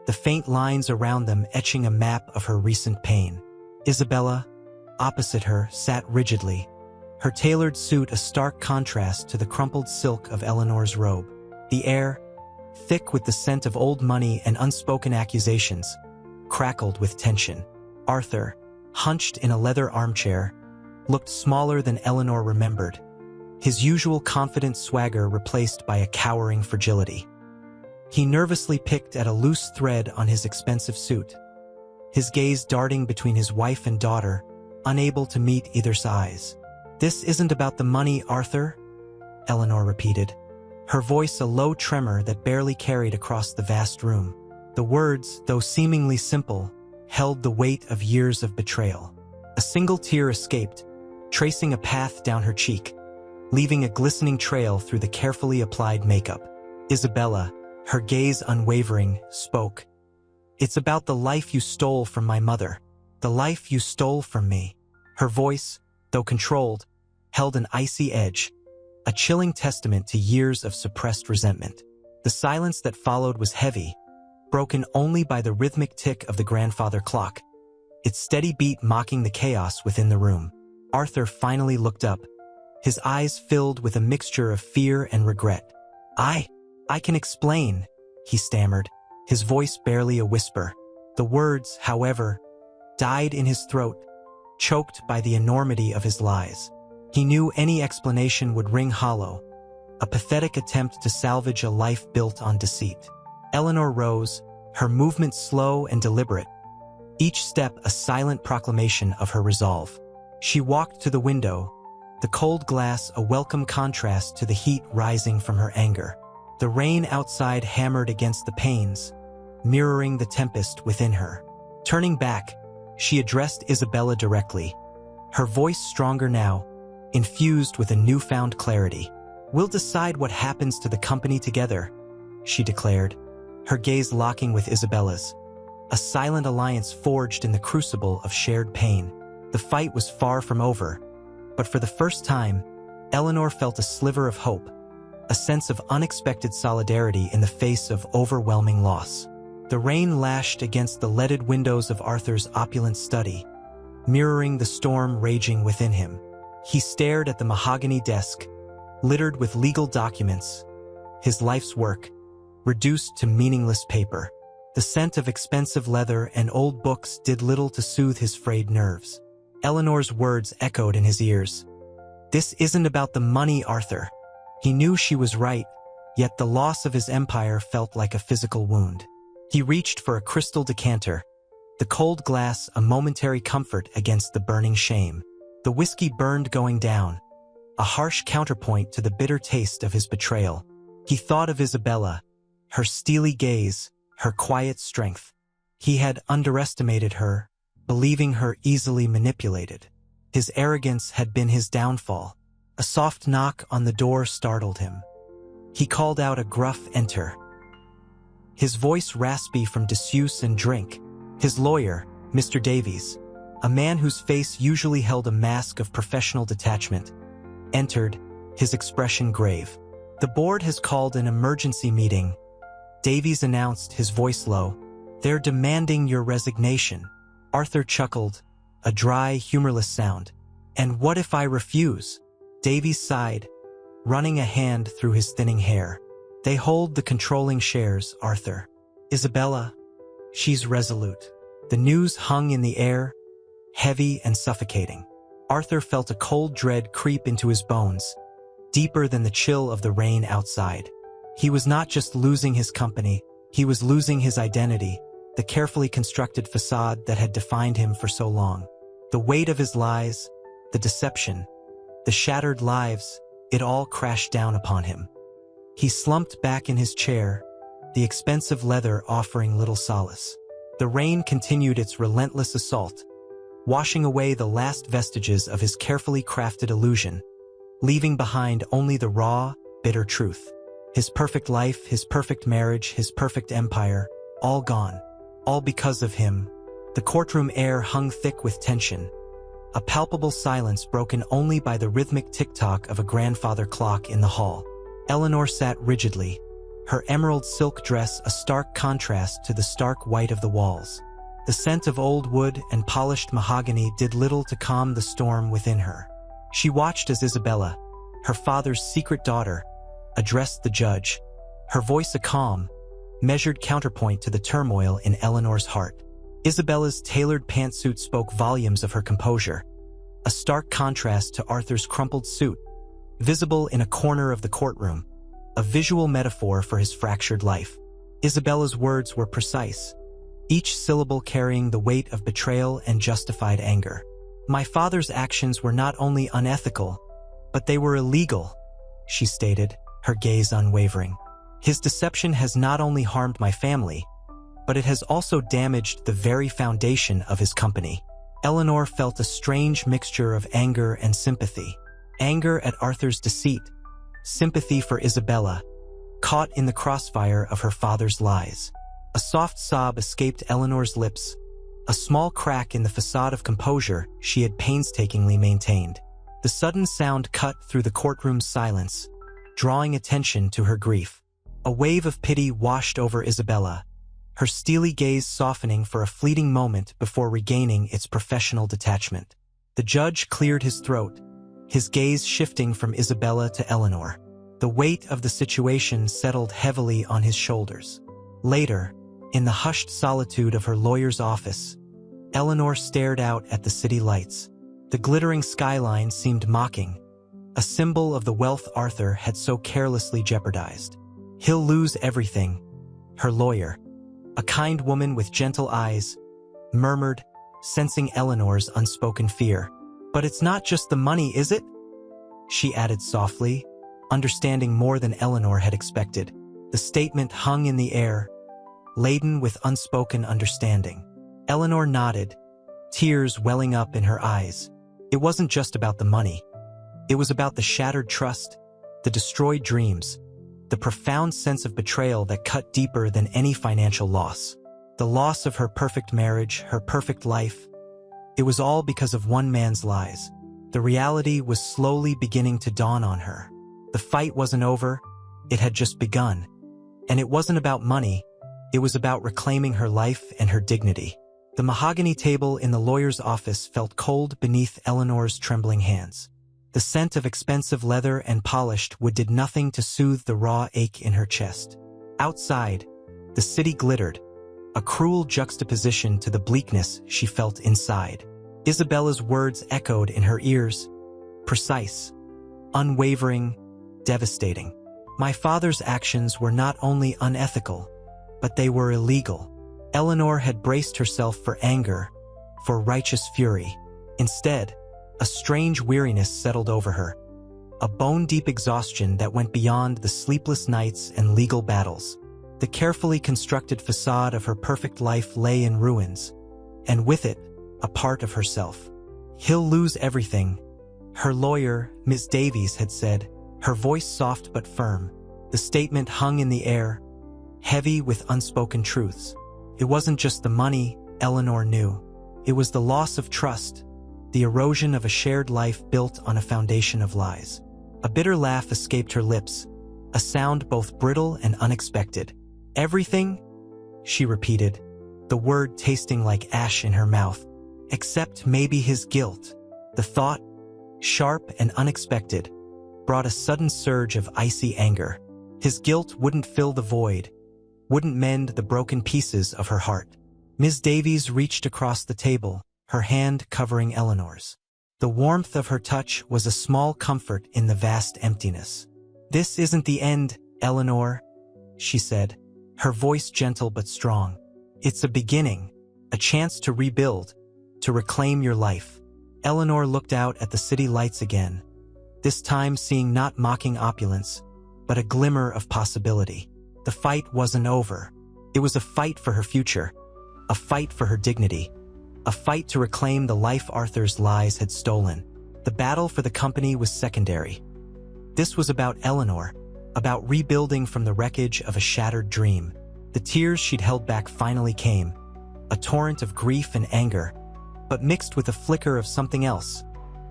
the faint lines around them etching a map of her recent pain. Isabella, opposite her, sat rigidly, her tailored suit a stark contrast to the crumpled silk of Eleanor's robe. The air, thick with the scent of old money and unspoken accusations, crackled with tension. Arthur, hunched in a leather armchair, looked smaller than Eleanor remembered, his usual confident swagger replaced by a cowering fragility. He nervously picked at a loose thread on his expensive suit, his gaze darting between his wife and daughter, unable to meet either's eyes. "This isn't about the money, Arthur," Eleanor repeated, her voice a low tremor that barely carried across the vast room. The words, though seemingly simple, held the weight of years of betrayal. A single tear escaped, tracing a path down her cheek, leaving a glistening trail through the carefully applied makeup. Isabella, her gaze unwavering, spoke. "It's about the life you stole from my mother. The life you stole from me." Her voice, though controlled, held an icy edge, a chilling testament to years of suppressed resentment. The silence that followed was heavy, broken only by the rhythmic tick of the grandfather clock, its steady beat mocking the chaos within the room. Arthur finally looked up, his eyes filled with a mixture of fear and regret. I can explain," he stammered, his voice barely a whisper. The words, however, died in his throat, choked by the enormity of his lies. He knew any explanation would ring hollow, a pathetic attempt to salvage a life built on deceit. Eleanor rose, her movement slow and deliberate, each step a silent proclamation of her resolve. She walked to the window, the cold glass a welcome contrast to the heat rising from her anger. The rain outside hammered against the panes, mirroring the tempest within her. Turning back, she addressed Isabella directly, her voice stronger now, infused with a newfound clarity. "We'll decide what happens to the company together," she declared, her gaze locking with Isabella's. A silent alliance forged in the crucible of shared pain. The fight was far from over, but for the first time, Eleanor felt a sliver of hope, a sense of unexpected solidarity in the face of overwhelming loss. The rain lashed against the leaded windows of Arthur's opulent study, mirroring the storm raging within him. He stared at the mahogany desk, littered with legal documents, his life's work, reduced to meaningless paper. The scent of expensive leather and old books did little to soothe his frayed nerves. Eleanor's words echoed in his ears. "This isn't about the money, Arthur." He knew she was right, yet the loss of his empire felt like a physical wound. He reached for a crystal decanter, the cold glass a momentary comfort against the burning shame. The whiskey burned going down, a harsh counterpoint to the bitter taste of his betrayal. He thought of Isabella, her steely gaze, her quiet strength. He had underestimated her, believing her easily manipulated. His arrogance had been his downfall. A soft knock on the door startled him. He called out a gruff "Enter." His voice raspy from disuse and drink. His lawyer, Mr. Davies, a man whose face usually held a mask of professional detachment, entered, his expression grave. "The board has called an emergency meeting," Davies announced, his voice low. "They're demanding your resignation." Arthur chuckled, a dry, humorless sound. "And what if I refuse?" Davies sighed, running a hand through his thinning hair. "They hold the controlling shares, Arthur. Isabella, she's resolute." The news hung in the air, heavy and suffocating. Arthur felt a cold dread creep into his bones, deeper than the chill of the rain outside. He was not just losing his company, he was losing his identity, the carefully constructed facade that had defined him for so long. The weight of his lies, the deception, the shattered lives, it all crashed down upon him. He slumped back in his chair, the expensive leather offering little solace. The rain continued its relentless assault, washing away the last vestiges of his carefully crafted illusion, leaving behind only the raw, bitter truth. His perfect life, his perfect marriage, his perfect empire, all gone. All because of him. The courtroom air hung thick with tension, a palpable silence broken only by the rhythmic tick-tock of a grandfather clock in the hall. Eleanor sat rigidly, her emerald silk dress a stark contrast to the stark white of the walls. The scent of old wood and polished mahogany did little to calm the storm within her. She watched as Isabella, her father's secret daughter, addressed the judge, her voice a calm, measured counterpoint to the turmoil in Eleanor's heart. Isabella's tailored pantsuit spoke volumes of her composure, a stark contrast to Arthur's crumpled suit, visible in a corner of the courtroom, a visual metaphor for his fractured life. Isabella's words were precise, each syllable carrying the weight of betrayal and justified anger. "My father's actions were not only unethical, but they were illegal," she stated, her gaze unwavering. "His deception has not only harmed my family, but it has also damaged the very foundation of his company." Eleanor felt a strange mixture of anger and sympathy. Anger at Arthur's deceit, sympathy for Isabella, caught in the crossfire of her father's lies. A soft sob escaped Eleanor's lips, a small crack in the facade of composure she had painstakingly maintained. The sudden sound cut through the courtroom's silence, drawing attention to her grief. A wave of pity washed over Isabella, her steely gaze softening for a fleeting moment before regaining its professional detachment. The judge cleared his throat, his gaze shifting from Isabella to Eleanor. The weight of the situation settled heavily on his shoulders. Later, in the hushed solitude of her lawyer's office, Eleanor stared out at the city lights. The glittering skyline seemed mocking, a symbol of the wealth Arthur had so carelessly jeopardized. "He'll lose everything," her lawyer, a kind woman with gentle eyes, murmured, sensing Eleanor's unspoken fear. "But it's not just the money, is it?" she added softly, understanding more than Eleanor had expected. The statement hung in the air, laden with unspoken understanding. Eleanor nodded, tears welling up in her eyes. It wasn't just about the money. It was about the shattered trust, the destroyed dreams, the profound sense of betrayal that cut deeper than any financial loss. The loss of her perfect marriage, her perfect life. It was all because of one man's lies. The reality was slowly beginning to dawn on her. The fight wasn't over, it had just begun. And it wasn't about money, it was about reclaiming her life and her dignity. The mahogany table in the lawyer's office felt cold beneath Eleanor's trembling hands. The scent of expensive leather and polished wood did nothing to soothe the raw ache in her chest. Outside, the city glittered, a cruel juxtaposition to the bleakness she felt inside. Isabella's words echoed in her ears, precise, unwavering, devastating. "My father's actions were not only unethical, but they were illegal." Eleanor had braced herself for anger, for righteous fury. Instead, a strange weariness settled over her, a bone-deep exhaustion that went beyond the sleepless nights and legal battles. The carefully constructed facade of her perfect life lay in ruins, and with it, a part of herself. "He'll lose everything," her lawyer, Ms. Davies, had said, her voice soft but firm. The statement hung in the air, heavy with unspoken truths. It wasn't just the money, Eleanor knew. It was the loss of trust, the erosion of a shared life built on a foundation of lies. A bitter laugh escaped her lips, a sound both brittle and unexpected. "Everything?" she repeated, the word tasting like ash in her mouth. "Except maybe his guilt." The thought, sharp and unexpected, brought a sudden surge of icy anger. His guilt wouldn't fill the void, wouldn't mend the broken pieces of her heart. Ms. Davies reached across the table, her hand covering Eleanor's. The warmth of her touch was a small comfort in the vast emptiness. "This isn't the end, Eleanor," she said, her voice gentle but strong. "It's a beginning, a chance to rebuild, to reclaim your life." Eleanor looked out at the city lights again, this time seeing not mocking opulence, but a glimmer of possibility. The fight wasn't over. It was a fight for her future, a fight for her dignity, a fight to reclaim the life Arthur's lies had stolen. The battle for the company was secondary. This was about Eleanor, about rebuilding from the wreckage of a shattered dream. The tears she'd held back finally came, a torrent of grief and anger, but mixed with a flicker of something else,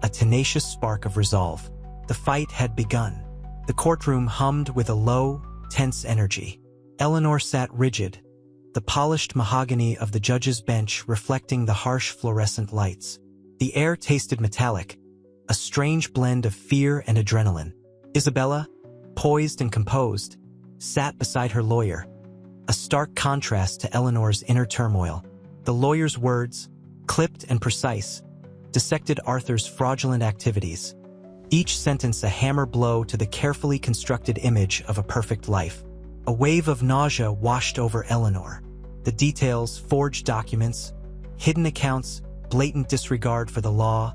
a tenacious spark of resolve. The fight had begun. The courtroom hummed with a low, tense energy. Eleanor sat rigid, the polished mahogany of the judge's bench reflecting the harsh fluorescent lights. The air tasted metallic, a strange blend of fear and adrenaline. Isabella, poised and composed, sat beside her lawyer, a stark contrast to Eleanor's inner turmoil. The lawyer's words, clipped and precise, dissected Arthur's fraudulent activities, each sentence a hammer blow to the carefully constructed image of a perfect life. A wave of nausea washed over Eleanor. The details, forged documents, hidden accounts, blatant disregard for the law,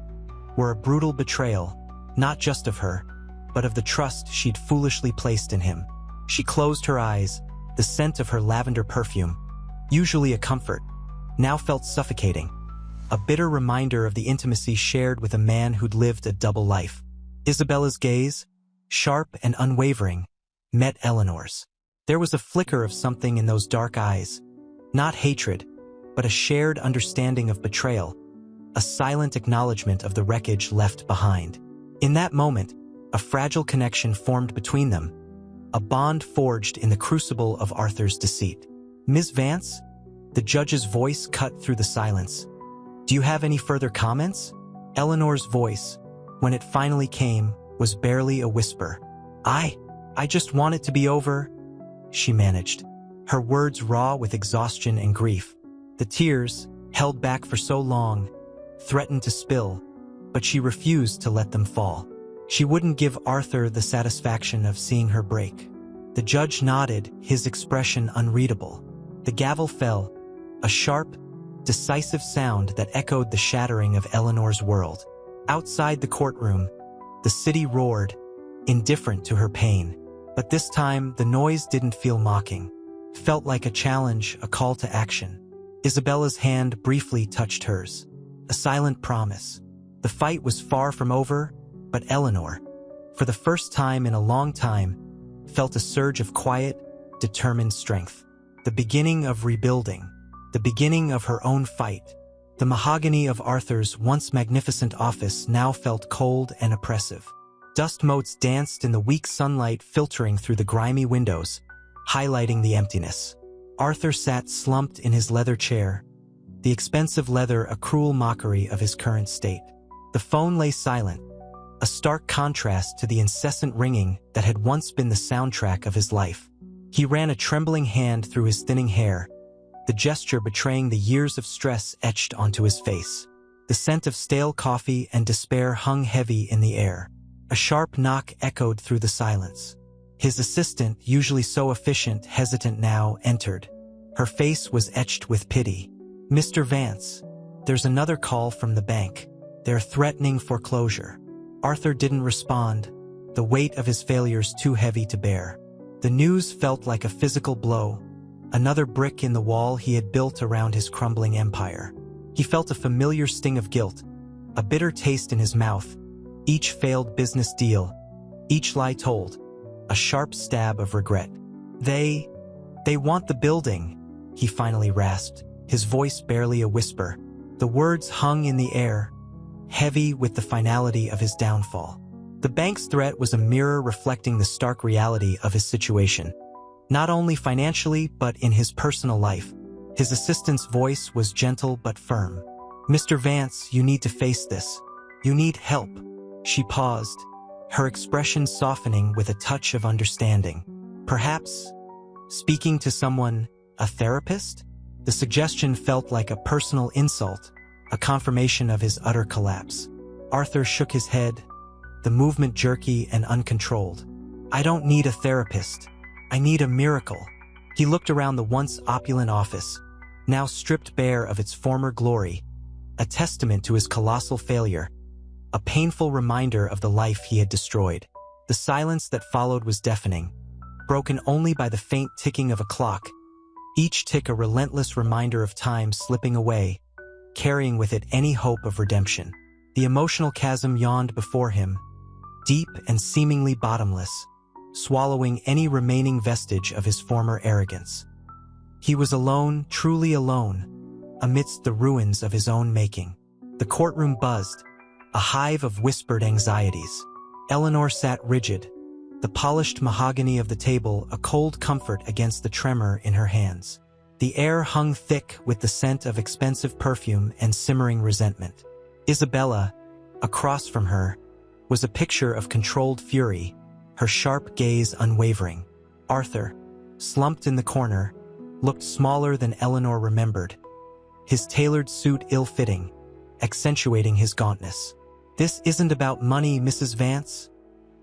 were a brutal betrayal, not just of her, but of the trust she'd foolishly placed in him. She closed her eyes, the scent of her lavender perfume, usually a comfort, now felt suffocating, a bitter reminder of the intimacy shared with a man who'd lived a double life. Isabella's gaze, sharp and unwavering, met Eleanor's. There was a flicker of something in those dark eyes. Not hatred, but a shared understanding of betrayal, a silent acknowledgement of the wreckage left behind. In that moment, a fragile connection formed between them, a bond forged in the crucible of Arthur's deceit. "Ms. Vance?" The judge's voice cut through the silence. "Do you have any further comments?" Eleanor's voice, when it finally came, was barely a whisper. I just want it to be over," she managed, her words raw with exhaustion and grief. The tears, held back for so long, threatened to spill, but she refused to let them fall. She wouldn't give Arthur the satisfaction of seeing her break. The judge nodded, his expression unreadable. The gavel fell, a sharp, decisive sound that echoed the shattering of Eleanor's world. Outside the courtroom, the city roared, indifferent to her pain. But this time, the noise didn't feel mocking. Felt like a challenge, a call to action. Isabella's hand briefly touched hers. A silent promise. The fight was far from over, but Eleanor, for the first time in a long time, felt a surge of quiet, determined strength. The beginning of rebuilding. The beginning of her own fight. The mahogany of Arthur's once magnificent office now felt cold and oppressive. Dust motes danced in the weak sunlight filtering through the grimy windows, highlighting the emptiness. Arthur sat slumped in his leather chair, the expensive leather a cruel mockery of his current state. The phone lay silent, a stark contrast to the incessant ringing that had once been the soundtrack of his life. He ran a trembling hand through his thinning hair, the gesture betraying the years of stress etched onto his face. The scent of stale coffee and despair hung heavy in the air. A sharp knock echoed through the silence. His assistant, usually so efficient, hesitant now, entered. Her face was etched with pity. "Mr. Vance, there's another call from the bank. They're threatening foreclosure." Arthur didn't respond, the weight of his failures too heavy to bear. The news felt like a physical blow, another brick in the wall he had built around his crumbling empire. He felt a familiar sting of guilt, a bitter taste in his mouth. Each failed business deal, each lie told, a sharp stab of regret. They want the building," he finally rasped, his voice barely a whisper. The words hung in the air, heavy with the finality of his downfall. The bank's threat was a mirror reflecting the stark reality of his situation. Not only financially, but in his personal life. His assistant's voice was gentle but firm. "Mr. Vance, you need to face this. You need help." She paused, her expression softening with a touch of understanding. "Perhaps speaking to someone, a therapist?" The suggestion felt like a personal insult, a confirmation of his utter collapse. Arthur shook his head, the movement jerky and uncontrolled. "I don't need a therapist. I need a miracle." He looked around the once opulent office, now stripped bare of its former glory, a testament to his colossal failure, a painful reminder of the life he had destroyed. The silence that followed was deafening, broken only by the faint ticking of a clock, each tick a relentless reminder of time slipping away, carrying with it any hope of redemption. The emotional chasm yawned before him, deep and seemingly bottomless, swallowing any remaining vestige of his former arrogance. He was alone, truly alone, amidst the ruins of his own making. The courtroom buzzed, a hive of whispered anxieties. Eleanor sat rigid, the polished mahogany of the table a cold comfort against the tremor in her hands. The air hung thick with the scent of expensive perfume and simmering resentment. Isabella, across from her, was a picture of controlled fury, her sharp gaze unwavering. Arthur, slumped in the corner, looked smaller than Eleanor remembered, his tailored suit ill-fitting, accentuating his gauntness. "This isn't about money, Mrs. Vance,"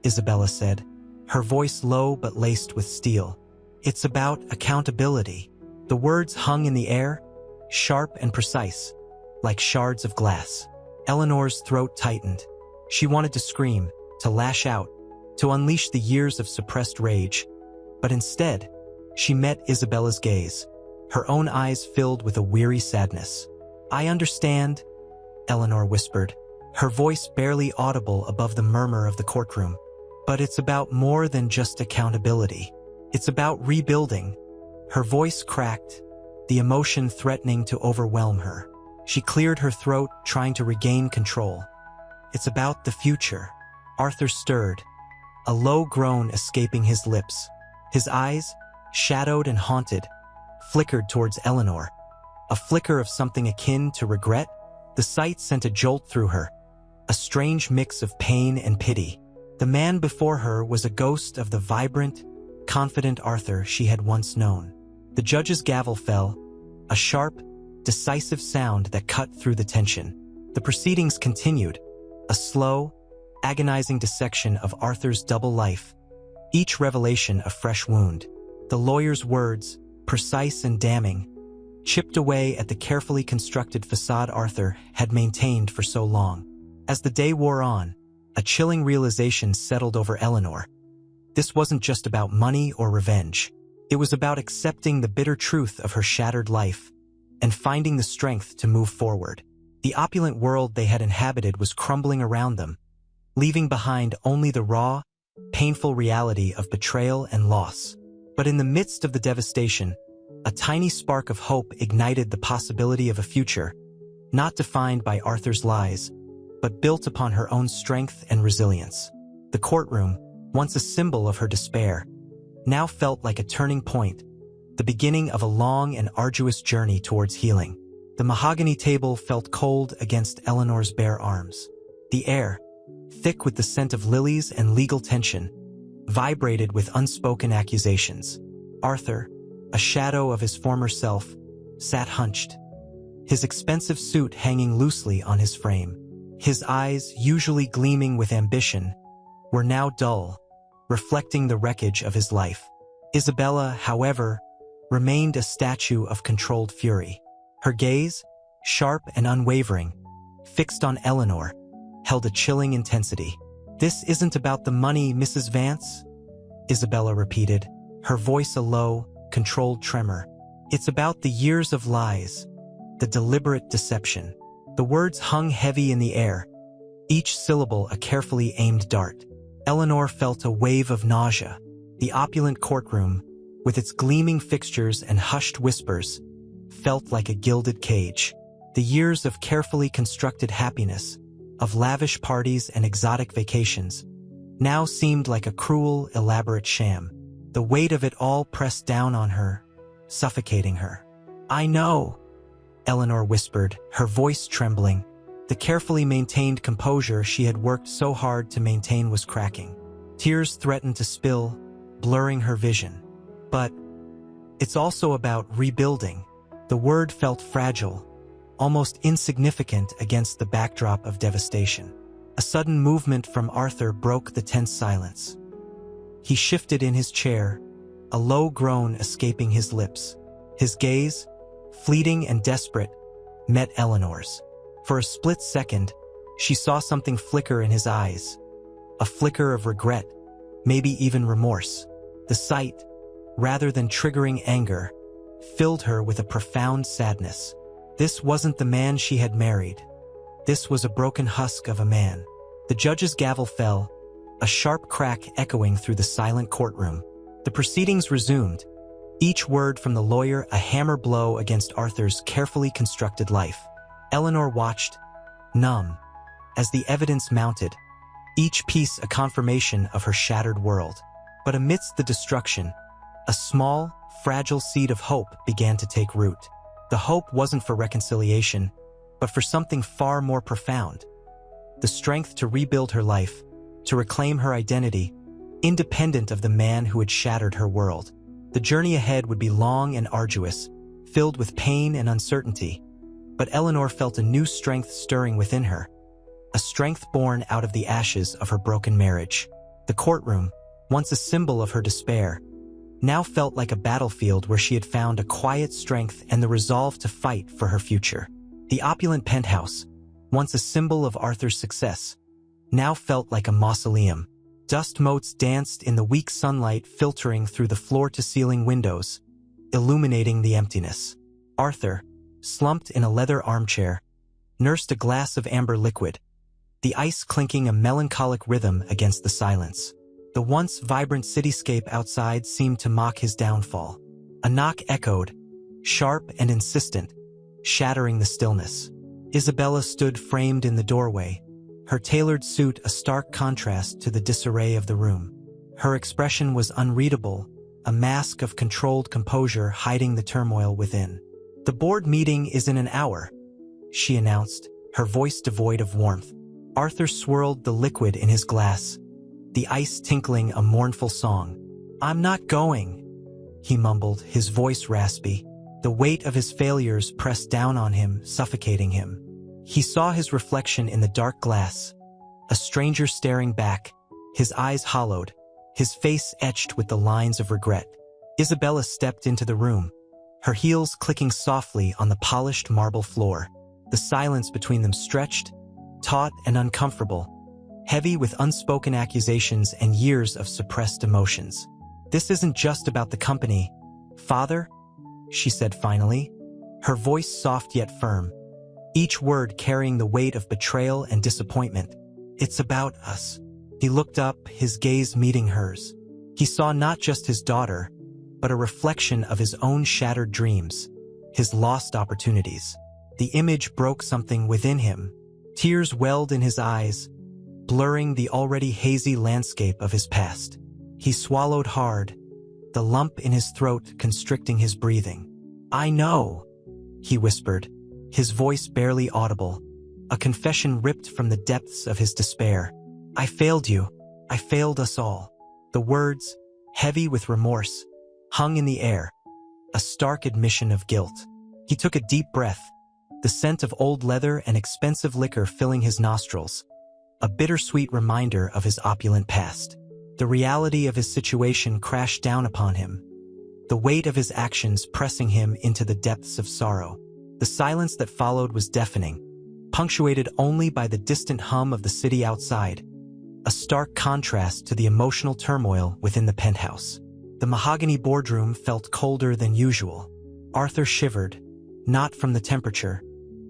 Isabella said, her voice low but laced with steel. "It's about accountability." The words hung in the air, sharp and precise, like shards of glass. Eleanor's throat tightened. She wanted to scream, to lash out, to unleash the years of suppressed rage. But instead, she met Isabella's gaze, her own eyes filled with a weary sadness. "I understand," Eleanor whispered, her voice barely audible above the murmur of the courtroom. But it's about more than just accountability. It's about rebuilding. Her voice cracked, the emotion threatening to overwhelm her. She cleared her throat, trying to regain control. It's about the future. Arthur stirred, a low groan escaping his lips. His eyes, shadowed and haunted, flickered towards Eleanor. A flicker of something akin to regret? The sight sent a jolt through her, a strange mix of pain and pity. The man before her was a ghost of the vibrant, confident Arthur she had once known. The judge's gavel fell, a sharp, decisive sound that cut through the tension. The proceedings continued, a slow, agonizing dissection of Arthur's double life, each revelation a fresh wound. The lawyer's words, precise and damning, chipped away at the carefully constructed facade Arthur had maintained for so long. As the day wore on, a chilling realization settled over Eleanor. This wasn't just about money or revenge. It was about accepting the bitter truth of her shattered life and finding the strength to move forward. The opulent world they had inhabited was crumbling around them, leaving behind only the raw, painful reality of betrayal and loss. But in the midst of the devastation, a tiny spark of hope ignited the possibility of a future, not defined by Arthur's lies, but built upon her own strength and resilience. The courtroom, once a symbol of her despair, now felt like a turning point, the beginning of a long and arduous journey towards healing. The mahogany table felt cold against Eleanor's bare arms. The air, thick with the scent of lilies and legal tension, vibrated with unspoken accusations. Arthur, a shadow of his former self, sat hunched, his expensive suit hanging loosely on his frame. His eyes, usually gleaming with ambition, were now dull, reflecting the wreckage of his life. Isabella, however, remained a statue of controlled fury. Her gaze, sharp and unwavering, fixed on Eleanor, held a chilling intensity. "This isn't about the money, Mrs. Vance," Isabella repeated, her voice a low, controlled tremor. "It's about the years of lies, the deliberate deception." The words hung heavy in the air, each syllable a carefully aimed dart. Eleanor felt a wave of nausea. The opulent courtroom, with its gleaming fixtures and hushed whispers, felt like a gilded cage. The years of carefully constructed happiness, of lavish parties and exotic vacations, now seemed like a cruel, elaborate sham. The weight of it all pressed down on her, suffocating her. "I know," Eleanor whispered, her voice trembling. The carefully maintained composure she had worked so hard to maintain was cracking. Tears threatened to spill, blurring her vision. "But it's also about rebuilding." The word felt fragile, almost insignificant against the backdrop of devastation. A sudden movement from Arthur broke the tense silence. He shifted in his chair, a low groan escaping his lips. His gaze, fleeting and desperate, met Eleanor's. For a split second, she saw something flicker in his eyes, a flicker of regret, maybe even remorse. The sight, rather than triggering anger, filled her with a profound sadness. This wasn't the man she had married. This was a broken husk of a man. The judge's gavel fell, a sharp crack echoing through the silent courtroom. The proceedings resumed, each word from the lawyer a hammer blow against Arthur's carefully constructed life. Eleanor watched, numb, as the evidence mounted, each piece a confirmation of her shattered world. But amidst the destruction, a small, fragile seed of hope began to take root. The hope wasn't for reconciliation, but for something far more profound. The strength to rebuild her life, to reclaim her identity, independent of the man who had shattered her world. The journey ahead would be long and arduous, filled with pain and uncertainty, but Eleanor felt a new strength stirring within her, a strength born out of the ashes of her broken marriage. The courtroom, once a symbol of her despair, now felt like a battlefield where she had found a quiet strength and the resolve to fight for her future. The opulent penthouse, once a symbol of Arthur's success, now felt like a mausoleum. Dust motes danced in the weak sunlight filtering through the floor-to-ceiling windows, illuminating the emptiness. Arthur, slumped in a leather armchair, nursed a glass of amber liquid, the ice clinking a melancholic rhythm against the silence. The once vibrant cityscape outside seemed to mock his downfall. A knock echoed, sharp and insistent, shattering the stillness. Isabella stood framed in the doorway, her tailored suit a stark contrast to the disarray of the room. Her expression was unreadable, a mask of controlled composure hiding the turmoil within. "The board meeting is in an hour," she announced, her voice devoid of warmth. Arthur swirled the liquid in his glass, the ice tinkling a mournful song. "I'm not going," he mumbled, his voice raspy. The weight of his failures pressed down on him, suffocating him. He saw his reflection in the dark glass, a stranger staring back, his eyes hollowed, his face etched with the lines of regret. Isabella stepped into the room, her heels clicking softly on the polished marble floor. The silence between them stretched, taut and uncomfortable, heavy with unspoken accusations and years of suppressed emotions. "This isn't just about the company, Father," she said finally, her voice soft yet firm, each word carrying the weight of betrayal and disappointment. "It's about us." He looked up, his gaze meeting hers. He saw not just his daughter, but a reflection of his own shattered dreams, his lost opportunities. The image broke something within him. Tears welled in his eyes, blurring the already hazy landscape of his past. He swallowed hard, the lump in his throat constricting his breathing. "I know," he whispered, his voice barely audible, a confession ripped from the depths of his despair. "I failed you. I failed us all." The words, heavy with remorse, hung in the air, a stark admission of guilt. He took a deep breath, the scent of old leather and expensive liquor filling his nostrils, a bittersweet reminder of his opulent past. The reality of his situation crashed down upon him, the weight of his actions pressing him into the depths of sorrow. The silence that followed was deafening, punctuated only by the distant hum of the city outside, a stark contrast to the emotional turmoil within the penthouse. The mahogany boardroom felt colder than usual. Arthur shivered, not from the temperature,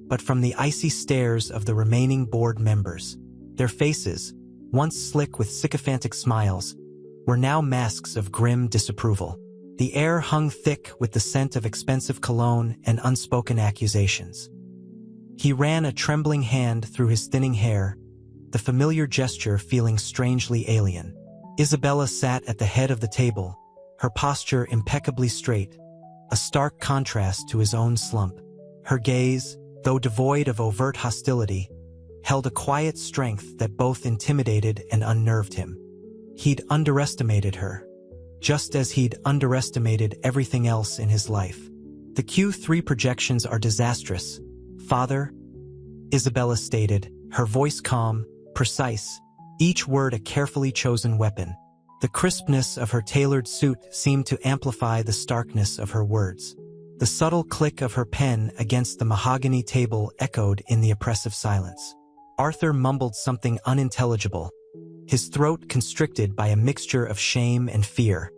but from the icy stares of the remaining board members. Their faces, once slick with sycophantic smiles, were now masks of grim disapproval. The air hung thick with the scent of expensive cologne and unspoken accusations. He ran a trembling hand through his thinning hair, the familiar gesture feeling strangely alien. Isabella sat at the head of the table, her posture impeccably straight, a stark contrast to his own slump. Her gaze, though devoid of overt hostility, held a quiet strength that both intimidated and unnerved him. He'd underestimated her, just as he'd underestimated everything else in his life. "The Q3 projections are disastrous, Father," Isabella stated, her voice calm, precise, each word a carefully chosen weapon. The crispness of her tailored suit seemed to amplify the starkness of her words. The subtle click of her pen against the mahogany table echoed in the oppressive silence. Arthur mumbled something unintelligible, his throat constricted by a mixture of shame and fear.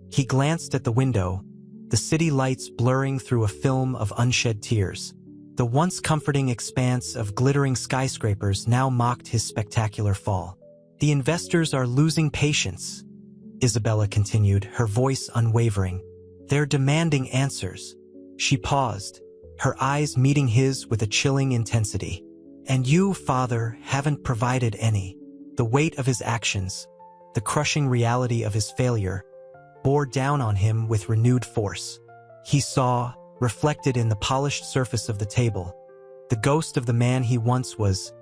He glanced at the window, the city lights blurring through a film of unshed tears. The once comforting expanse of glittering skyscrapers now mocked his spectacular fall. "The investors are losing patience," Isabella continued, her voice unwavering. "They're demanding answers." She paused, her eyes meeting his with a chilling intensity. "And you, Father, haven't provided any." The weight of his actions, the crushing reality of his failure, bore down on him with renewed force. He saw, reflected in the polished surface of the table, the ghost of the man he once was,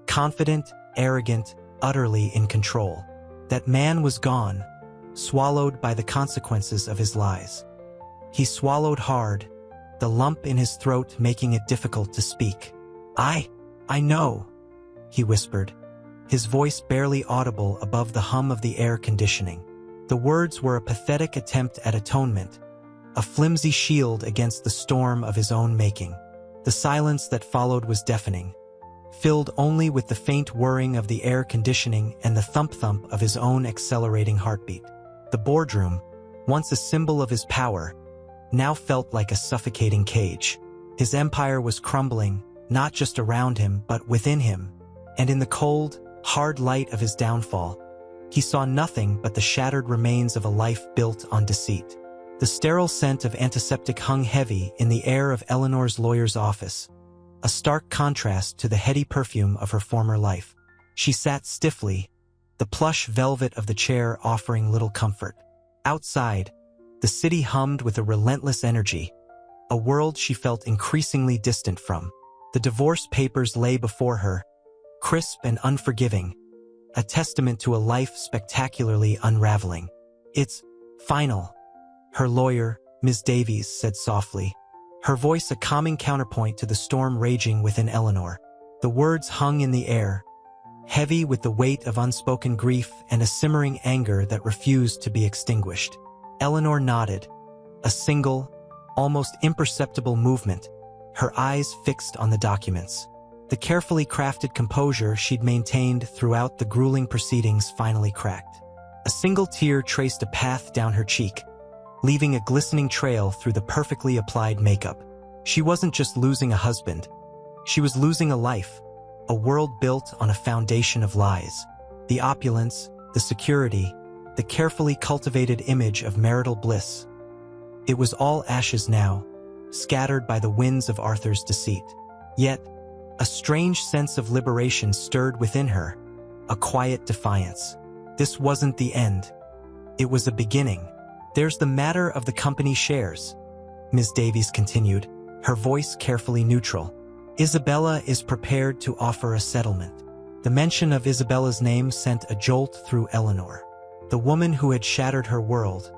confident, arrogant, utterly in control. That man was gone, swallowed by the consequences of his lies. He swallowed hard, the lump in his throat making it difficult to speak. I know," he whispered, his voice barely audible above the hum of the air conditioning. The words were a pathetic attempt at atonement, a flimsy shield against the storm of his own making. The silence that followed was deafening, filled only with the faint whirring of the air conditioning and the thump-thump of his own accelerating heartbeat. The boardroom, once a symbol of his power, now felt like a suffocating cage. His empire was crumbling, not just around him but within him, and in the cold, hard light of his downfall, he saw nothing but the shattered remains of a life built on deceit. The sterile scent of antiseptic hung heavy in the air of Eleanor's lawyer's office, a stark contrast to the heady perfume of her former life. She sat stiffly, the plush velvet of the chair offering little comfort. Outside, the city hummed with a relentless energy, a world she felt increasingly distant from. The divorce papers lay before her, crisp and unforgiving, a testament to a life spectacularly unraveling. "It's final," her lawyer, Ms. Davies, said softly, her voice a calming counterpoint to the storm raging within Eleanor. The words hung in the air, heavy with the weight of unspoken grief and a simmering anger that refused to be extinguished. Eleanor nodded, a single, almost imperceptible movement, her eyes fixed on the documents. The carefully crafted composure she'd maintained throughout the grueling proceedings finally cracked. A single tear traced a path down her cheek, leaving a glistening trail through the perfectly applied makeup. She wasn't just losing a husband. She was losing a life, a world built on a foundation of lies. The opulence, the security, the carefully cultivated image of marital bliss. It was all ashes now, scattered by the winds of Arthur's deceit. Yet, a strange sense of liberation stirred within her, a quiet defiance. This wasn't the end. It was a beginning. "There's the matter of the company shares," Ms. Davies continued, her voice carefully neutral. "Isabella is prepared to offer a settlement." The mention of Isabella's name sent a jolt through Eleanor. The woman who had shattered her world,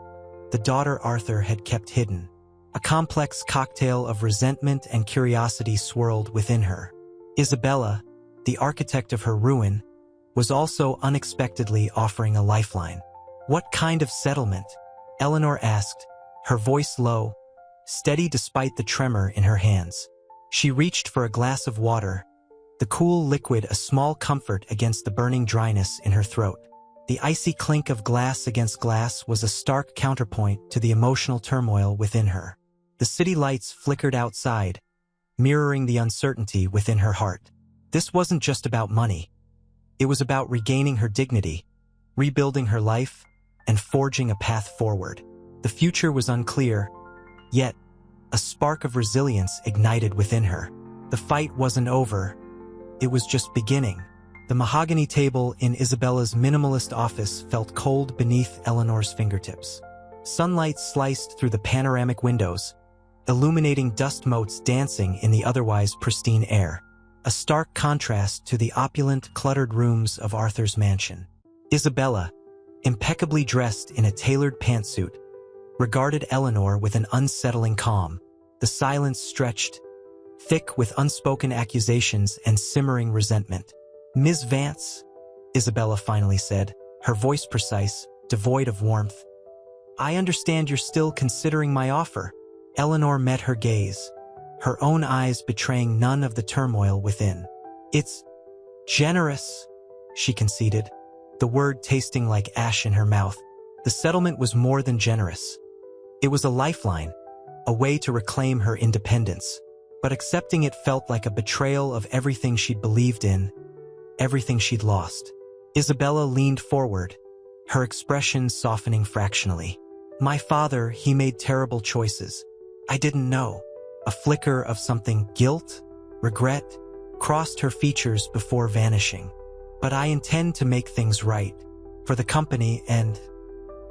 the daughter Arthur had kept hidden. A complex cocktail of resentment and curiosity swirled within her. Isabella, the architect of her ruin, was also unexpectedly offering a lifeline. "What kind of settlement?" Eleanor asked, her voice low, steady despite the tremor in her hands. She reached for a glass of water, the cool liquid a small comfort against the burning dryness in her throat. The icy clink of glass against glass was a stark counterpoint to the emotional turmoil within her. The city lights flickered outside, mirroring the uncertainty within her heart. This wasn't just about money. It was about regaining her dignity, rebuilding her life, and forging a path forward. The future was unclear, yet a spark of resilience ignited within her. The fight wasn't over. It was just beginning. The mahogany table in Isabella's minimalist office felt cold beneath Eleanor's fingertips. Sunlight sliced through the panoramic windows, illuminating dust motes dancing in the otherwise pristine air, a stark contrast to the opulent, cluttered rooms of Arthur's mansion. Isabella, impeccably dressed in a tailored pantsuit, regarded Eleanor with an unsettling calm. The silence stretched, thick with unspoken accusations and simmering resentment. "Ms. Vance," Isabella finally said, her voice precise, devoid of warmth. "I understand you're still considering my offer." Eleanor met her gaze, her own eyes betraying none of the turmoil within. "It's generous," she conceded, the word tasting like ash in her mouth. The settlement was more than generous. It was a lifeline, a way to reclaim her independence. But accepting it felt like a betrayal of everything she'd believed in, everything she'd lost. Isabella leaned forward, her expression softening fractionally. "My father, he made terrible choices. I didn't know." A flicker of something, guilt, regret, crossed her features before vanishing. "But I intend to make things right, for the company and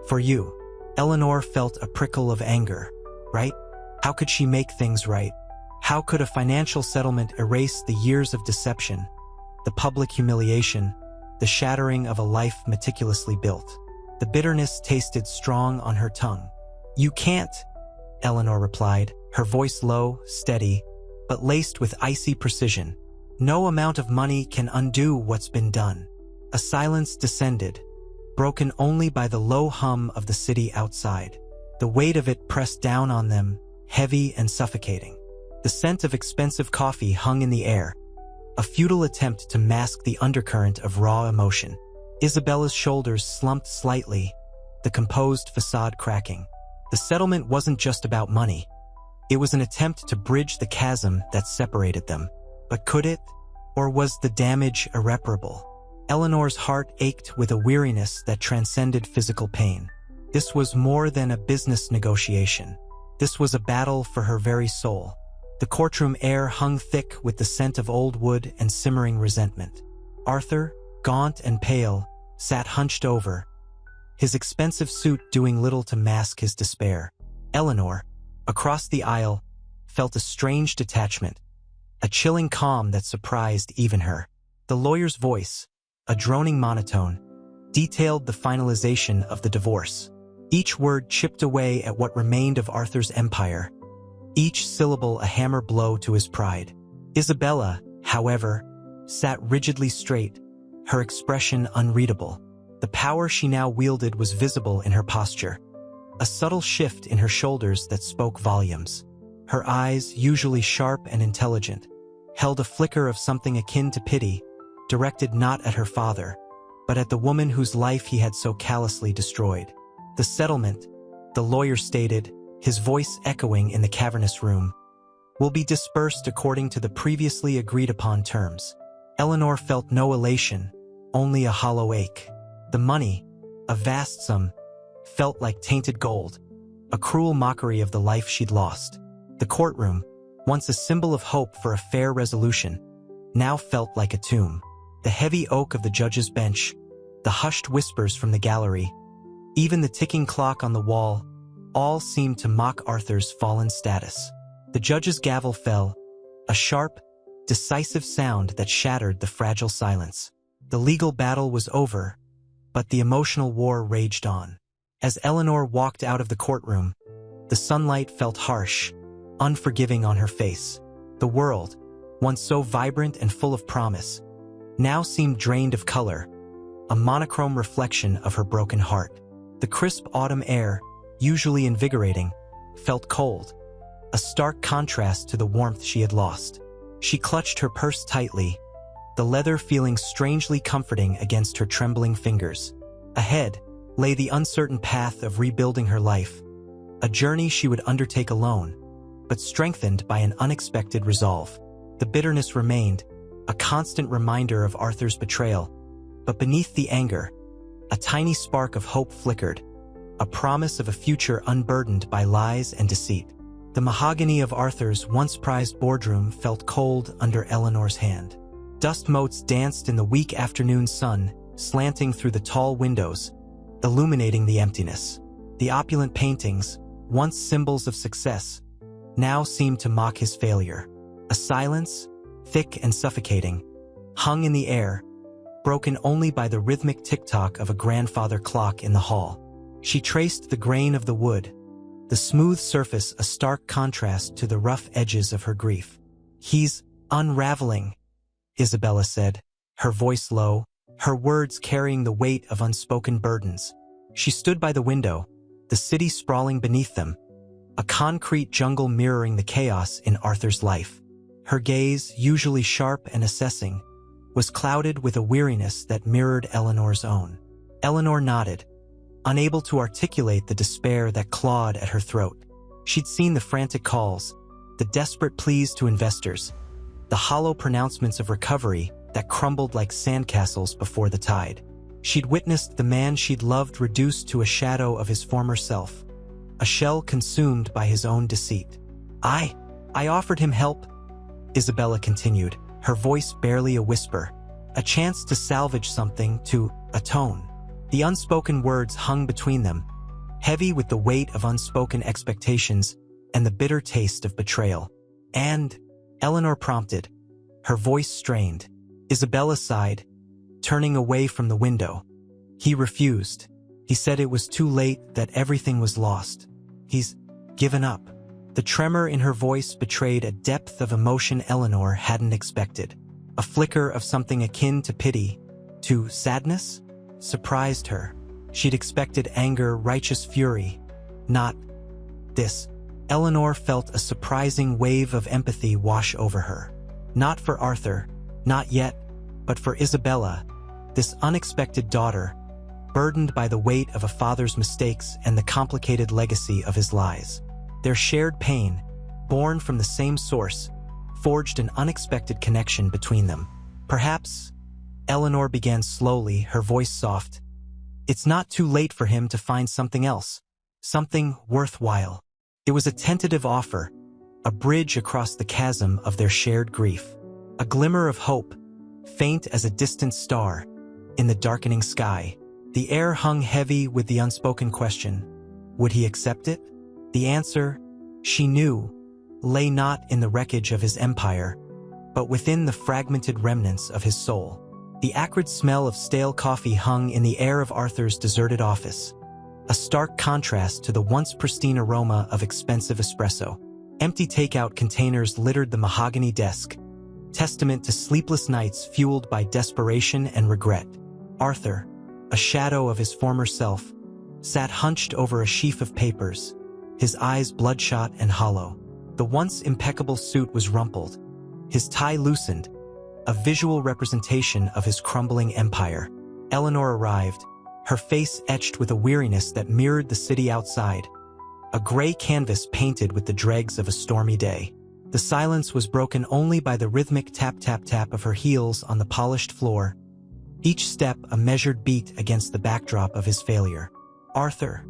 for you." Eleanor felt a prickle of anger. Right? How could she make things right? How could a financial settlement erase the years of deception, the public humiliation, the shattering of a life meticulously built? The bitterness tasted strong on her tongue. "You can't," Eleanor replied, her voice low, steady, but laced with icy precision. "No amount of money can undo what's been done." A silence descended, broken only by the low hum of the city outside. The weight of it pressed down on them, heavy and suffocating. The scent of expensive coffee hung in the air, a futile attempt to mask the undercurrent of raw emotion. Isabella's shoulders slumped slightly, the composed facade cracking. The settlement wasn't just about money. It was an attempt to bridge the chasm that separated them. But could it? Or was the damage irreparable? Eleanor's heart ached with a weariness that transcended physical pain. This was more than a business negotiation. This was a battle for her very soul. The courtroom air hung thick with the scent of old wood and simmering resentment. Arthur, gaunt and pale, sat hunched over, his expensive suit doing little to mask his despair. Eleanor, across the aisle, felt a strange detachment, a chilling calm that surprised even her. The lawyer's voice, a droning monotone, detailed the finalization of the divorce. Each word chipped away at what remained of Arthur's empire, each syllable a hammer blow to his pride. Isabella, however, sat rigidly straight, her expression unreadable. The power she now wielded was visible in her posture, a subtle shift in her shoulders that spoke volumes. Her eyes, usually sharp and intelligent, held a flicker of something akin to pity, directed not at her father, but at the woman whose life he had so callously destroyed. The settlement, the lawyer stated, his voice echoing in the cavernous room, will be dispersed according to the previously agreed-upon terms. Eleanor felt no elation, only a hollow ache. The money, a vast sum, felt like tainted gold, a cruel mockery of the life she'd lost. The courtroom, once a symbol of hope for a fair resolution, now felt like a tomb. The heavy oak of the judge's bench, the hushed whispers from the gallery, even the ticking clock on the wall, all seemed to mock Arthur's fallen status. The judge's gavel fell, a sharp, decisive sound that shattered the fragile silence. The legal battle was over, but the emotional war raged on. As Eleanor walked out of the courtroom, the sunlight felt harsh, unforgiving on her face. The world, once so vibrant and full of promise, now seemed drained of color, a monochrome reflection of her broken heart. The crisp autumn air, usually invigorating, felt cold, a stark contrast to the warmth she had lost. She clutched her purse tightly, the leather feeling strangely comforting against her trembling fingers. Ahead lay the uncertain path of rebuilding her life, a journey she would undertake alone, but strengthened by an unexpected resolve. The bitterness remained, a constant reminder of Arthur's betrayal, but beneath the anger, a tiny spark of hope flickered, a promise of a future unburdened by lies and deceit. The mahogany of Arthur's once prized boardroom felt cold under Eleanor's hand. Dust motes danced in the weak afternoon sun, slanting through the tall windows, illuminating the emptiness. The opulent paintings, once symbols of success, now seemed to mock his failure. A silence, thick and suffocating, hung in the air, broken only by the rhythmic tick-tock of a grandfather clock in the hall. She traced the grain of the wood, the smooth surface a stark contrast to the rough edges of her grief. "He's unraveling," Isabella said, her voice low, her words carrying the weight of unspoken burdens. She stood by the window, the city sprawling beneath them, a concrete jungle mirroring the chaos in Arthur's life. Her gaze, usually sharp and assessing, was clouded with a weariness that mirrored Eleanor's own. Eleanor nodded, unable to articulate the despair that clawed at her throat. She'd seen the frantic calls, the desperate pleas to investors, the hollow pronouncements of recovery that crumbled like sandcastles before the tide. She'd witnessed the man she'd loved reduced to a shadow of his former self, a shell consumed by his own deceit. I offered him help," Isabella continued, her voice barely a whisper, a chance to salvage something, to atone. The unspoken words hung between them, heavy with the weight of unspoken expectations and the bitter taste of betrayal. "And," Eleanor prompted, her voice strained. Isabella sighed, turning away from the window. "He refused. He said it was too late, that everything was lost. He's given up." The tremor in her voice betrayed a depth of emotion Eleanor hadn't expected. A flicker of something akin to pity, to sadness, surprised her. She'd expected anger, righteous fury, not this. Eleanor felt a surprising wave of empathy wash over her. Not for Arthur, not yet, but for Isabella, this unexpected daughter, burdened by the weight of a father's mistakes and the complicated legacy of his lies. Their shared pain, born from the same source, forged an unexpected connection between them. Perhaps, Eleanor began slowly, her voice soft. It's not too late for him to find something else, something worthwhile. It was a tentative offer, a bridge across the chasm of their shared grief, a glimmer of hope, faint as a distant star, in the darkening sky. The air hung heavy with the unspoken question. Would he accept it? The answer, she knew, lay not in the wreckage of his empire, but within the fragmented remnants of his soul. The acrid smell of stale coffee hung in the air of Arthur's deserted office, a stark contrast to the once pristine aroma of expensive espresso. Empty takeout containers littered the mahogany desk, testament to sleepless nights fueled by desperation and regret. Arthur, a shadow of his former self, sat hunched over a sheaf of papers, his eyes bloodshot and hollow. The once impeccable suit was rumpled, his tie loosened, a visual representation of his crumbling empire. Eleanor arrived, her face etched with a weariness that mirrored the city outside, a gray canvas painted with the dregs of a stormy day. The silence was broken only by the rhythmic tap-tap-tap of her heels on the polished floor, each step a measured beat against the backdrop of his failure. "Arthur,"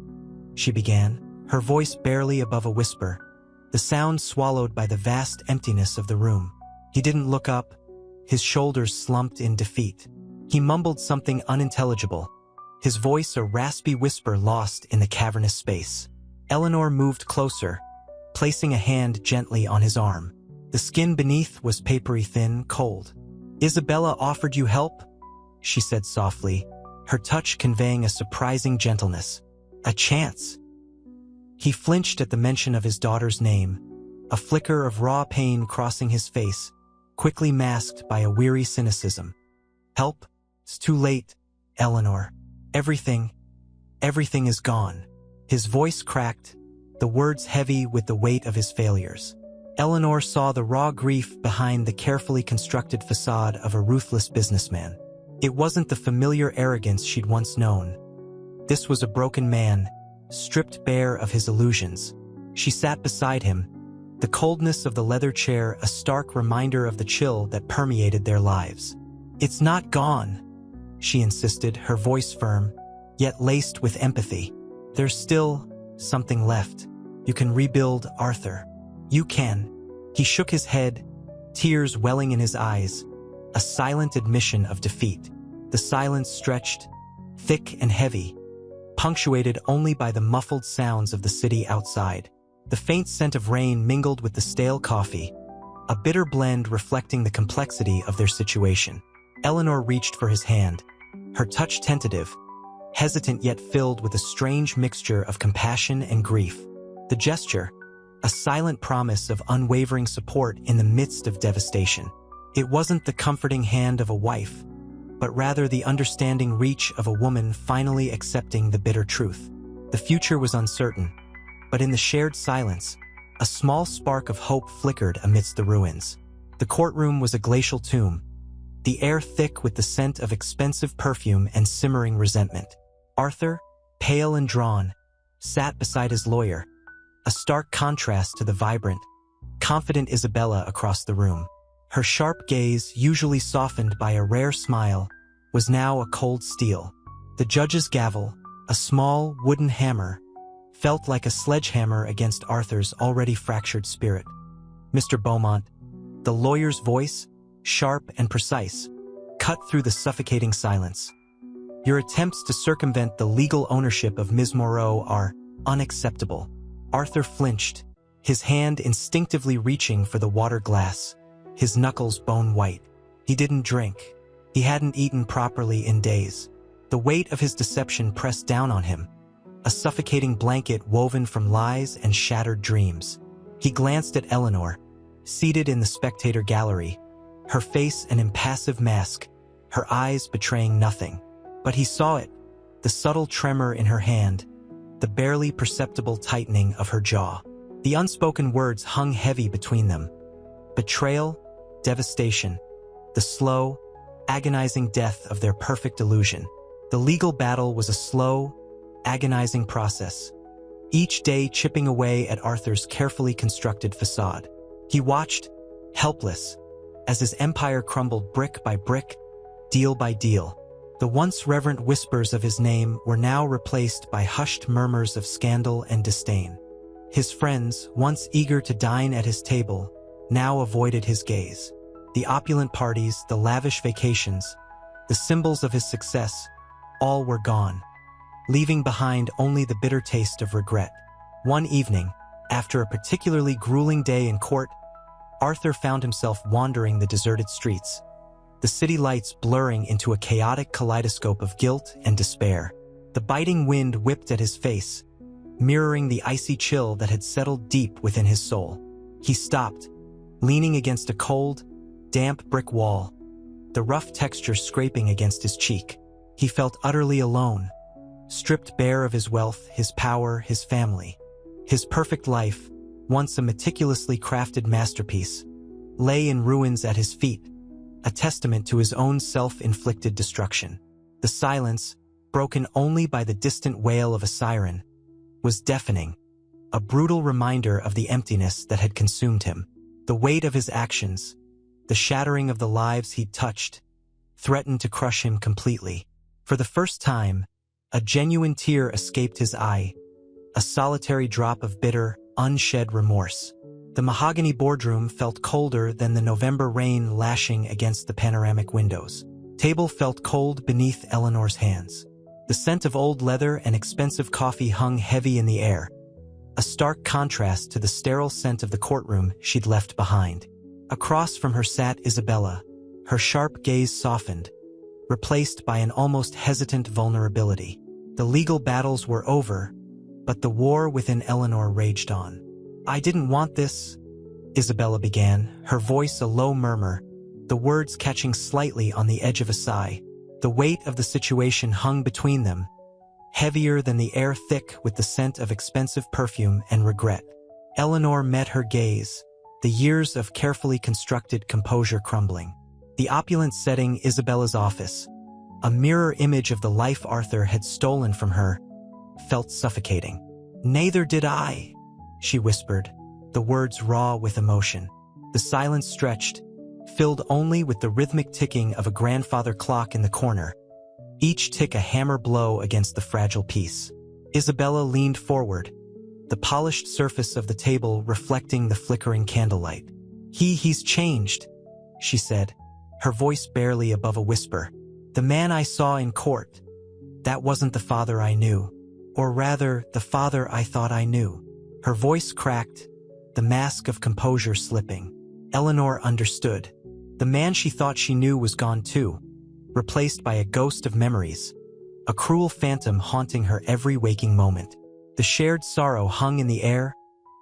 she began, her voice barely above a whisper, the sound swallowed by the vast emptiness of the room. He didn't look up, his shoulders slumped in defeat. He mumbled something unintelligible, his voice a raspy whisper lost in the cavernous space. Eleanor moved closer, placing a hand gently on his arm. The skin beneath was papery thin, cold. "Isabella offered you help?" she said softly, her touch conveying a surprising gentleness. "A chance." He flinched at the mention of his daughter's name, a flicker of raw pain crossing his face, quickly masked by a weary cynicism. "Help? It's too late, Eleanor. Everything is gone." His voice cracked, the words heavy with the weight of his failures. Eleanor saw the raw grief behind the carefully constructed facade of a ruthless businessman. It wasn't the familiar arrogance she'd once known. This was a broken man, stripped bare of his illusions. She sat beside him, the coldness of the leather chair a stark reminder of the chill that permeated their lives. "It's not gone," she insisted, her voice firm, yet laced with empathy. "There's still something left. You can rebuild, Arthur. You can." He shook his head, tears welling in his eyes, a silent admission of defeat. The silence stretched, thick and heavy, punctuated only by the muffled sounds of the city outside. The faint scent of rain mingled with the stale coffee, a bitter blend reflecting the complexity of their situation. Eleanor reached for his hand, her touch tentative, hesitant yet filled with a strange mixture of compassion and grief. The gesture, a silent promise of unwavering support in the midst of devastation. It wasn't the comforting hand of a wife, but rather the understanding reach of a woman finally accepting the bitter truth. The future was uncertain, but in the shared silence, a small spark of hope flickered amidst the ruins. The courtroom was a glacial tomb, the air thick with the scent of expensive perfume and simmering resentment. Arthur, pale and drawn, sat beside his lawyer, a stark contrast to the vibrant, confident Isabella across the room. Her sharp gaze, usually softened by a rare smile, was now a cold steel. The judge's gavel, a small wooden hammer, felt like a sledgehammer against Arthur's already fractured spirit. "Mr. Beaumont," the lawyer's voice, sharp and precise, cut through the suffocating silence. "Your attempts to circumvent the legal ownership of Ms. Moreau are unacceptable." Arthur flinched, his hand instinctively reaching for the water glass, his knuckles bone white. He didn't drink. He hadn't eaten properly in days. The weight of his deception pressed down on him, a suffocating blanket woven from lies and shattered dreams. He glanced at Eleanor, seated in the spectator gallery, her face an impassive mask, her eyes betraying nothing. But he saw it, the subtle tremor in her hand, the barely perceptible tightening of her jaw. The unspoken words hung heavy between them. Betrayal, devastation, the slow, agonizing death of their perfect illusion. The legal battle was a slow, agonizing process, each day chipping away at Arthur's carefully constructed facade. He watched, helpless, as his empire crumbled brick by brick, deal by deal. The once reverent whispers of his name were now replaced by hushed murmurs of scandal and disdain. His friends, once eager to dine at his table, now avoided his gaze. The opulent parties, the lavish vacations, the symbols of his success, all were gone, leaving behind only the bitter taste of regret. One evening, after a particularly grueling day in court, Arthur found himself wandering the deserted streets, the city lights blurring into a chaotic kaleidoscope of guilt and despair. The biting wind whipped at his face, mirroring the icy chill that had settled deep within his soul. He stopped, leaning against a cold, damp brick wall, the rough texture scraping against his cheek. He felt utterly alone, stripped bare of his wealth, his power, his family. His perfect life, once a meticulously crafted masterpiece, lay in ruins at his feet, a testament to his own self-inflicted destruction. The silence, broken only by the distant wail of a siren, was deafening, a brutal reminder of the emptiness that had consumed him. The weight of his actions, the shattering of the lives he'd touched, threatened to crush him completely. For the first time, a genuine tear escaped his eye, a solitary drop of bitter, unshed remorse. The mahogany boardroom felt colder than the November rain lashing against the panoramic windows. Table felt cold beneath Eleanor's hands. The scent of old leather and expensive coffee hung heavy in the air, a stark contrast to the sterile scent of the courtroom she'd left behind. Across from her sat Isabella, her sharp gaze softened, replaced by an almost hesitant vulnerability. The legal battles were over, but the war within Eleanor raged on. "I didn't want this," Isabella began, her voice a low murmur, the words catching slightly on the edge of a sigh. The weight of the situation hung between them, heavier than the air, thick with the scent of expensive perfume and regret. Eleanor met her gaze, the years of carefully constructed composure crumbling. The opulent setting, Isabella's office, a mirror image of the life Arthur had stolen from her, felt suffocating. "Neither did I," she whispered, the words raw with emotion. The silence stretched, filled only with the rhythmic ticking of a grandfather clock in the corner, each tick a hammer blow against the fragile piece. Isabella leaned forward, the polished surface of the table reflecting the flickering candlelight. He's changed," she said, her voice barely above a whisper. "The man I saw in court, that wasn't the father I knew. Or rather, the father I thought I knew." Her voice cracked, the mask of composure slipping. Eleanor understood. The man she thought she knew was gone too, replaced by a ghost of memories, a cruel phantom haunting her every waking moment. The shared sorrow hung in the air,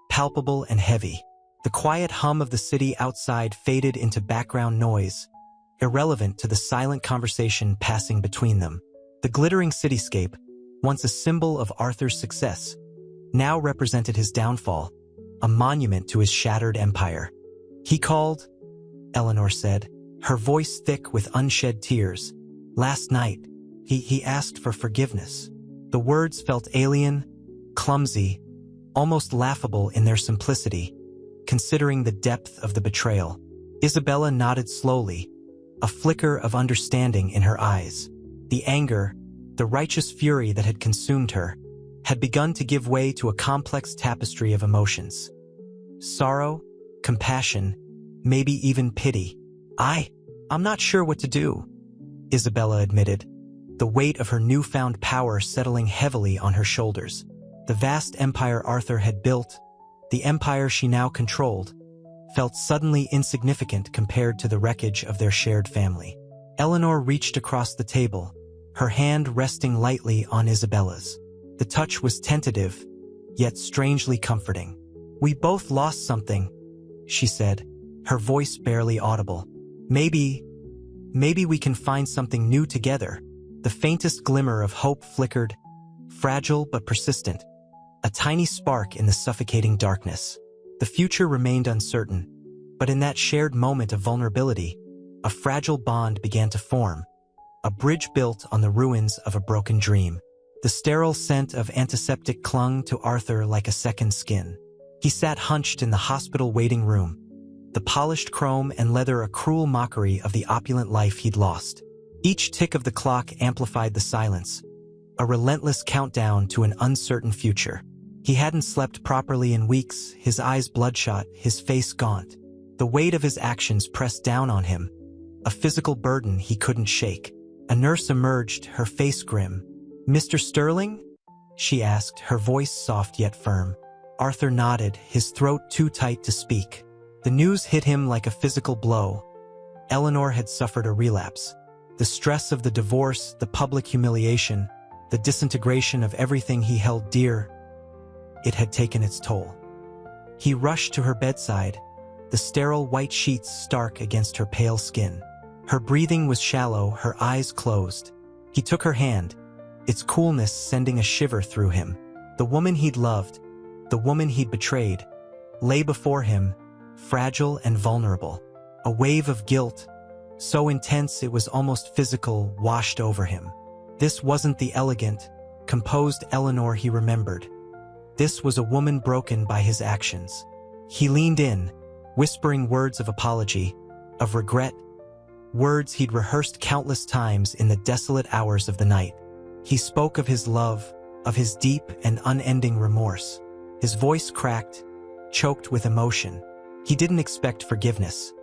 palpable and heavy. The quiet hum of the city outside faded into background noise, irrelevant to the silent conversation passing between them. The glittering cityscape, once a symbol of Arthur's success, now represented his downfall, a monument to his shattered empire. "He called," Eleanor said, her voice thick with unshed tears. "Last night, he asked for forgiveness." The words felt alien, clumsy, almost laughable in their simplicity, considering the depth of the betrayal. Isabella nodded slowly, a flicker of understanding in her eyes. The anger, the righteous fury that had consumed her, had begun to give way to a complex tapestry of emotions. Sorrow, compassion, maybe even pity. I'm not sure what to do," Isabella admitted, the weight of her newfound power settling heavily on her shoulders. The vast empire Arthur had built, the empire she now controlled, felt suddenly insignificant compared to the wreckage of their shared family. Eleanor reached across the table, her hand resting lightly on Isabella's. The touch was tentative, yet strangely comforting. "We both lost something," she said, her voice barely audible. Maybe we can find something new together." The faintest glimmer of hope flickered, fragile but persistent, a tiny spark in the suffocating darkness. The future remained uncertain, but in that shared moment of vulnerability, a fragile bond began to form, a bridge built on the ruins of a broken dream. The sterile scent of antiseptic clung to Arthur like a second skin. He sat hunched in the hospital waiting room, the polished chrome and leather a cruel mockery of the opulent life he'd lost. Each tick of the clock amplified the silence, a relentless countdown to an uncertain future. He hadn't slept properly in weeks, his eyes bloodshot, his face gaunt. The weight of his actions pressed down on him, a physical burden he couldn't shake. A nurse emerged, her face grim. "Mr. Sterling?" she asked, her voice soft yet firm. Arthur nodded, his throat too tight to speak. The news hit him like a physical blow. Eleanor had suffered a relapse. The stress of the divorce, the public humiliation, the disintegration of everything he held dear, it had taken its toll. He rushed to her bedside, the sterile white sheets stark against her pale skin. Her breathing was shallow, her eyes closed. He took her hand, its coolness sending a shiver through him. The woman he'd loved, the woman he'd betrayed, lay before him, fragile and vulnerable. A wave of guilt, so intense it was almost physical, washed over him. This wasn't the elegant, composed Eleanor he remembered. This was a woman broken by his actions. He leaned in, whispering words of apology, of regret, words he'd rehearsed countless times in the desolate hours of the night. He spoke of his love, of his deep and unending remorse. His voice cracked, choked with emotion. He didn't expect forgiveness.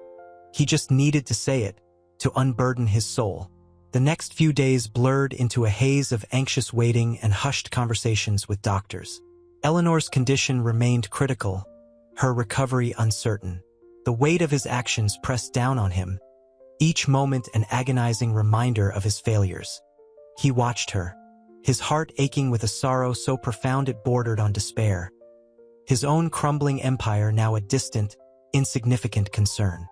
He just needed to say it, to unburden his soul. The next few days blurred into a haze of anxious waiting and hushed conversations with doctors. Eleanor's condition remained critical, her recovery uncertain. The weight of his actions pressed down on him, each moment an agonizing reminder of his failures. He watched her, his heart aching with a sorrow so profound it bordered on despair. His own crumbling empire now a distant, insignificant concern.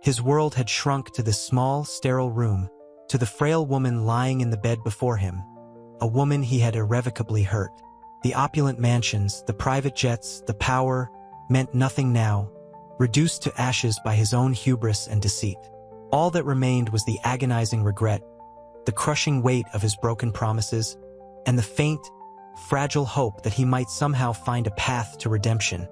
His world had shrunk to this small, sterile room, to the frail woman lying in the bed before him, a woman he had irrevocably hurt. The opulent mansions, the private jets, the power, meant nothing now, reduced to ashes by his own hubris and deceit. All that remained was the agonizing regret, the crushing weight of his broken promises, and the faint, fragile hope that he might somehow find a path to redemption,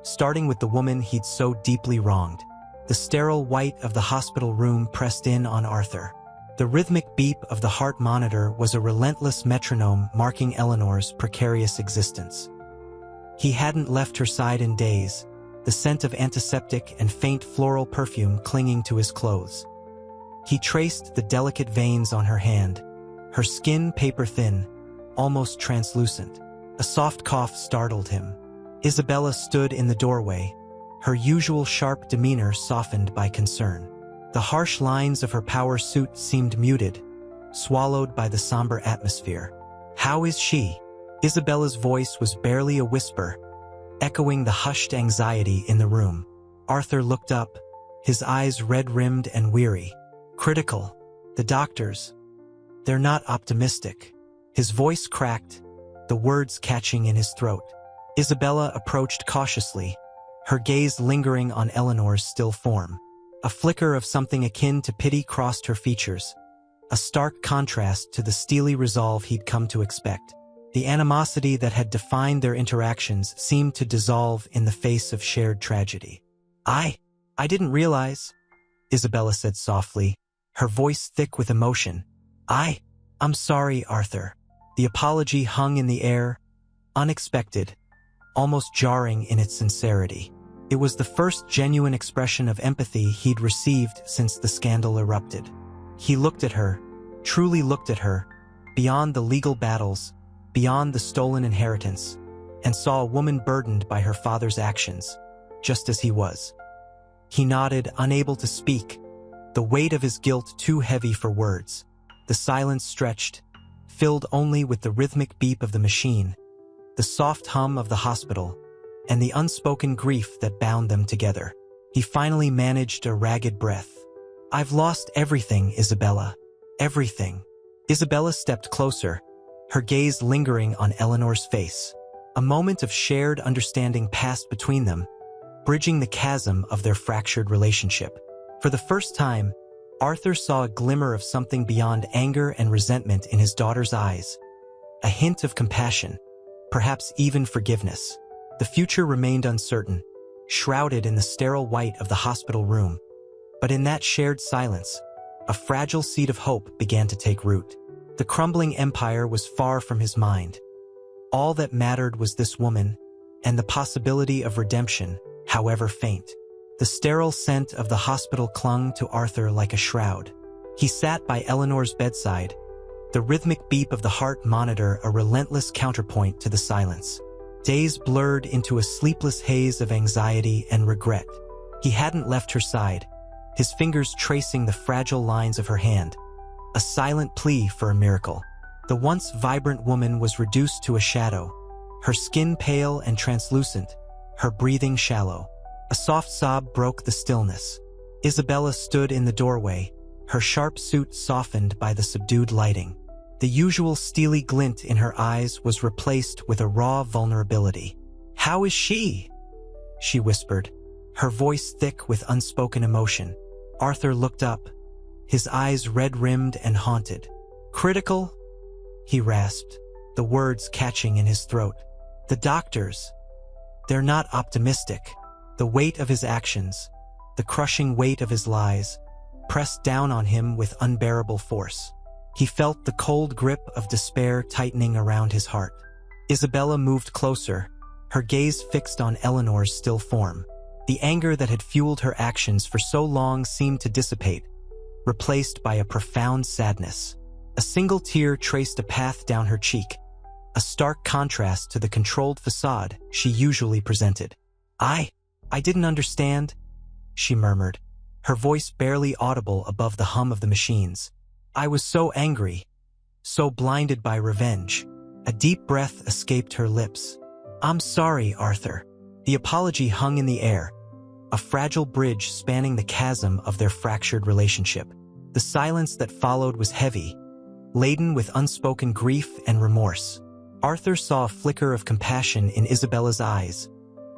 starting with the woman he'd so deeply wronged. The sterile white of the hospital room pressed in on Arthur. The rhythmic beep of the heart monitor was a relentless metronome marking Eleanor's precarious existence. He hadn't left her side in days, the scent of antiseptic and faint floral perfume clinging to his clothes. He traced the delicate veins on her hand, her skin paper-thin, almost translucent. A soft cough startled him. Isabella stood in the doorway, her usual sharp demeanor softened by concern. The harsh lines of her power suit seemed muted, swallowed by the somber atmosphere. "How is she?" Isabella's voice was barely a whisper, echoing the hushed anxiety in the room. Arthur looked up, his eyes red-rimmed and weary. "Critical. The doctors, they're not optimistic." His voice cracked, the words catching in his throat. Isabella approached cautiously, her gaze lingering on Eleanor's still form. A flicker of something akin to pity crossed her features, a stark contrast to the steely resolve he'd come to expect. The animosity that had defined their interactions seemed to dissolve in the face of shared tragedy. I didn't realize," Isabella said softly, her voice thick with emotion. I'm sorry, Arthur." The apology hung in the air, unexpected, almost jarring in its sincerity. It was the first genuine expression of empathy he'd received since the scandal erupted. He looked at her, truly looked at her, beyond the legal battles, beyond the stolen inheritance, and saw a woman burdened by her father's actions, just as he was. He nodded, unable to speak, the weight of his guilt too heavy for words. The silence stretched, filled only with the rhythmic beep of the machine, the soft hum of the hospital, and the unspoken grief that bound them together. He finally managed a ragged breath. "I've lost everything, Isabella. Everything." Isabella stepped closer, her gaze lingering on Eleanor's face. A moment of shared understanding passed between them, bridging the chasm of their fractured relationship. For the first time, Arthur saw a glimmer of something beyond anger and resentment in his daughter's eyes, a hint of compassion, perhaps even forgiveness. The future remained uncertain, shrouded in the sterile white of the hospital room. But in that shared silence, a fragile seed of hope began to take root. The crumbling empire was far from his mind. All that mattered was this woman, and the possibility of redemption, however faint. The sterile scent of the hospital clung to Arthur like a shroud. He sat by Eleanor's bedside, the rhythmic beep of the heart monitor a relentless counterpoint to the silence. Days blurred into a sleepless haze of anxiety and regret. He hadn't left her side, his fingers tracing the fragile lines of her hand, a silent plea for a miracle. The once vibrant woman was reduced to a shadow, her skin pale and translucent, her breathing shallow. A soft sob broke the stillness. Isabella stood in the doorway, her sharp suit softened by the subdued lighting. The usual steely glint in her eyes was replaced with a raw vulnerability. "How is she?" she whispered, her voice thick with unspoken emotion. Arthur looked up, his eyes red-rimmed and haunted. "Critical?" he rasped, the words catching in his throat. "The doctors, they're not optimistic." The weight of his actions, the crushing weight of his lies, pressed down on him with unbearable force. He felt the cold grip of despair tightening around his heart. Isabella moved closer, her gaze fixed on Eleanor's still form. The anger that had fueled her actions for so long seemed to dissipate, replaced by a profound sadness. A single tear traced a path down her cheek, a stark contrast to the controlled facade she usually presented. I didn't understand," she murmured, her voice barely audible above the hum of the machines. "I was so angry, so blinded by revenge." A deep breath escaped her lips. "I'm sorry, Arthur." The apology hung in the air, a fragile bridge spanning the chasm of their fractured relationship. The silence that followed was heavy, laden with unspoken grief and remorse. Arthur saw a flicker of compassion in Isabella's eyes,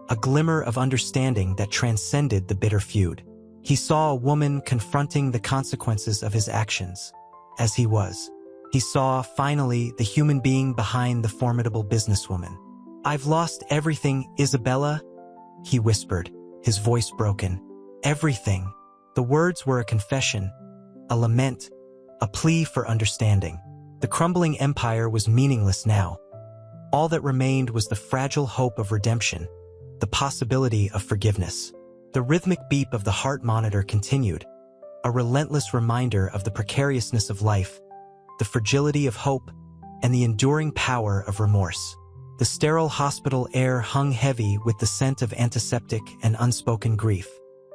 a glimmer of understanding that transcended the bitter feud. He saw a woman confronting the consequences of his actions, as he was. He saw, finally, the human being behind the formidable businesswoman. "I've lost everything, Isabella," he whispered, his voice broken. "Everything." The words were a confession, a lament, a plea for understanding. The crumbling empire was meaningless now. All that remained was the fragile hope of redemption, the possibility of forgiveness. The rhythmic beep of the heart monitor continued, a relentless reminder of the precariousness of life, the fragility of hope, and the enduring power of remorse. The sterile hospital air hung heavy with the scent of antiseptic and unspoken grief.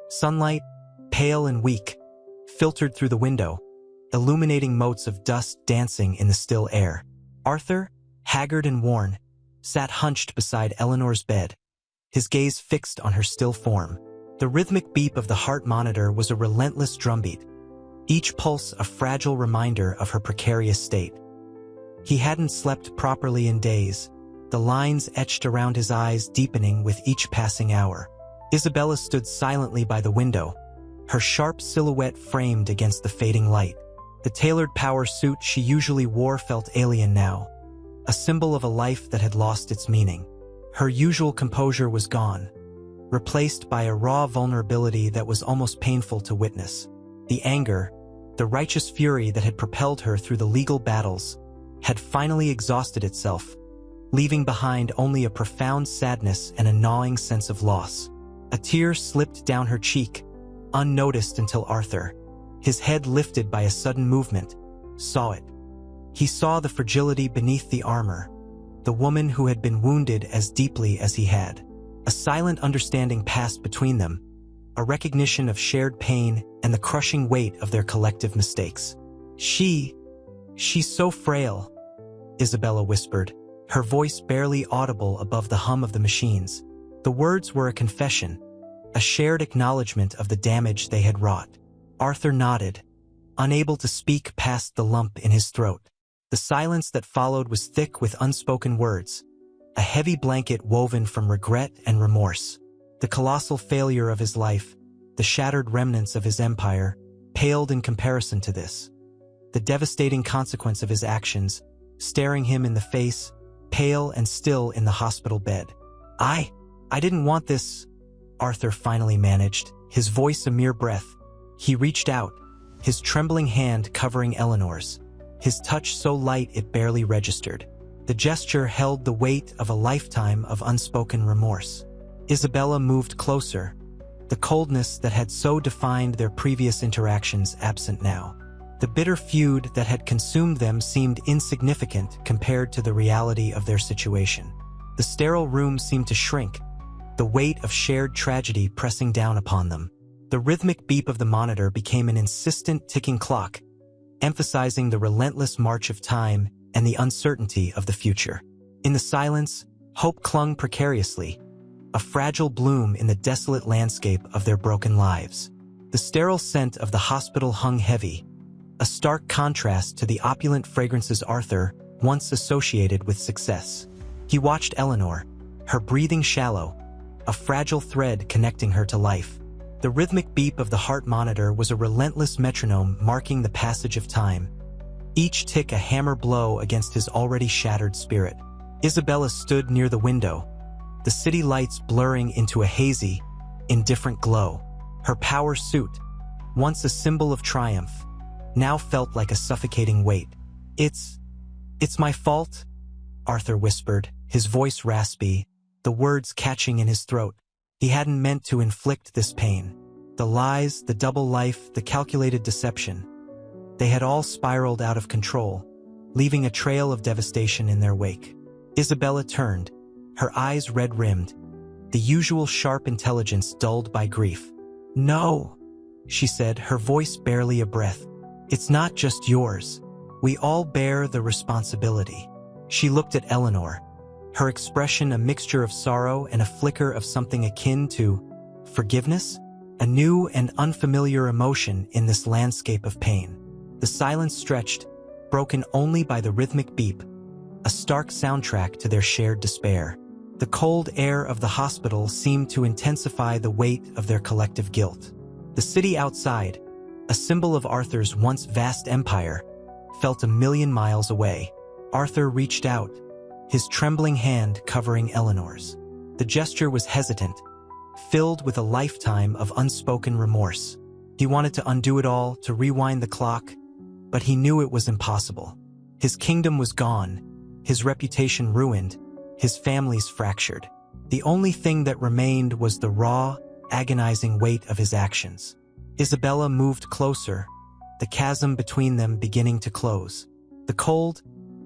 Sunlight, pale and weak, filtered through the window, illuminating motes of dust dancing in the still air. Arthur, haggard and worn, sat hunched beside Eleanor's bed, his gaze fixed on her still form. The rhythmic beep of the heart monitor was a relentless drumbeat, each pulse a fragile reminder of her precarious state. He hadn't slept properly in days, the lines etched around his eyes deepening with each passing hour. Isabella stood silently by the window, her sharp silhouette framed against the fading light. The tailored power suit she usually wore felt alien now, a symbol of a life that had lost its meaning. Her usual composure was gone, replaced by a raw vulnerability that was almost painful to witness. The anger, the righteous fury that had propelled her through the legal battles, had finally exhausted itself, leaving behind only a profound sadness and a gnawing sense of loss. A tear slipped down her cheek, unnoticed until Arthur, his head lifted by a sudden movement, saw it. He saw the fragility beneath the armor, the woman who had been wounded as deeply as he had. A silent understanding passed between them, a recognition of shared pain and the crushing weight of their collective mistakes. She's so frail," Isabella whispered, her voice barely audible above the hum of the machines. The words were a confession, a shared acknowledgement of the damage they had wrought. Arthur nodded, unable to speak past the lump in his throat. The silence that followed was thick with unspoken words, a heavy blanket woven from regret and remorse. The colossal failure of his life, the shattered remnants of his empire, paled in comparison to this. The devastating consequence of his actions, staring him in the face, pale and still in the hospital bed. I didn't want this," Arthur finally managed, his voice a mere breath. He reached out, his trembling hand covering Eleanor's, his touch so light it barely registered. The gesture held the weight of a lifetime of unspoken remorse. Isabella moved closer, the coldness that had so defined their previous interactions absent now. The bitter feud that had consumed them seemed insignificant compared to the reality of their situation. The sterile room seemed to shrink, the weight of shared tragedy pressing down upon them. The rhythmic beep of the monitor became an insistent ticking clock, emphasizing the relentless march of time and the uncertainty of the future. In the silence, hope clung precariously, a fragile bloom in the desolate landscape of their broken lives. The sterile scent of the hospital hung heavy, a stark contrast to the opulent fragrances Arthur once associated with success. He watched Eleanor, her breathing shallow, a fragile thread connecting her to life. The rhythmic beep of the heart monitor was a relentless metronome marking the passage of time, each tick a hammer blow against his already shattered spirit. Isabella stood near the window, the city lights blurring into a hazy, indifferent glow. Her power suit, once a symbol of triumph, now felt like a suffocating weight. It's my fault," Arthur whispered, his voice raspy, the words catching in his throat. He hadn't meant to inflict this pain. The lies, the double life, the calculated deception. They had all spiraled out of control, leaving a trail of devastation in their wake. Isabella turned, her eyes red-rimmed, the usual sharp intelligence dulled by grief. "No," she said, her voice barely a breath. "It's not just yours. We all bear the responsibility." She looked at Eleanor, her expression a mixture of sorrow and a flicker of something akin to forgiveness, a new and unfamiliar emotion in this landscape of pain. The silence stretched, broken only by the rhythmic beep, a stark soundtrack to their shared despair. The cold air of the hospital seemed to intensify the weight of their collective guilt. The city outside, a symbol of Arthur's once vast empire, felt a million miles away. Arthur reached out, his trembling hand covering Eleanor's. The gesture was hesitant, filled with a lifetime of unspoken remorse. He wanted to undo it all, to rewind the clock, but he knew it was impossible. His kingdom was gone, his reputation ruined, his family's fractured. The only thing that remained was the raw, agonizing weight of his actions. Isabella moved closer, the chasm between them beginning to close. The cold,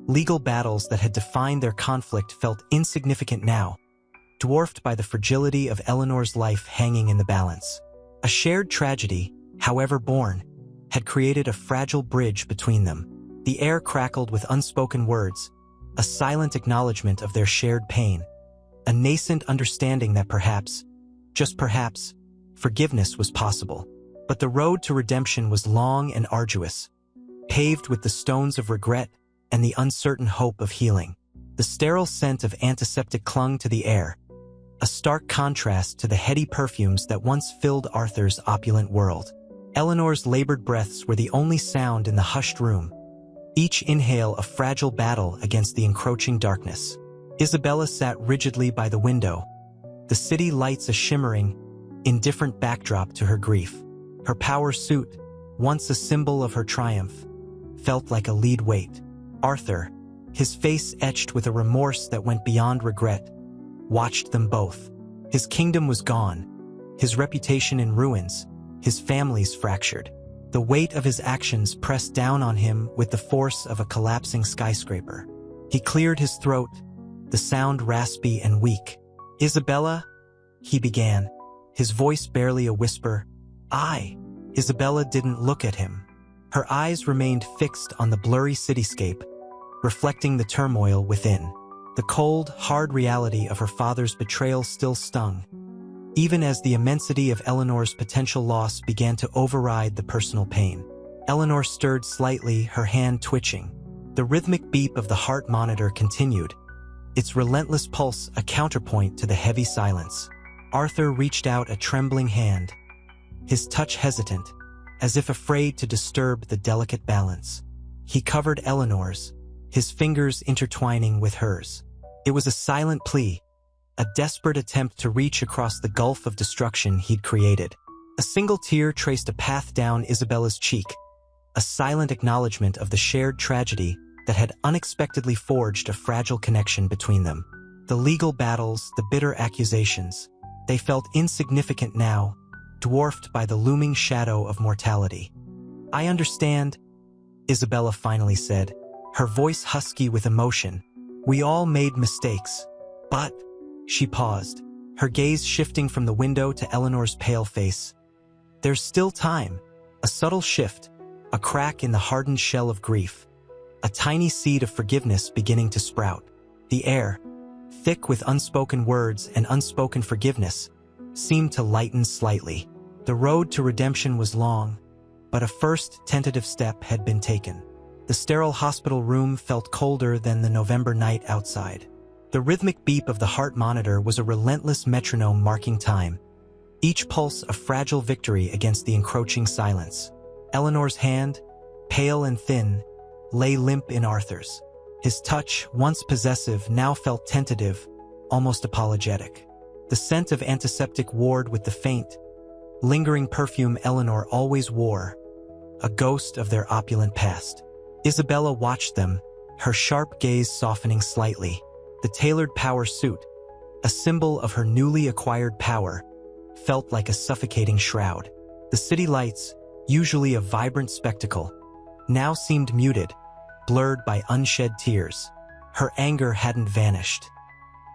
legal battles that had defined their conflict felt insignificant now, dwarfed by the fragility of Eleanor's life hanging in the balance. A shared tragedy, however born, had created a fragile bridge between them. The air crackled with unspoken words, a silent acknowledgement of their shared pain, a nascent understanding that perhaps, just perhaps, forgiveness was possible. But the road to redemption was long and arduous, paved with the stones of regret and the uncertain hope of healing. The sterile scent of antiseptic clung to the air, a stark contrast to the heady perfumes that once filled Arthur's opulent world. Eleanor's labored breaths were the only sound in the hushed room, each inhale a fragile battle against the encroaching darkness. Isabella sat rigidly by the window, the city lights a shimmering, indifferent backdrop to her grief. Her power suit, once a symbol of her triumph, felt like a lead weight. Arthur, his face etched with a remorse that went beyond regret, watched them both. His kingdom was gone, his reputation in ruins, his family's fractured. The weight of his actions pressed down on him with the force of a collapsing skyscraper. He cleared his throat, the sound raspy and weak. "Isabella," he began, his voice barely a whisper. Isabella didn't look at him. Her eyes remained fixed on the blurry cityscape, reflecting the turmoil within. The cold, hard reality of her father's betrayal still stung, even as the immensity of Eleanor's potential loss began to override the personal pain. Eleanor stirred slightly, her hand twitching. The rhythmic beep of the heart monitor continued, its relentless pulse a counterpoint to the heavy silence. Arthur reached out a trembling hand, his touch hesitant, as if afraid to disturb the delicate balance. He covered Eleanor's, his fingers intertwining with hers. It was a silent plea, a desperate attempt to reach across the gulf of destruction he'd created. A single tear traced a path down Isabella's cheek, a silent acknowledgement of the shared tragedy that had unexpectedly forged a fragile connection between them. The legal battles, the bitter accusations, they felt insignificant now, dwarfed by the looming shadow of mortality. "I understand," Isabella finally said, her voice husky with emotion. "We all made mistakes. But—" She paused, her gaze shifting from the window to Eleanor's pale face. "There's still time." A subtle shift, a crack in the hardened shell of grief, a tiny seed of forgiveness beginning to sprout. The air, thick with unspoken words and unspoken forgiveness, seemed to lighten slightly. The road to redemption was long, but a first tentative step had been taken. The sterile hospital room felt colder than the November night outside. The rhythmic beep of the heart monitor was a relentless metronome marking time, each pulse a fragile victory against the encroaching silence. Eleanor's hand, pale and thin, lay limp in Arthur's. His touch, once possessive, now felt tentative, almost apologetic. The scent of antiseptic warred with the faint, lingering perfume Eleanor always wore, a ghost of their opulent past. Isabella watched them, her sharp gaze softening slightly. The tailored power suit, a symbol of her newly acquired power, felt like a suffocating shroud. The city lights, usually a vibrant spectacle, now seemed muted, blurred by unshed tears. Her anger hadn't vanished.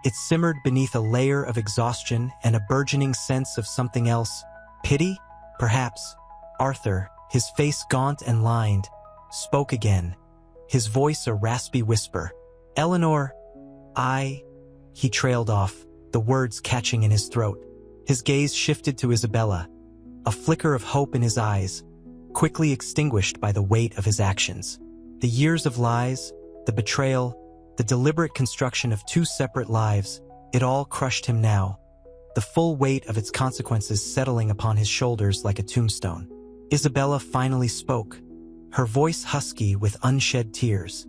It simmered beneath a layer of exhaustion and a burgeoning sense of something else. Pity? Perhaps. Arthur, his face gaunt and lined, spoke again, his voice a raspy whisper. "Eleanor, He trailed off, the words catching in his throat. His gaze shifted to Isabella, a flicker of hope in his eyes, quickly extinguished by the weight of his actions. The years of lies, the betrayal, the deliberate construction of two separate lives, it all crushed him now, the full weight of its consequences settling upon his shoulders like a tombstone. Isabella finally spoke, her voice husky with unshed tears.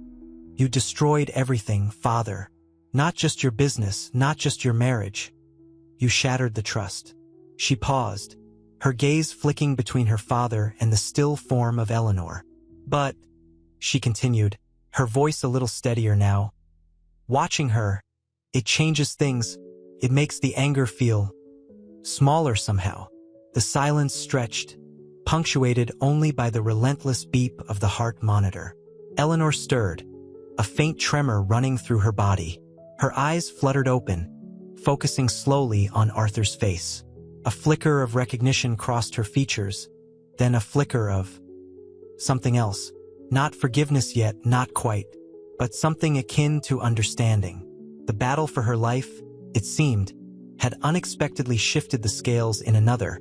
"You destroyed everything, Father. Not just your business, not just your marriage. You shattered the trust." She paused, her gaze flicking between her father and the still form of Eleanor. "But," she continued, her voice a little steadier now, "watching her, it changes things. It makes the anger feel smaller somehow." The silence stretched, punctuated only by the relentless beep of the heart monitor. Eleanor stirred, a faint tremor running through her body. Her eyes fluttered open, focusing slowly on Arthur's face. A flicker of recognition crossed her features, then a flicker of something else. Not forgiveness yet, not quite, but something akin to understanding. The battle for her life, it seemed, had unexpectedly shifted the scales in another,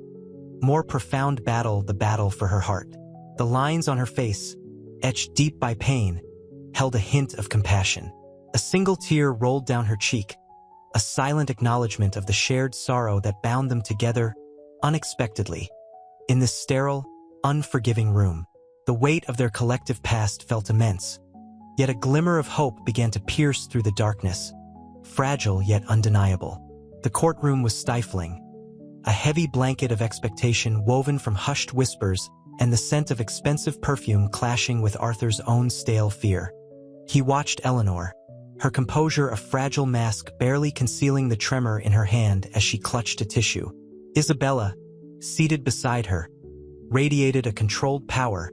more profound battle, the battle for her heart. The lines on her face, etched deep by pain, held a hint of compassion. A single tear rolled down her cheek, a silent acknowledgement of the shared sorrow that bound them together unexpectedly. In this sterile, unforgiving room, the weight of their collective past felt immense, yet a glimmer of hope began to pierce through the darkness, fragile yet undeniable. The courtroom was stifling, a heavy blanket of expectation woven from hushed whispers and the scent of expensive perfume clashing with Arthur's own stale fear. He watched Eleanor, her composure a fragile mask barely concealing the tremor in her hand as she clutched a tissue. Isabella, seated beside her, radiated a controlled power,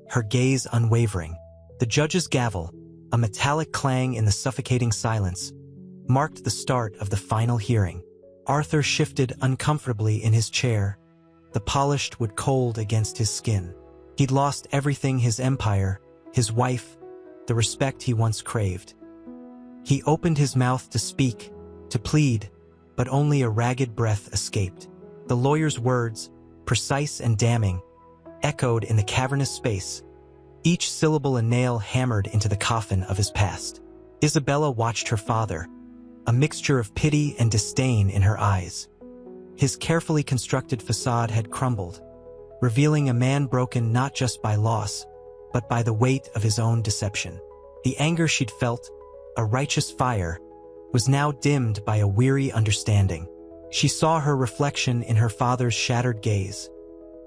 her gaze unwavering. The judge's gavel, a metallic clang in the suffocating silence, marked the start of the final hearing. Arthur shifted uncomfortably in his chair, the polished wood cold against his skin. He'd lost everything: his empire, his wife, the respect he once craved. He opened his mouth to speak, to plead, but only a ragged breath escaped. The lawyer's words, precise and damning, echoed in the cavernous space, each syllable a nail hammered into the coffin of his past. Isabella watched her father, a mixture of pity and disdain in her eyes. His carefully constructed facade had crumbled, revealing a man broken not just by loss, but by the weight of his own deception. The anger she'd felt, a righteous fire, was now dimmed by a weary understanding. She saw her reflection in her father's shattered gaze,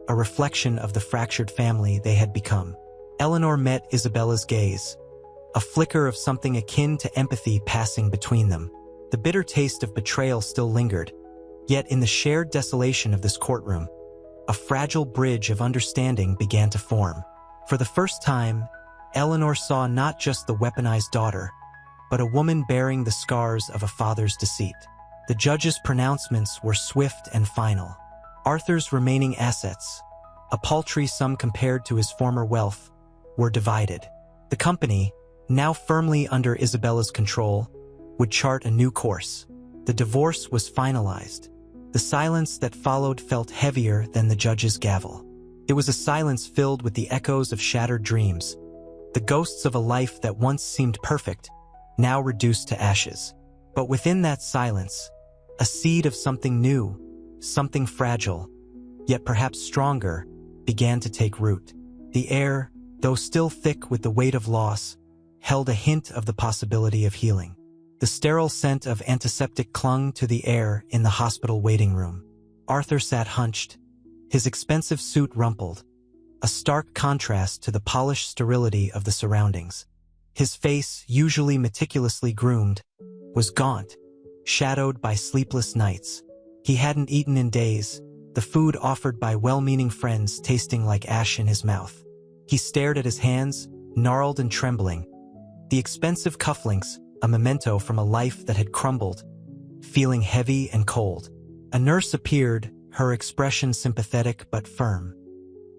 a reflection of the fractured family they had become. Eleanor met Isabella's gaze, a flicker of something akin to empathy passing between them. The bitter taste of betrayal still lingered, yet in the shared desolation of this courtroom, a fragile bridge of understanding began to form. For the first time, Eleanor saw not just the weaponized daughter, but a woman bearing the scars of a father's deceit. The judge's pronouncements were swift and final. Arthur's remaining assets, a paltry sum compared to his former wealth, were divided. The company, now firmly under Isabella's control, would chart a new course. The divorce was finalized. The silence that followed felt heavier than the judge's gavel. It was a silence filled with the echoes of shattered dreams, the ghosts of a life that once seemed perfect, now reduced to ashes. But within that silence, a seed of something new, something fragile, yet perhaps stronger, began to take root. The air, though still thick with the weight of loss, held a hint of the possibility of healing. The sterile scent of antiseptic clung to the air in the hospital waiting room. Arthur sat hunched, his expensive suit rumpled, a stark contrast to the polished sterility of the surroundings. His face, usually meticulously groomed, was gaunt, shadowed by sleepless nights. He hadn't eaten in days, the food offered by well-meaning friends tasting like ash in his mouth. He stared at his hands, gnarled and trembling. The expensive cufflinks, a memento from a life that had crumbled, feeling heavy and cold. A nurse appeared, her expression sympathetic but firm.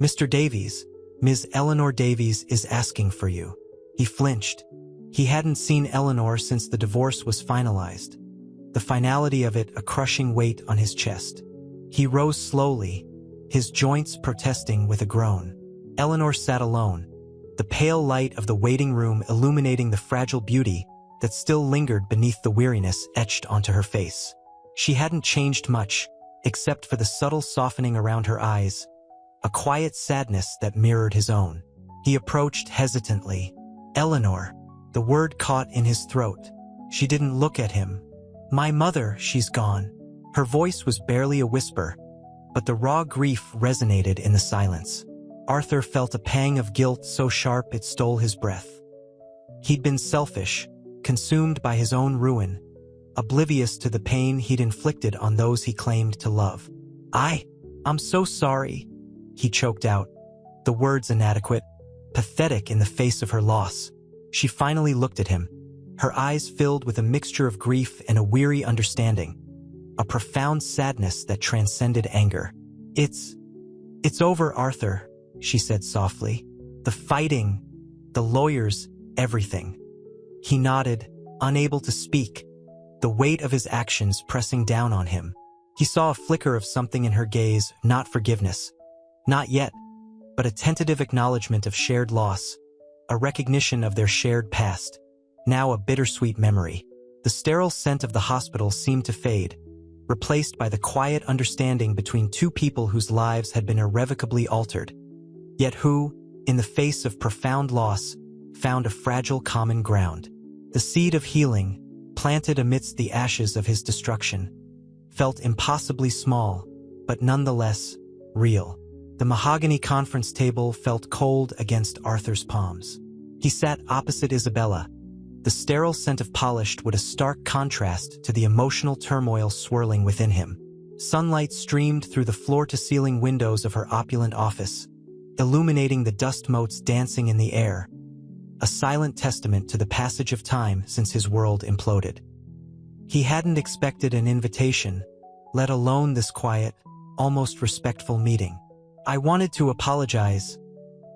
"Mr. Davies, Ms. Eleanor Davies is asking for you." He flinched. He hadn't seen Eleanor since the divorce was finalized, the finality of it a crushing weight on his chest. He rose slowly, his joints protesting with a groan. Eleanor sat alone, the pale light of the waiting room illuminating the fragile beauty that still lingered beneath the weariness etched onto her face. She hadn't changed much, except for the subtle softening around her eyes, a quiet sadness that mirrored his own. He approached hesitantly. "Eleanor," the word caught in his throat. She didn't look at him. "My mother, she's gone." Her voice was barely a whisper, but the raw grief resonated in the silence. Arthur felt a pang of guilt so sharp it stole his breath. He'd been selfish, consumed by his own ruin, oblivious to the pain he'd inflicted on those he claimed to love. I'm so sorry," he choked out, the words inadequate, pathetic in the face of her loss. She finally looked at him, her eyes filled with a mixture of grief and a weary understanding, a profound sadness that transcended anger. It's over, Arthur," she said softly. "The fighting, the lawyers, everything." He nodded, unable to speak, the weight of his actions pressing down on him. He saw a flicker of something in her gaze, not forgiveness. Not yet, but a tentative acknowledgement of shared loss, a recognition of their shared past, now a bittersweet memory. The sterile scent of the hospital seemed to fade, replaced by the quiet understanding between two people whose lives had been irrevocably altered, yet who, in the face of profound loss, found a fragile common ground. The seed of healing, planted amidst the ashes of his destruction, felt impossibly small, but nonetheless real. The mahogany conference table felt cold against Arthur's palms. He sat opposite Isabella, the sterile scent of polished wood a stark contrast to the emotional turmoil swirling within him. Sunlight streamed through the floor-to-ceiling windows of her opulent office, illuminating the dust motes dancing in the air, a silent testament to the passage of time since his world imploded. He hadn't expected an invitation, let alone this quiet, almost respectful meeting. "I wanted to apologize,"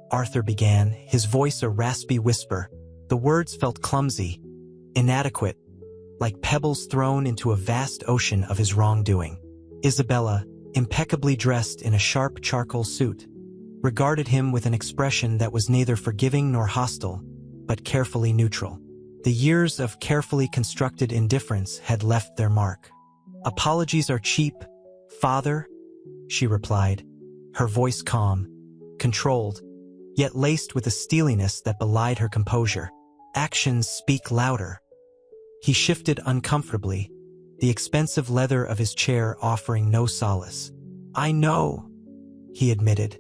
Arthur began, his voice a raspy whisper. The words felt clumsy, inadequate, like pebbles thrown into a vast ocean of his wrongdoing. Isabella, impeccably dressed in a sharp charcoal suit, regarded him with an expression that was neither forgiving nor hostile, but carefully neutral. The years of carefully constructed indifference had left their mark. "Apologies are cheap, father," she replied, her voice calm, controlled, yet laced with a steeliness that belied her composure. "Actions speak louder." He shifted uncomfortably, the expensive leather of his chair offering no solace. "I know," he admitted,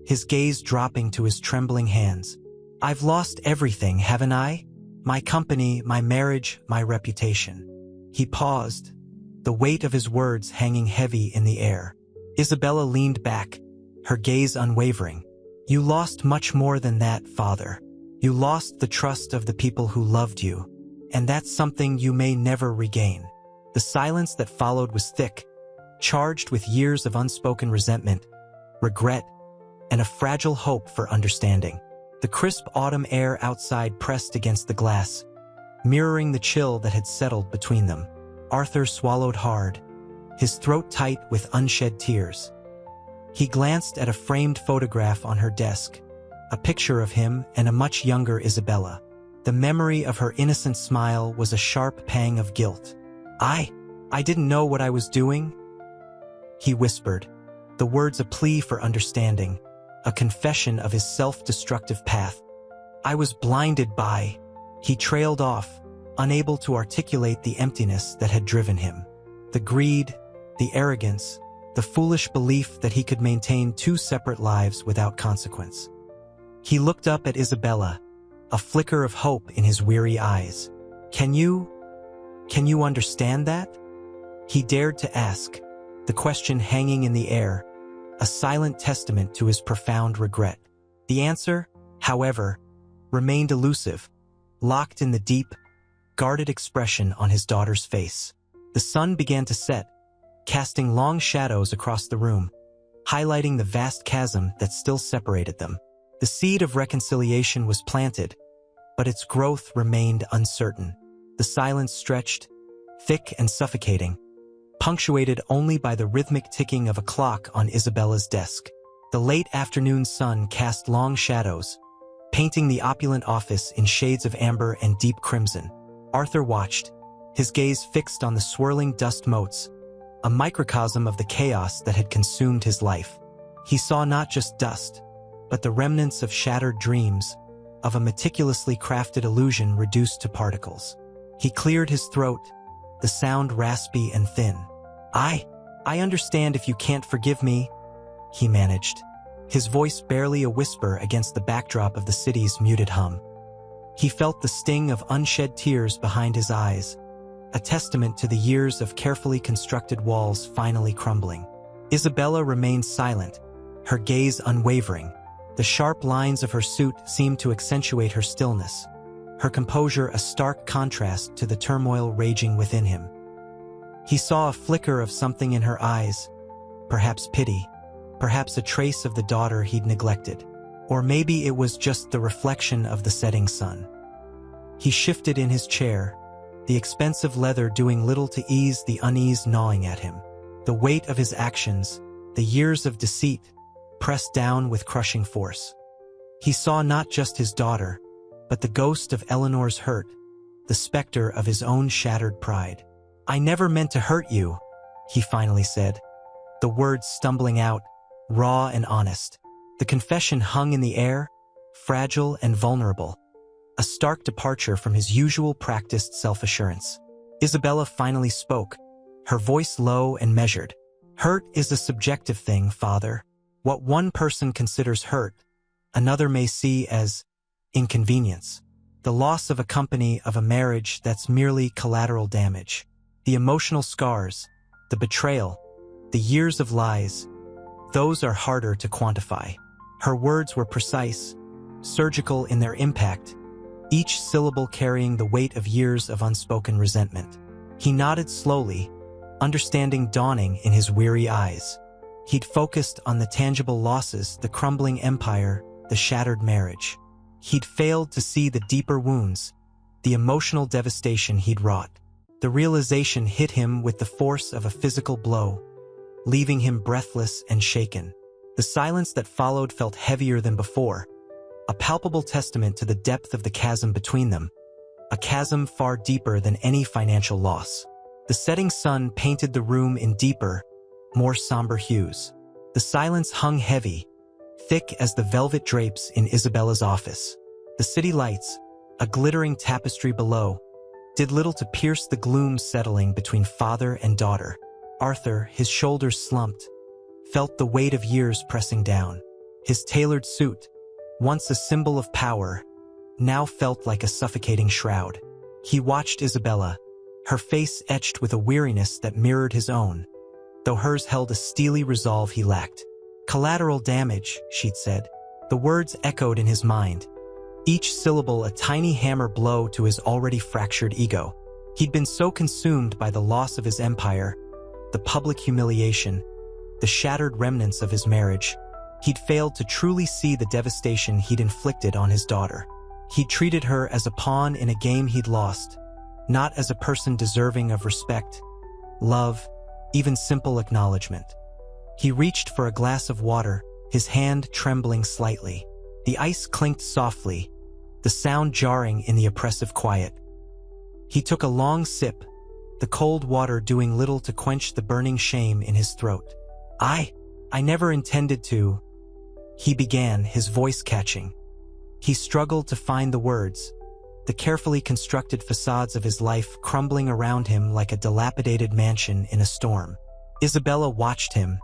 his gaze dropping to his trembling hands. "I've lost everything, haven't I? My company, my marriage, my reputation." He paused, the weight of his words hanging heavy in the air. Isabella leaned back, her gaze unwavering. "You lost much more than that, Father. You lost the trust of the people who loved you, and that's something you may never regain." The silence that followed was thick, charged with years of unspoken resentment, regret, and a fragile hope for understanding. The crisp autumn air outside pressed against the glass, mirroring the chill that had settled between them. Arthur swallowed hard, his throat tight with unshed tears. He glanced at a framed photograph on her desk, a picture of him and a much younger Isabella. The memory of her innocent smile was a sharp pang of guilt. I didn't know what I was doing," he whispered, the words a plea for understanding, a confession of his self-destructive path. "I was blinded by—" He trailed off, unable to articulate the emptiness that had driven him. The greed, the arrogance, the foolish belief that he could maintain two separate lives without consequence. He looked up at Isabella, a flicker of hope in his weary eyes. Can you understand that?" He dared to ask, the question hanging in the air, a silent testament to his profound regret. The answer, however, remained elusive, locked in the deep, guarded expression on his daughter's face. The sun began to set, casting long shadows across the room, highlighting the vast chasm that still separated them. The seed of reconciliation was planted, but its growth remained uncertain. The silence stretched, thick and suffocating, punctuated only by the rhythmic ticking of a clock on Isabella's desk. The late afternoon sun cast long shadows, painting the opulent office in shades of amber and deep crimson. Arthur watched, his gaze fixed on the swirling dust motes, a microcosm of the chaos that had consumed his life. He saw not just dust, but the remnants of shattered dreams, of a meticulously crafted illusion reduced to particles. He cleared his throat, the sound raspy and thin. I understand if you can't forgive me," he managed, his voice barely a whisper against the backdrop of the city's muted hum. He felt the sting of unshed tears behind his eyes, a testament to the years of carefully constructed walls finally crumbling. Isabella remained silent, her gaze unwavering. The sharp lines of her suit seemed to accentuate her stillness, her composure a stark contrast to the turmoil raging within him. He saw a flicker of something in her eyes, perhaps pity, perhaps a trace of the daughter he'd neglected, or maybe it was just the reflection of the setting sun. He shifted in his chair, the expensive leather doing little to ease the unease gnawing at him. The weight of his actions, the years of deceit, pressed down with crushing force. He saw not just his daughter, but the ghost of Eleanor's hurt, the specter of his own shattered pride. "I never meant to hurt you," he finally said, the words stumbling out, raw and honest. The confession hung in the air, fragile and vulnerable, a stark departure from his usual practiced self-assurance. Isabella finally spoke, her voice low and measured. "Hurt is a subjective thing, Father. What one person considers hurt, another may see as inconvenience. The loss of a company, of a marriage, that's merely collateral damage. The emotional scars, the betrayal, the years of lies, those are harder to quantify." Her words were precise, surgical in their impact, each syllable carrying the weight of years of unspoken resentment. He nodded slowly, understanding dawning in his weary eyes. He'd focused on the tangible losses, the crumbling empire, the shattered marriage. He'd failed to see the deeper wounds, the emotional devastation he'd wrought. The realization hit him with the force of a physical blow, leaving him breathless and shaken. The silence that followed felt heavier than before, a palpable testament to the depth of the chasm between them, a chasm far deeper than any financial loss. The setting sun painted the room in deeper, more somber hues. The silence hung heavy, thick as the velvet drapes in Isabella's office. The city lights, a glittering tapestry below, did little to pierce the gloom settling between father and daughter. Arthur, his shoulders slumped, felt the weight of years pressing down. His tailored suit, once a symbol of power, now felt like a suffocating shroud. He watched Isabella, her face etched with a weariness that mirrored his own, though hers held a steely resolve he lacked. "Collateral damage," she'd said. The words echoed in his mind, each syllable a tiny hammer blow to his already fractured ego. He'd been so consumed by the loss of his empire, the public humiliation, the shattered remnants of his marriage, he'd failed to truly see the devastation he'd inflicted on his daughter. He'd treated her as a pawn in a game he'd lost, not as a person deserving of respect, love, even simple acknowledgement. He reached for a glass of water, his hand trembling slightly. The ice clinked softly, the sound jarring in the oppressive quiet. He took a long sip, the cold water doing little to quench the burning shame in his throat. I never intended to," he began, his voice catching. He struggled to find the words, the carefully constructed facades of his life crumbling around him like a dilapidated mansion in a storm. Isabella watched him,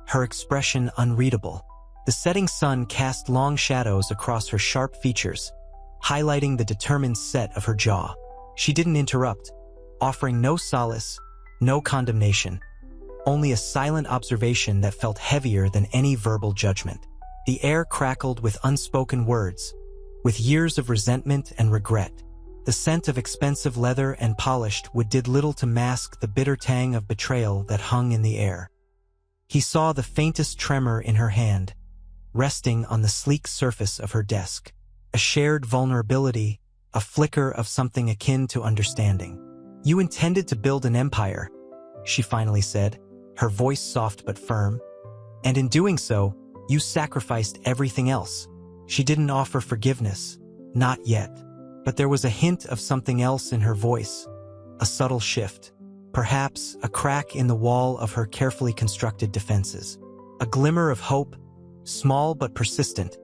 her expression unreadable. The setting sun cast long shadows across her sharp features, highlighting the determined set of her jaw. She didn't interrupt, offering no solace, no condemnation, only a silent observation that felt heavier than any verbal judgment. The air crackled with unspoken words, with years of resentment and regret. The scent of expensive leather and polished wood did little to mask the bitter tang of betrayal that hung in the air. He saw the faintest tremor in her hand, resting on the sleek surface of her desk. A shared vulnerability, a flicker of something akin to understanding. "You intended to build an empire," she finally said, her voice soft but firm. "And in doing so, you sacrificed everything else." She didn't offer forgiveness, not yet. But there was a hint of something else in her voice, a subtle shift, perhaps a crack in the wall of her carefully constructed defenses. A glimmer of hope, small but persistent,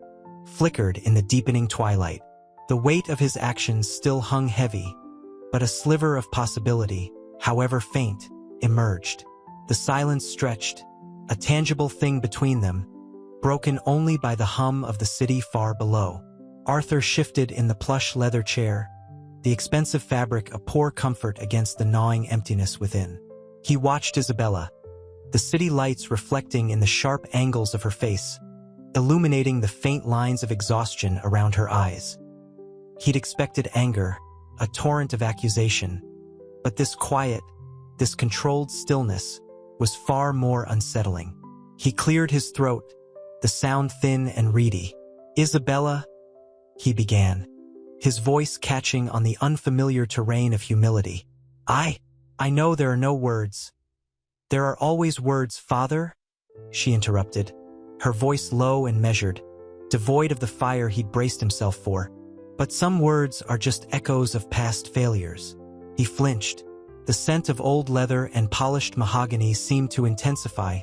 flickered in the deepening twilight. The weight of his actions still hung heavy, but a sliver of possibility, however faint, emerged. The silence stretched, a tangible thing between them, broken only by the hum of the city far below. Arthur shifted in the plush leather chair, the expensive fabric a poor comfort against the gnawing emptiness within. He watched Isabella, the city lights reflecting in the sharp angles of her face, illuminating the faint lines of exhaustion around her eyes. He'd expected anger, a torrent of accusation, but this quiet, this controlled stillness was far more unsettling. He cleared his throat, the sound thin and reedy. "Isabella," he began, his voice catching on the unfamiliar terrain of humility. I know there are no words." "There are always words, father," she interrupted, her voice low and measured, devoid of the fire he'd braced himself for. "But some words are just echoes of past failures." He flinched. The scent of old leather and polished mahogany seemed to intensify,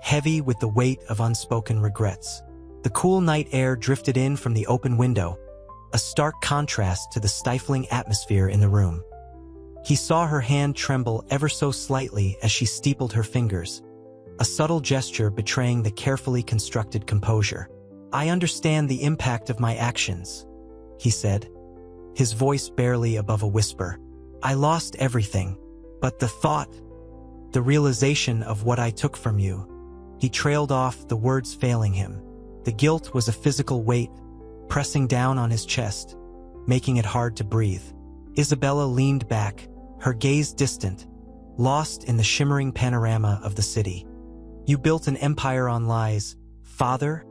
heavy with the weight of unspoken regrets. The cool night air drifted in from the open window, a stark contrast to the stifling atmosphere in the room. He saw her hand tremble ever so slightly as she steepled her fingers, a subtle gesture betraying the carefully constructed composure. "I understand the impact of my actions," he said, his voice barely above a whisper. "I lost everything, but the thought, the realization of what I took from you." He trailed off, the words failing him. The guilt was a physical weight, pressing down on his chest, making it hard to breathe. Isabella leaned back, her gaze distant, lost in the shimmering panorama of the city. "You built an empire on lies, father,"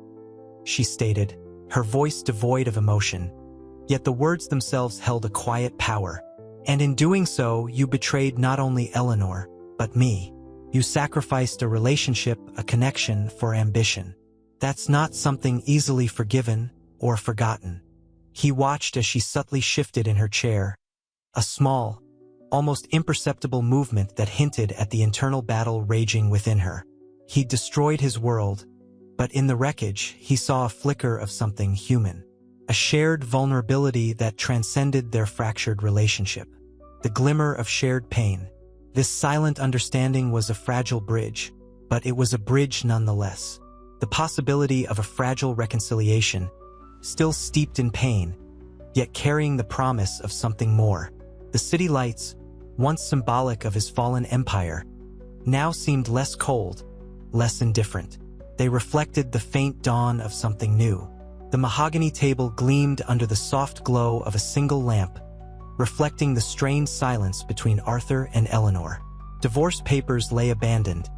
she stated, her voice devoid of emotion. Yet the words themselves held a quiet power. "And in doing so, you betrayed not only Eleanor, but me. You sacrificed a relationship, a connection, for ambition. That's not something easily forgiven or forgotten." He watched as she subtly shifted in her chair, a small, almost imperceptible movement that hinted at the internal battle raging within her. He'd destroyed his world, but in the wreckage he saw a flicker of something human, a shared vulnerability that transcended their fractured relationship. the glimmer of shared pain. This silent understanding was a fragile bridge, but it was a bridge nonetheless. The possibility of a fragile reconciliation, still steeped in pain, yet carrying the promise of something more. The city lights, once symbolic of his fallen empire, now seemed less cold, less indifferent. They reflected the faint dawn of something new. The mahogany table gleamed under the soft glow of a single lamp, reflecting the strained silence between Arthur and Eleanor. Divorce papers lay abandoned,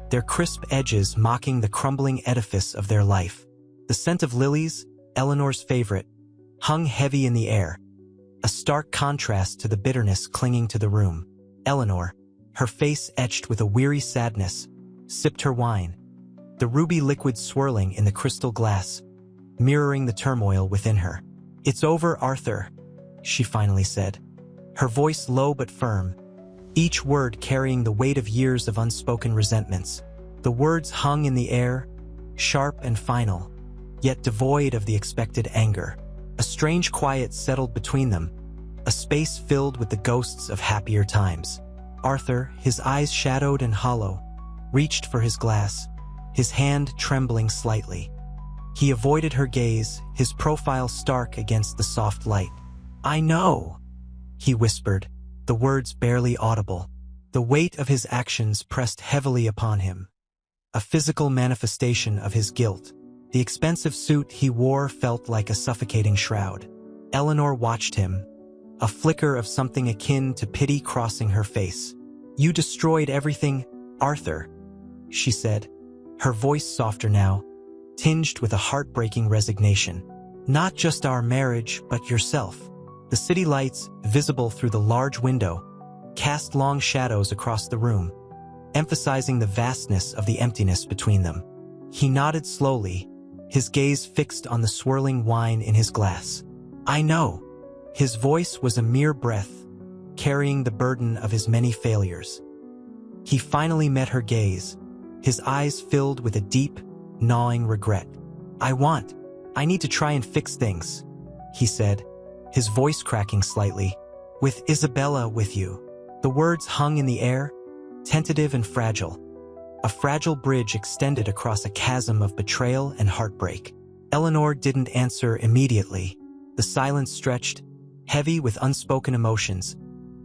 their crisp edges mocking the crumbling edifice of their life. The scent of lilies, Eleanor's favorite, hung heavy in the air, a stark contrast to the bitterness clinging to the room. Eleanor, her face etched with a weary sadness, sipped her wine, the ruby liquid swirling in the crystal glass, mirroring the turmoil within her. "It's over, Arthur," she finally said, her voice low but firm, each word carrying the weight of years of unspoken resentments. The words hung in the air, sharp and final, yet devoid of the expected anger. A strange quiet settled between them, a space filled with the ghosts of happier times. Arthur, his eyes shadowed and hollow, reached for his glass, his hand trembling slightly. He avoided her gaze, his profile stark against the soft light. "I know," he whispered, the words barely audible. The weight of his actions pressed heavily upon him, a physical manifestation of his guilt. The expensive suit he wore felt like a suffocating shroud. Eleanor watched him, a flicker of something akin to pity crossing her face. "You destroyed everything, Arthur," she said, her voice softer now, tinged with a heartbreaking resignation. "Not just our marriage, but yourself." The city lights, visible through the large window, cast long shadows across the room, emphasizing the vastness of the emptiness between them. He nodded slowly, his gaze fixed on the swirling wine in his glass. "I know." His voice was a mere breath, carrying the burden of his many failures. He finally met her gaze, his eyes filled with a deep, gnawing regret. I need to try and fix things," he said, his voice cracking slightly. "With Isabella with you." The words hung in the air, tentative and fragile. A fragile bridge extended across a chasm of betrayal and heartbreak. Eleanor didn't answer immediately. The silence stretched, heavy with unspoken emotions,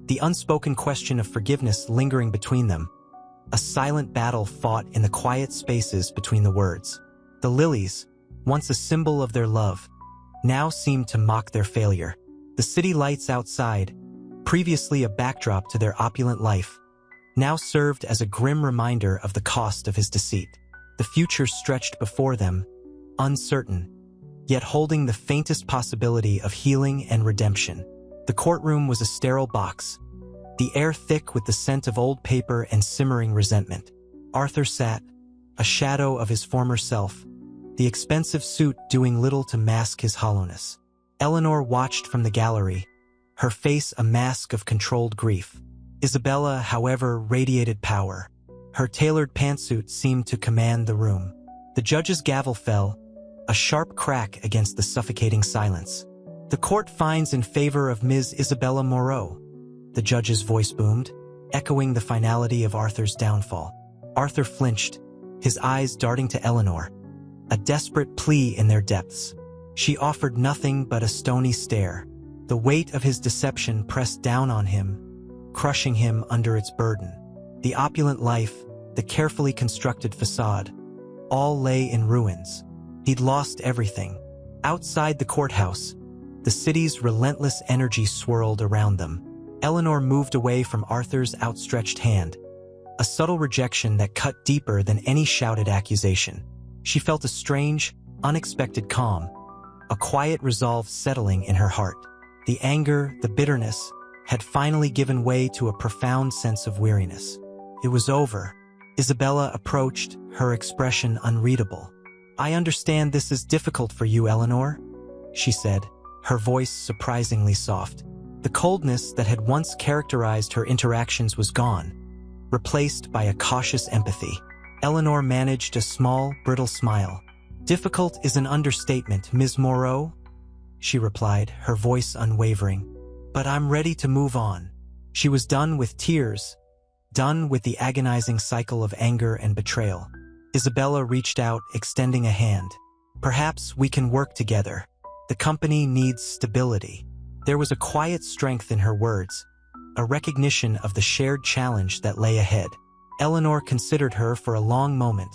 the unspoken question of forgiveness lingering between them. A silent battle fought in the quiet spaces between the words. The lilies, once a symbol of their love, now seemed to mock their failure. The city lights outside, previously a backdrop to their opulent life, now served as a grim reminder of the cost of his deceit. The future stretched before them, uncertain, yet holding the faintest possibility of healing and redemption. The courtroom was a sterile box, the air thick with the scent of old paper and simmering resentment. Arthur sat, a shadow of his former self, the expensive suit doing little to mask his hollowness. Eleanor watched from the gallery, her face a mask of controlled grief. Isabella, however, radiated power. Her tailored pantsuit seemed to command the room. The judge's gavel fell, a sharp crack against the suffocating silence. "The court finds in favor of Ms. Isabella Moreau," the judge's voice boomed, echoing the finality of Arthur's downfall. Arthur flinched, his eyes darting to Eleanor, a desperate plea in their depths. She offered nothing but a stony stare. The weight of his deception pressed down on him, crushing him under its burden. The opulent life, the carefully constructed facade, all lay in ruins. He'd lost everything. Outside the courthouse, the city's relentless energy swirled around them. Eleanor moved away from Arthur's outstretched hand, a subtle rejection that cut deeper than any shouted accusation. She felt a strange, unexpected calm, a quiet resolve settling in her heart. The anger, the bitterness, had finally given way to a profound sense of weariness. It was over. Isabella approached, her expression unreadable. "I understand this is difficult for you, Eleanor," she said, her voice surprisingly soft. The coldness that had once characterized her interactions was gone, replaced by a cautious empathy. Eleanor managed a small, brittle smile. "Difficult is an understatement, Ms. Moreau," she replied, her voice unwavering. "But I'm ready to move on." She was done with tears, done with the agonizing cycle of anger and betrayal. Isabella reached out, extending a hand. "Perhaps we can work together. The company needs stability." There was a quiet strength in her words, a recognition of the shared challenge that lay ahead. Eleanor considered her for a long moment,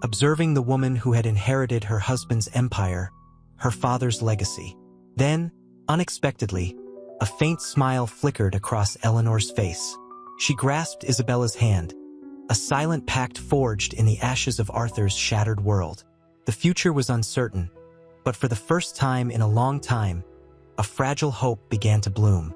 observing the woman who had inherited her husband's empire, her father's legacy. Then, unexpectedly, a faint smile flickered across Eleanor's face. She grasped Isabella's hand, a silent pact forged in the ashes of Arthur's shattered world. The future was uncertain, but for the first time in a long time, a fragile hope began to bloom.